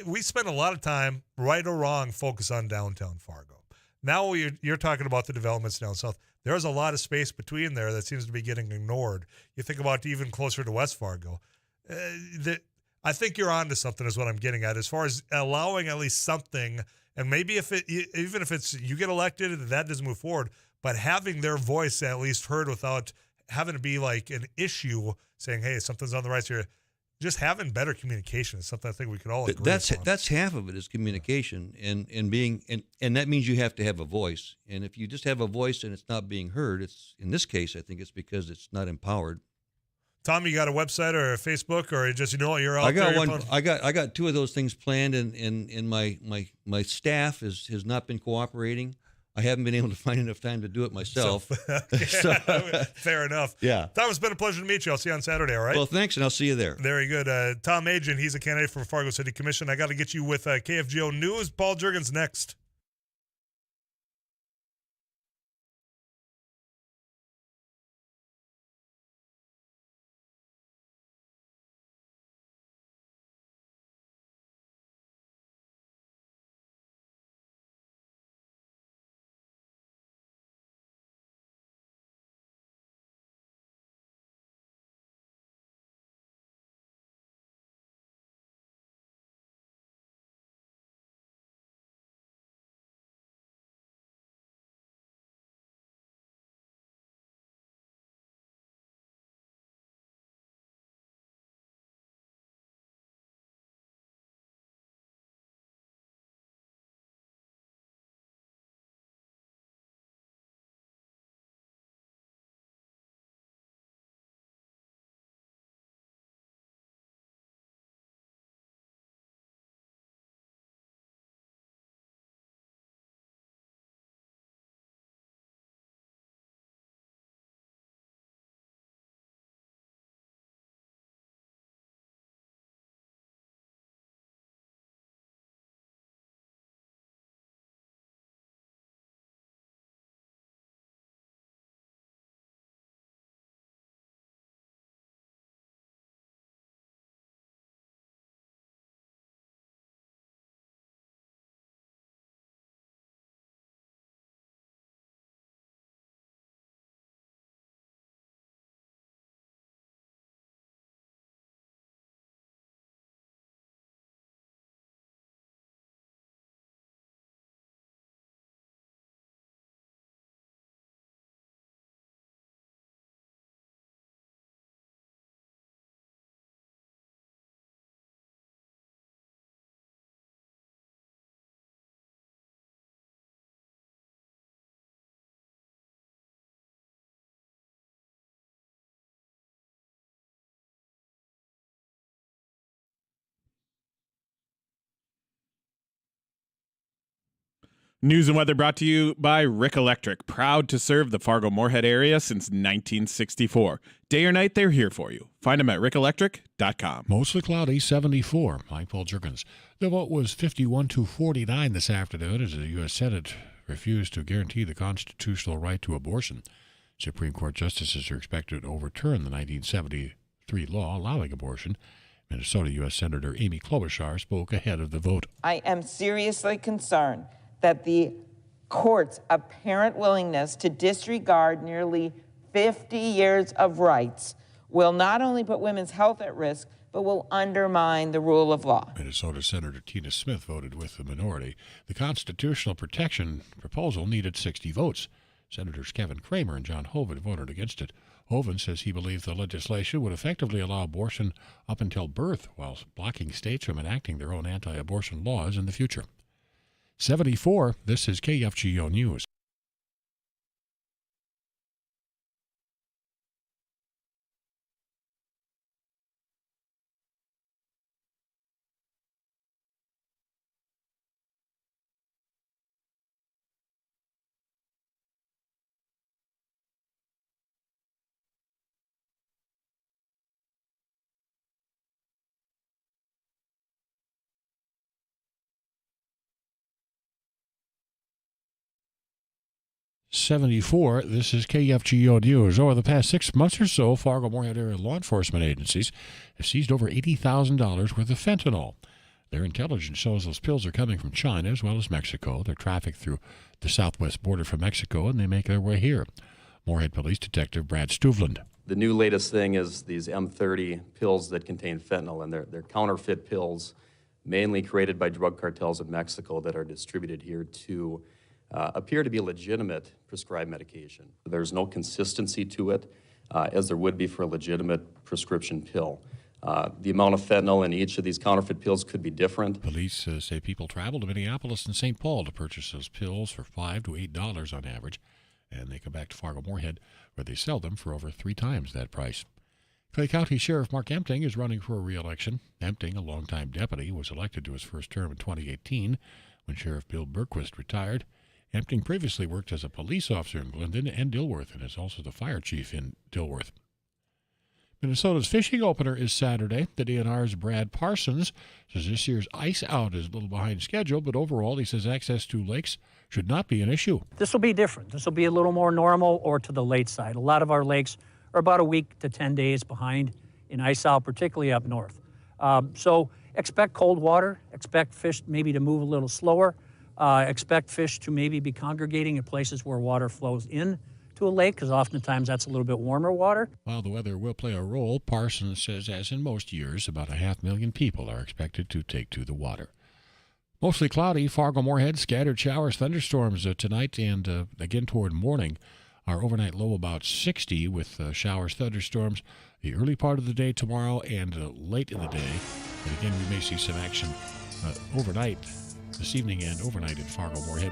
we spend a lot of time, right or wrong, focus on downtown Fargo. Now you're talking about the developments down south. There's a lot of space between there that seems to be getting ignored. You think about even closer to West Fargo. I think you're onto something is what I'm getting at as far as allowing at least something. And maybe even if it's you get elected, that doesn't move forward, but having their voice at least heard without having to be like an issue saying, hey, something's on the right here. Just having better communication is something I think we could all agree upon. That's half of it is communication and that means you have to have a voice. And if you just have a voice and it's not being heard, it's in this case I think it's because it's not empowered. Tom, you got a website or a Facebook, or just you're out I got there? one. I got two of those things planned, and my staff has not been cooperating. I haven't been able to find enough time to do it myself. Fair enough. Yeah. Tom, it's been a pleasure to meet you. I'll see you on Saturday, all right? Well, thanks, and I'll see you there. Very good. Tom Agent, he's a candidate for Fargo City Commission. I got to get you with KFGO News. Paul Juergens next. News and weather brought to you by Rick Electric, proud to serve the Fargo-Moorhead area since 1964. Day or night, they're here for you. Find them at rickelectric.com. Mostly cloudy, 74. I'm Paul Juergens. The vote was 51-49 this afternoon as the U.S. Senate refused to guarantee the constitutional right to abortion. Supreme Court justices are expected to overturn the 1973 law allowing abortion. Minnesota U.S. Senator Amy Klobuchar spoke ahead of the vote. I am seriously concerned that the court's apparent willingness to disregard nearly 50 years of rights will not only put women's health at risk, but will undermine the rule of law. Minnesota Senator Tina Smith voted with the minority. The constitutional protection proposal needed 60 votes. Senators Kevin Cramer and John Hoeven voted against it. Hoeven says he believes the legislation would effectively allow abortion up until birth, while blocking states from enacting their own anti-abortion laws in the future. 74, this is KFGO News. .74, this is KFGO News. Over the past 6 months or so, Fargo-Moorhead area law enforcement agencies have seized over $80,000 worth of fentanyl. Their intelligence shows those pills are coming from China as well as Mexico. They're trafficked through the southwest border from Mexico, and they make their way here. Moorhead Police Detective Brad Stuvland. The new latest thing is these M30 pills that contain fentanyl, and they're counterfeit pills, mainly created by drug cartels in Mexico that are distributed here to appear to be legitimate prescribed medication. There's no consistency to it, as there would be for a legitimate prescription pill. The amount of fentanyl in each of these counterfeit pills could be different. Police say people travel to Minneapolis and St. Paul to purchase those pills for $5 to $8 on average, and they come back to Fargo-Moorhead, where they sell them for over 3 times that price. Clay County Sheriff Mark Empting is running for a re-election. Empting, a longtime deputy, was elected to his first term in 2018 when Sheriff Bill Berquist retired. Empting previously worked as a police officer in Glendon and Dilworth and is also the fire chief in Dilworth. Minnesota's fishing opener is Saturday. The DNR's Brad Parsons says this year's ice out is a little behind schedule, but overall he says access to lakes should not be an issue. This will be different. This will be a little more normal or to the late side. A lot of our lakes are about a week to 10 days behind in ice out, particularly up north. So expect cold water, expect fish maybe to move a little slower, expect fish to maybe be congregating at places where water flows in to a lake, because oftentimes that's a little bit warmer water. While the weather will play a role, Parsons says, as in most years, about 500,000 people are expected to take to the water. Mostly cloudy, Fargo-Moorhead, scattered showers, thunderstorms tonight and again toward morning. Our overnight low about 60 with showers, thunderstorms the early part of the day tomorrow and late in the day. And again, we may see some action overnight, this evening and overnight in Fargo-Moorhead.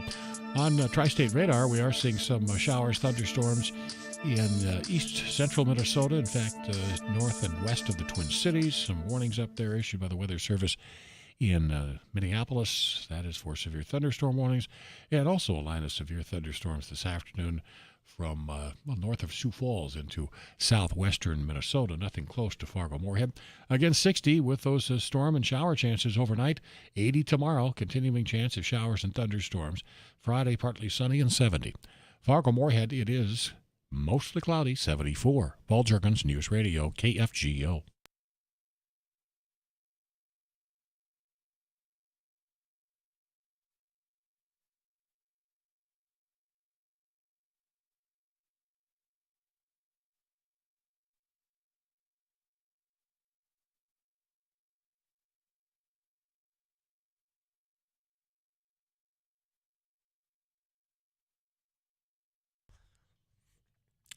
On Tri-State Radar, we are seeing some showers, thunderstorms in east central Minnesota. In fact, north and west of the Twin Cities. Some warnings up there issued by the Weather Service in Minneapolis. That is for severe thunderstorm warnings. And also a line of severe thunderstorms this afternoon from north of Sioux Falls into southwestern Minnesota. Nothing close to Fargo-Moorhead. Again, 60 with those storm and shower chances overnight. 80 tomorrow, continuing chance of showers and thunderstorms. Friday, partly sunny and 70. Fargo-Moorhead, it is mostly cloudy, 74. Paul Jurgens, News Radio, KFGO.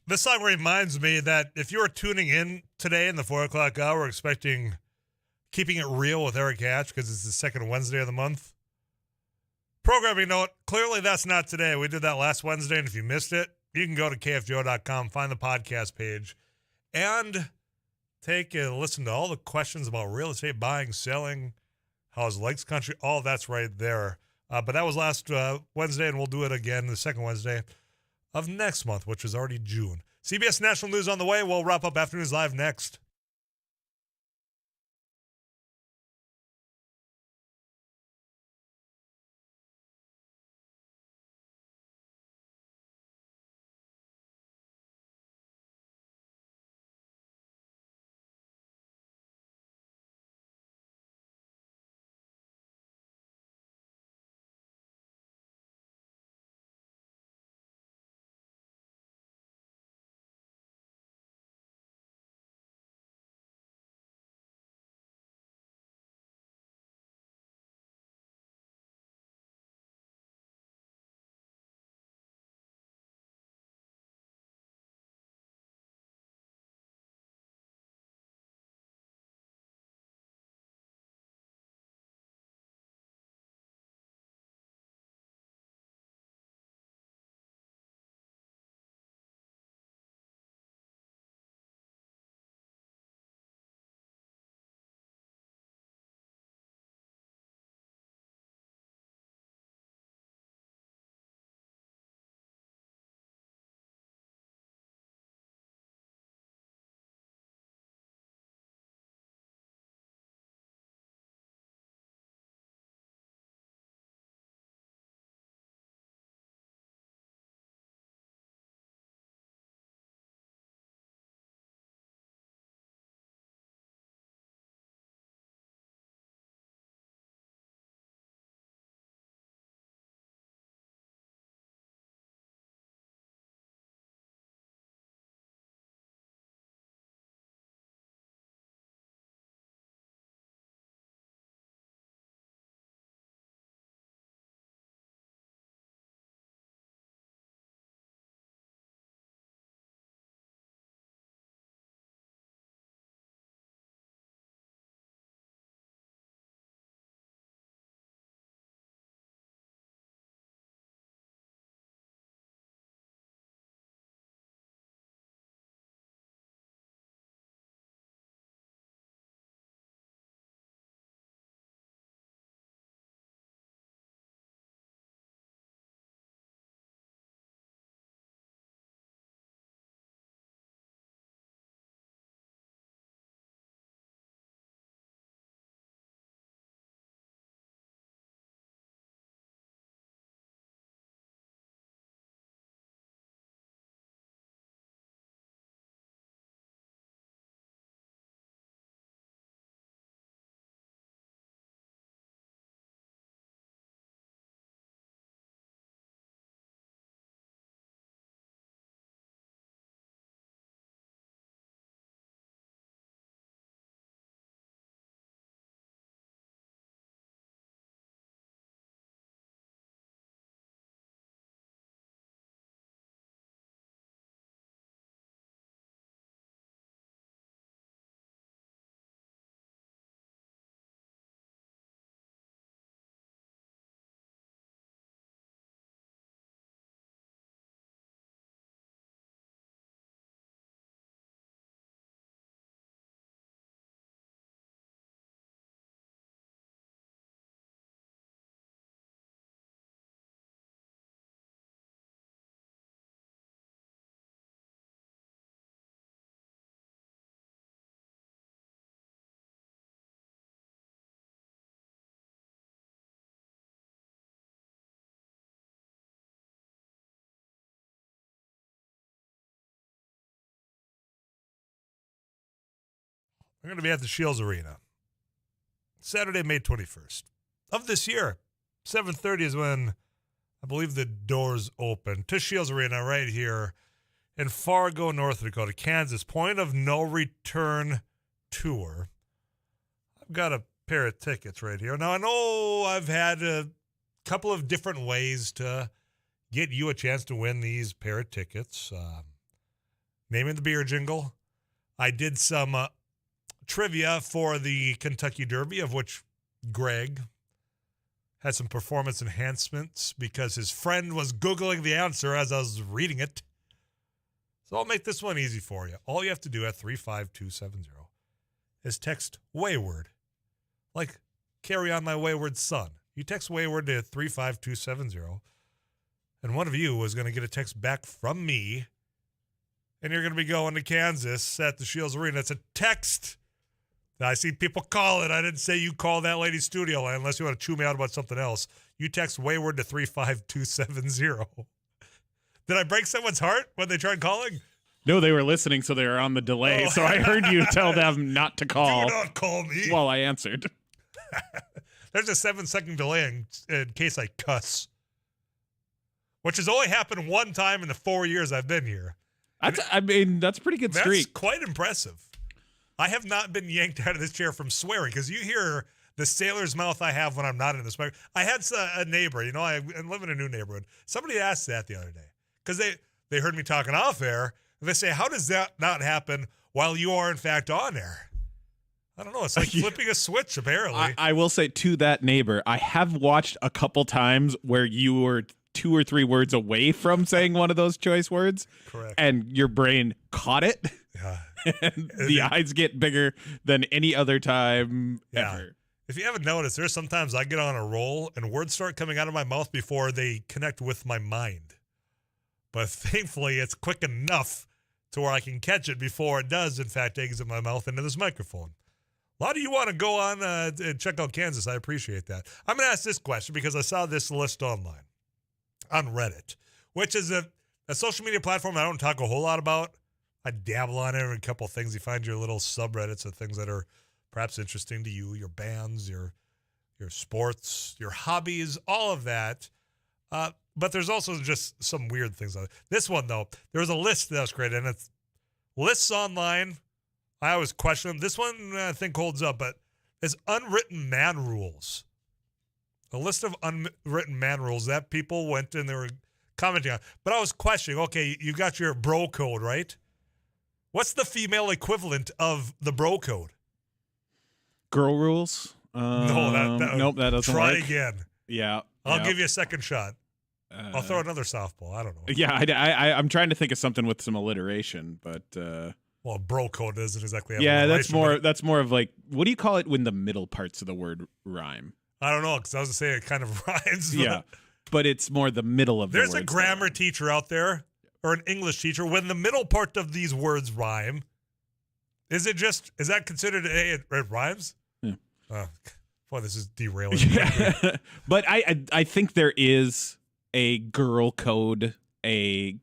This song reminds me that if you were tuning in today in the 4 o'clock hour expecting Keeping It Real with Eric Hatch because it's the second Wednesday of the month, programming note, clearly that's not today. We did that last Wednesday, and if you missed it, you can go to kfgo.com, find the podcast page, and take a listen to all the questions about real estate buying, selling, how's Lakes Country, all that's right there. But that was last Wednesday, and we'll do it again the second Wednesday of next month, which is already June. CBS National News on the way. We'll wrap up Afternoons Live next. I'm going to be at the Shields Arena Saturday, May 21st of this year. 7:30 is when I believe the doors open to Shields Arena right here in Fargo, North Dakota, Kansas. Point of no return tour. I've got a pair of tickets right here. Now, I know I've had a couple of different ways to get you a chance to win these pair of tickets. Naming the beer jingle. I did some trivia for the Kentucky Derby, of which Greg had some performance enhancements because his friend was Googling the answer as I was reading it. So I'll make this one easy for you. All you have to do at 35270 is text wayward. Like, carry on my wayward son. You text wayward to 35270, and one of you is going to get a text back from me, and you're going to be going to Kansas at the Shields Arena. It's a text. I see people call it. I didn't say you call that lady studio line unless you want to chew me out about something else. You text wayward to 35270. Did I break someone's heart when they tried calling? No, they were listening, so they were on the delay. So I heard you tell them not to call. Do not call me. While I answered. There's a 7-second delay in case I cuss, which has only happened one time in the 4 years I've been here. That's a pretty good streak. That's quite impressive. I have not been yanked out of this chair from swearing because you hear the sailor's mouth I have when I'm not in this. I had a neighbor, I live in a new neighborhood. Somebody asked that the other day because they heard me talking off air. And they say, how does that not happen while you are in fact on air? I don't know. It's like flipping a switch, apparently. I will say to that neighbor, I have watched a couple times where you were 2 or 3 words away from saying one of those choice words. Correct. And your brain caught it. Yeah. And the eyes get bigger than any other time ever. If you haven't noticed, there's sometimes I get on a roll and words start coming out of my mouth before they connect with my mind. But thankfully, it's quick enough to where I can catch it before it does, in fact, exit my mouth into this microphone. A lot of you want to go on and check out Kansas. I appreciate that. I'm going to ask this question because I saw this list online on Reddit, which is a social media platform I don't talk a whole lot about. I dabble on it in a couple of things. You find your little subreddits of things that are perhaps interesting to you, your bands, your sports, your hobbies, all of that. But there's also just some weird things on it. This one, though, there was a list that was created, and it's lists online. I always question them. This one I think holds up, but it's unwritten man rules. A list of unwritten man rules that people went and they were commenting on. But I was questioning, okay, you got your bro code, right? What's the female equivalent of the bro code? Girl rules? No, nope, that doesn't try work. again. Yeah. I'll give you a second shot. I'll throw another softball. I don't know. Yeah, I'm trying to think of something with some alliteration, but well, bro code doesn't exactly have alliteration. That's more of like, what do you call it when the middle parts of the word rhyme? I don't know, because I was going to say it kind of rhymes. Yeah, but it's more the middle of the words. There's a grammar teacher out there, or an English teacher, when the middle part of these words rhyme, is that considered, it rhymes? Yeah. Boy, this is derailing. Yeah. But I think there is a girl code, no,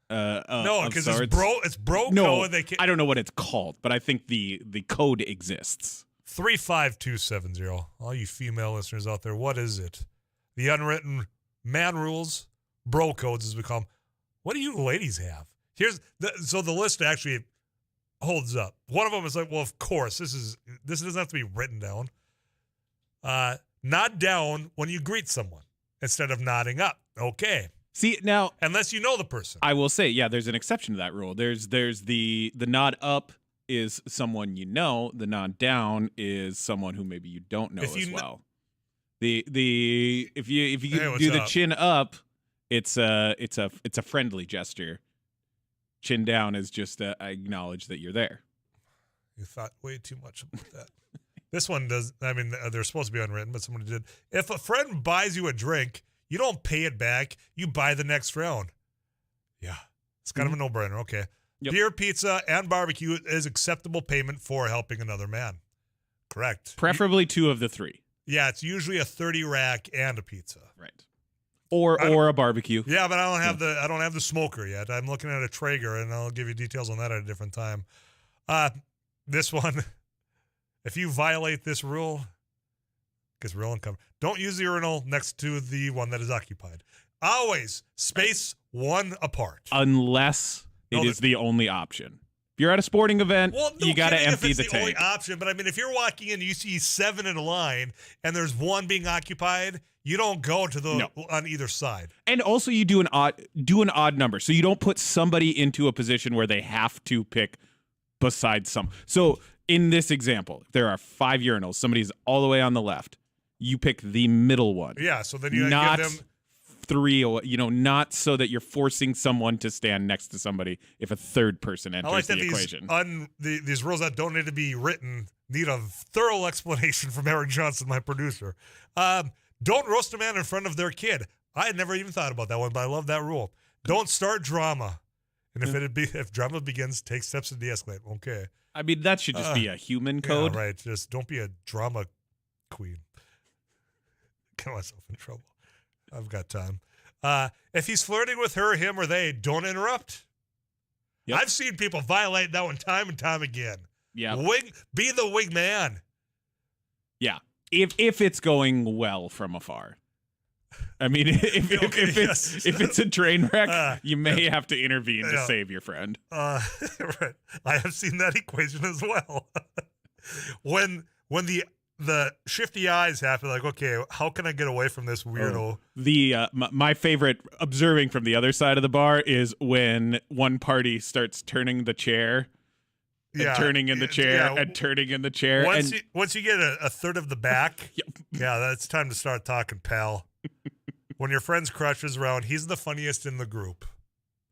because it's bro no, code. I don't know what it's called, but I think the code exists. 35270. All you female listeners out there, what is it? The unwritten man rules, bro codes as we call them. What do you ladies have? So the list actually holds up. One of them is like, well, of course, this doesn't have to be written down. Nod down when you greet someone instead of nodding up. Okay. See, now, unless you know the person. I will say, yeah, there's an exception to that rule. There's the nod up is someone you know. The nod down is someone who maybe you don't know as well. If you do the chin up, it's a friendly gesture. Chin down is just I acknowledge that you're there. You thought way too much about that. This one does. I mean, they're supposed to be unwritten, but somebody did. If a friend buys you a drink, you don't pay it back. You buy the next round. Yeah, it's kind of a no-brainer. Okay. Yep. Beer, pizza, and barbecue is acceptable payment for helping another man. Correct. Preferably 2 of the 3. Yeah, it's usually a 30 rack and a pizza. Right. Or a barbecue. Yeah, but I don't have the smoker yet. I'm looking at a Traeger, and I'll give you details on that at a different time. This one, If you violate this rule, gets real uncomfortable. Don't use the urinal next to the one that is occupied. Always space one apart. Unless it is the only option. If you're at a sporting event, you got to empty if the it's tank. only option, but I mean, if you're walking in, you see 7 in a line, and there's one being occupied, you don't go to the on either side. And also, you do an odd number, so you don't put somebody into a position where they have to pick beside some. So in this example, if there are 5 urinals, somebody's all the way on the left. You pick the middle one. Yeah, so then you not give them 3, not so that you're forcing someone to stand next to somebody if a third person enters I like the that equation. These rules that don't need to be written need a thorough explanation from Eric Johnson, my producer. Don't roast a man in front of their kid. I had never even thought about that one, but I love that rule. Don't start drama. And if drama begins, take steps to de-escalate. Okay. I mean, that should just be a human code. Yeah, right. Just don't be a drama queen. Get myself in trouble. I've got time. If he's flirting with her, him, or they, don't interrupt. Yep. I've seen people violate that one time and time again. Yeah. Be the wing man. Yeah. If it's going well from afar. I mean, if it's a train wreck, you may have to intervene to save your friend. Right. I have seen that equation as well. when the shifty eyes happen, like, okay, how can I get away from this weirdo? My favorite observing from the other side of the bar is when one party starts turning the chair. And turning in the chair and turning in the chair. Once you get a third of the back, that's time to start talking, pal. When your friend's crush is around, he's the funniest in the group.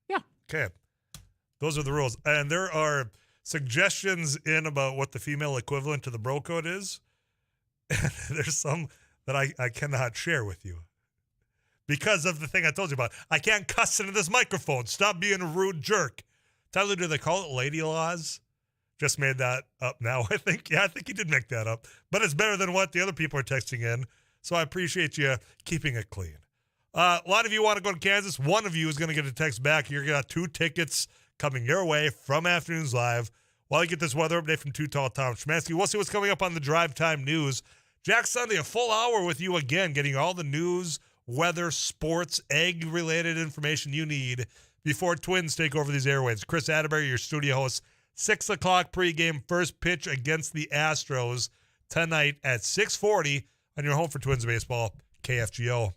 Yeah. Okay. Those are the rules. And there are suggestions in about what the female equivalent to the bro code is. And there's some that I cannot share with you. Because of the thing I told you about. I can't cuss into this microphone. Stop being a rude jerk. Tyler, do they call it lady laws? Just made that up now, I think. Yeah, I think he did make that up. But it's better than what the other people are texting in. So I appreciate you keeping it clean. A lot of you want to go to Kansas. One of you is going to get a text back. You're going to have 2 tickets coming your way from Afternoons Live. While you get this weather update from Too Tall Tom Szymanski, we'll see what's coming up on the Drive Time News. Jack Sunday, a full hour with you again, getting all the news, weather, sports, egg-related information you need before Twins take over these airwaves. Chris Atterbury, your studio host. 6 o'clock pregame, first pitch against the Astros tonight at 6:40 on your home for Twins baseball, KFGO.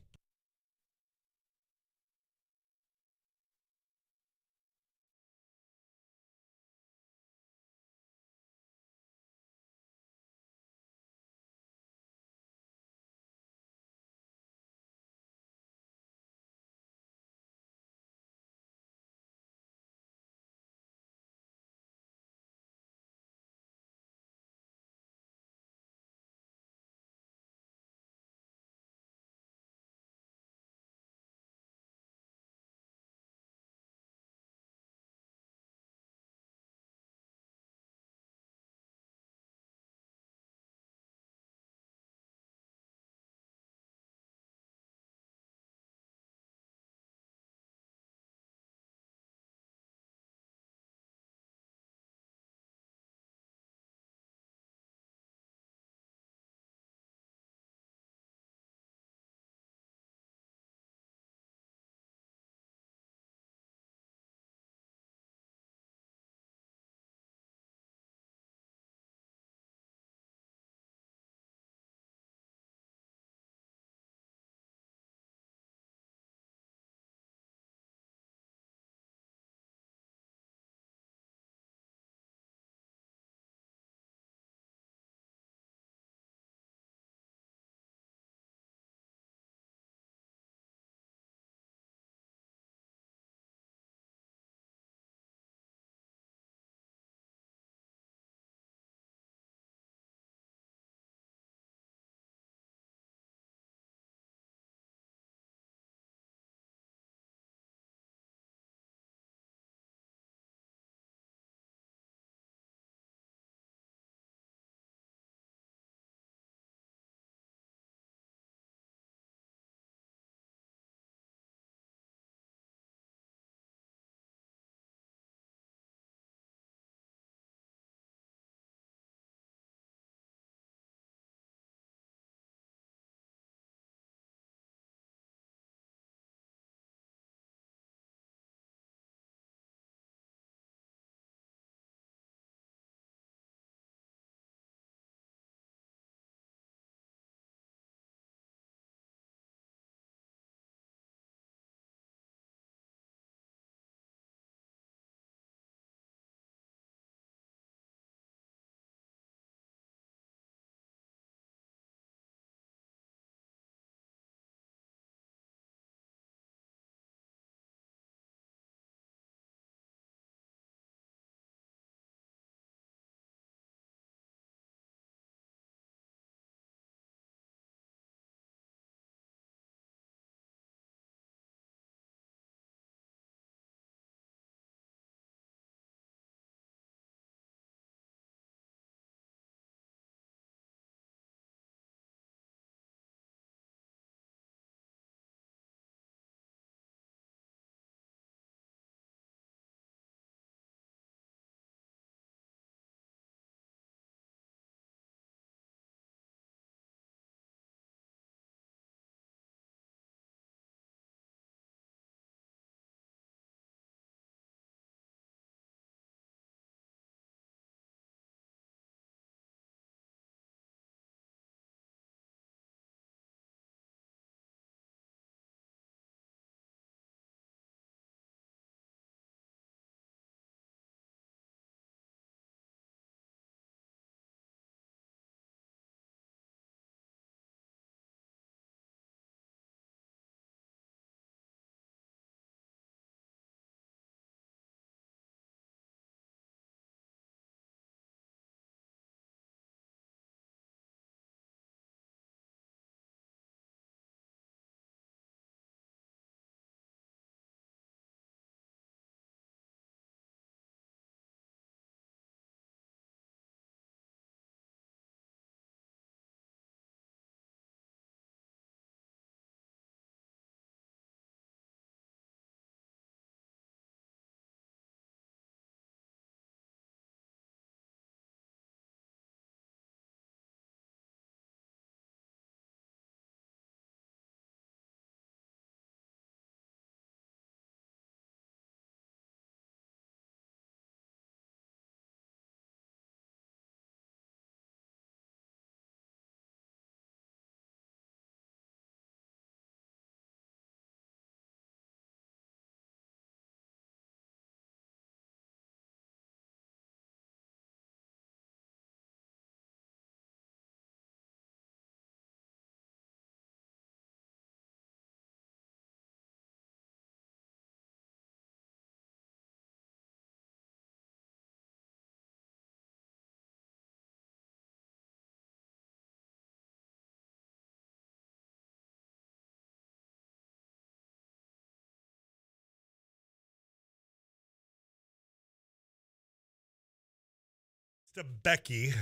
To Becky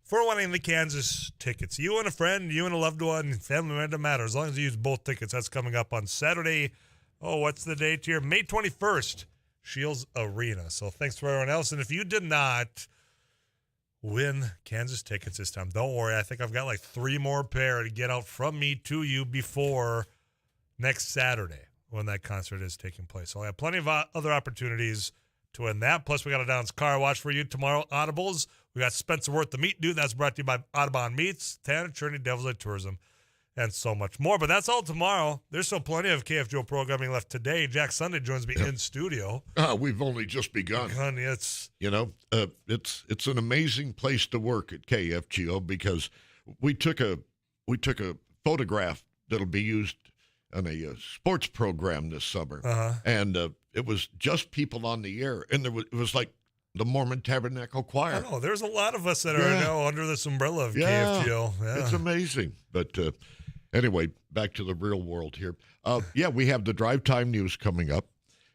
for winning the Kansas tickets. You and a friend, you and a loved one, family member, doesn't matter. As long as you use both tickets, that's coming up on Saturday. Oh, what's the date here? May 21st, Shields Arena. So thanks for everyone else. And if you did not win Kansas tickets this time, don't worry. I think I've got like 3 more pair to get out from me to you before next Saturday when that concert is taking place. So I have plenty of other opportunities to win that. Plus, we got a Downs Car Wash for you tomorrow. Audibles. We got Spencer Worth, the Meat Dude. That's brought to you by Audubon Meats, Tanner, Cherney, Devil's Lake Tourism, and so much more. But that's all tomorrow. There's still plenty of KFGO programming left today. Jack Sunday joins me in studio. We've only just begun. It's it's an amazing place to work at KFGO because we took a photograph that'll be used on a sports program this summer, and it was just people on the air, and it was like the Mormon Tabernacle Choir. I know there's a lot of us that are now under this umbrella of KFGO. Yeah. It's amazing. But anyway, back to the real world here. We have the drive time news coming up,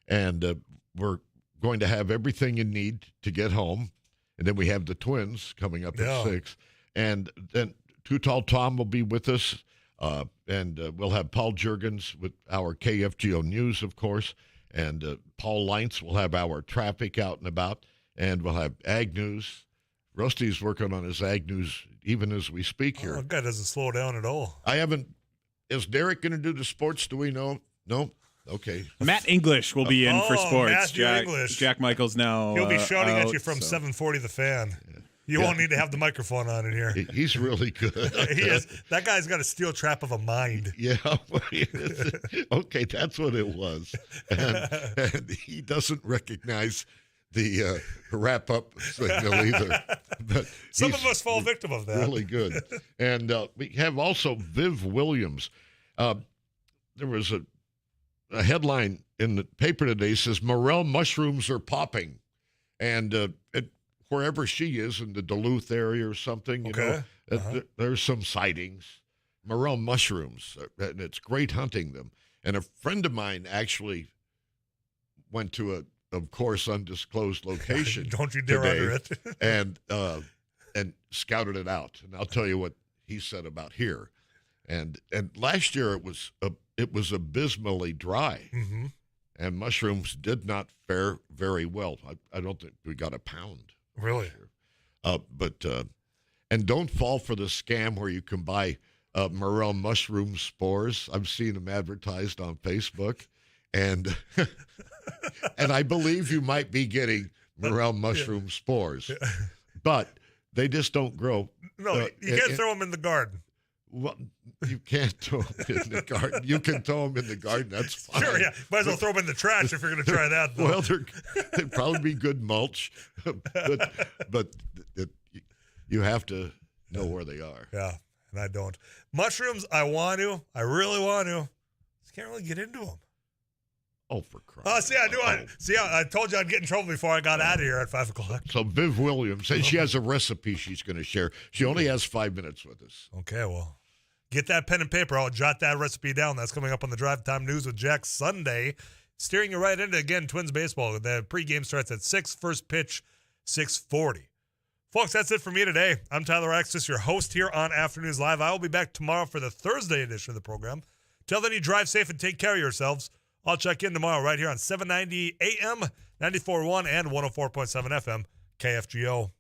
and we're going to have everything you need to get home. And then we have the Twins coming up at 6. And then Too Tall Tom will be with us. And we'll have Paul Juergens with our KFGO News, of course. And Paul Leintz will have our traffic out and about. And we'll have Ag News. Rusty's working on his Ag News even as we speak here. Oh, guy doesn't slow down at all. Is Derek going to do the sports? Do we know? No? Okay. Matt English will be in for sports. English. Jack Michael's now. He'll be shouting at you from 740 The Fan. You won't need to have the microphone on in here. He's really good. He is. That guy's got a steel trap of a mind. Yeah. Okay, that's what it was. And he doesn't recognize the wrap-up signal either. But some of us fall victim of that. Really good. And we have also Viv Williams. There was a headline in the paper today says, morel mushrooms are popping. And wherever she is in the Duluth area or something, you know, there's some sightings. Morel mushrooms, and it's great hunting them. And a friend of mine actually went to a, of course, undisclosed location. Don't you dare today, utter it. and scouted it out. And I'll tell you what he said about here. And last year it was abysmally dry. Mm-hmm. And mushrooms did not fare very well. I don't think we got a pound. Really? And don't fall for the scam where you can buy morel mushroom spores. I've seen them advertised on Facebook, and and I believe you might be getting morel mushroom spores, but they just don't grow. No, you can't throw them in the garden. Well, you can't throw them in the garden. You can throw them in the garden. That's fine. Sure, yeah. Might as well throw them in the trash if you're going to try that. Though. Well, they'd probably be good mulch, but you have to know where they are. Yeah, and I don't. Mushrooms, I really want to. Just can't really get into them. Oh, for Christ. I told you I'd get in trouble before I got out of here at 5 o'clock. So Viv Williams, and she has a recipe she's going to share. She only has 5 minutes with us. Okay, well, get that pen and paper. I'll jot that recipe down. That's coming up on the Drive Time News with Jack Sunday. Steering you right into, again, Twins baseball. The pregame starts at 6, first pitch, 6:40. Folks, that's it for me today. I'm Tyler Axis, your host here on Afternoons Live. I will be back tomorrow for the Thursday edition of the program. Till then, you drive safe and take care of yourselves. I'll check in tomorrow right here on 790 AM, 94.1 and 104.7 FM, KFGO.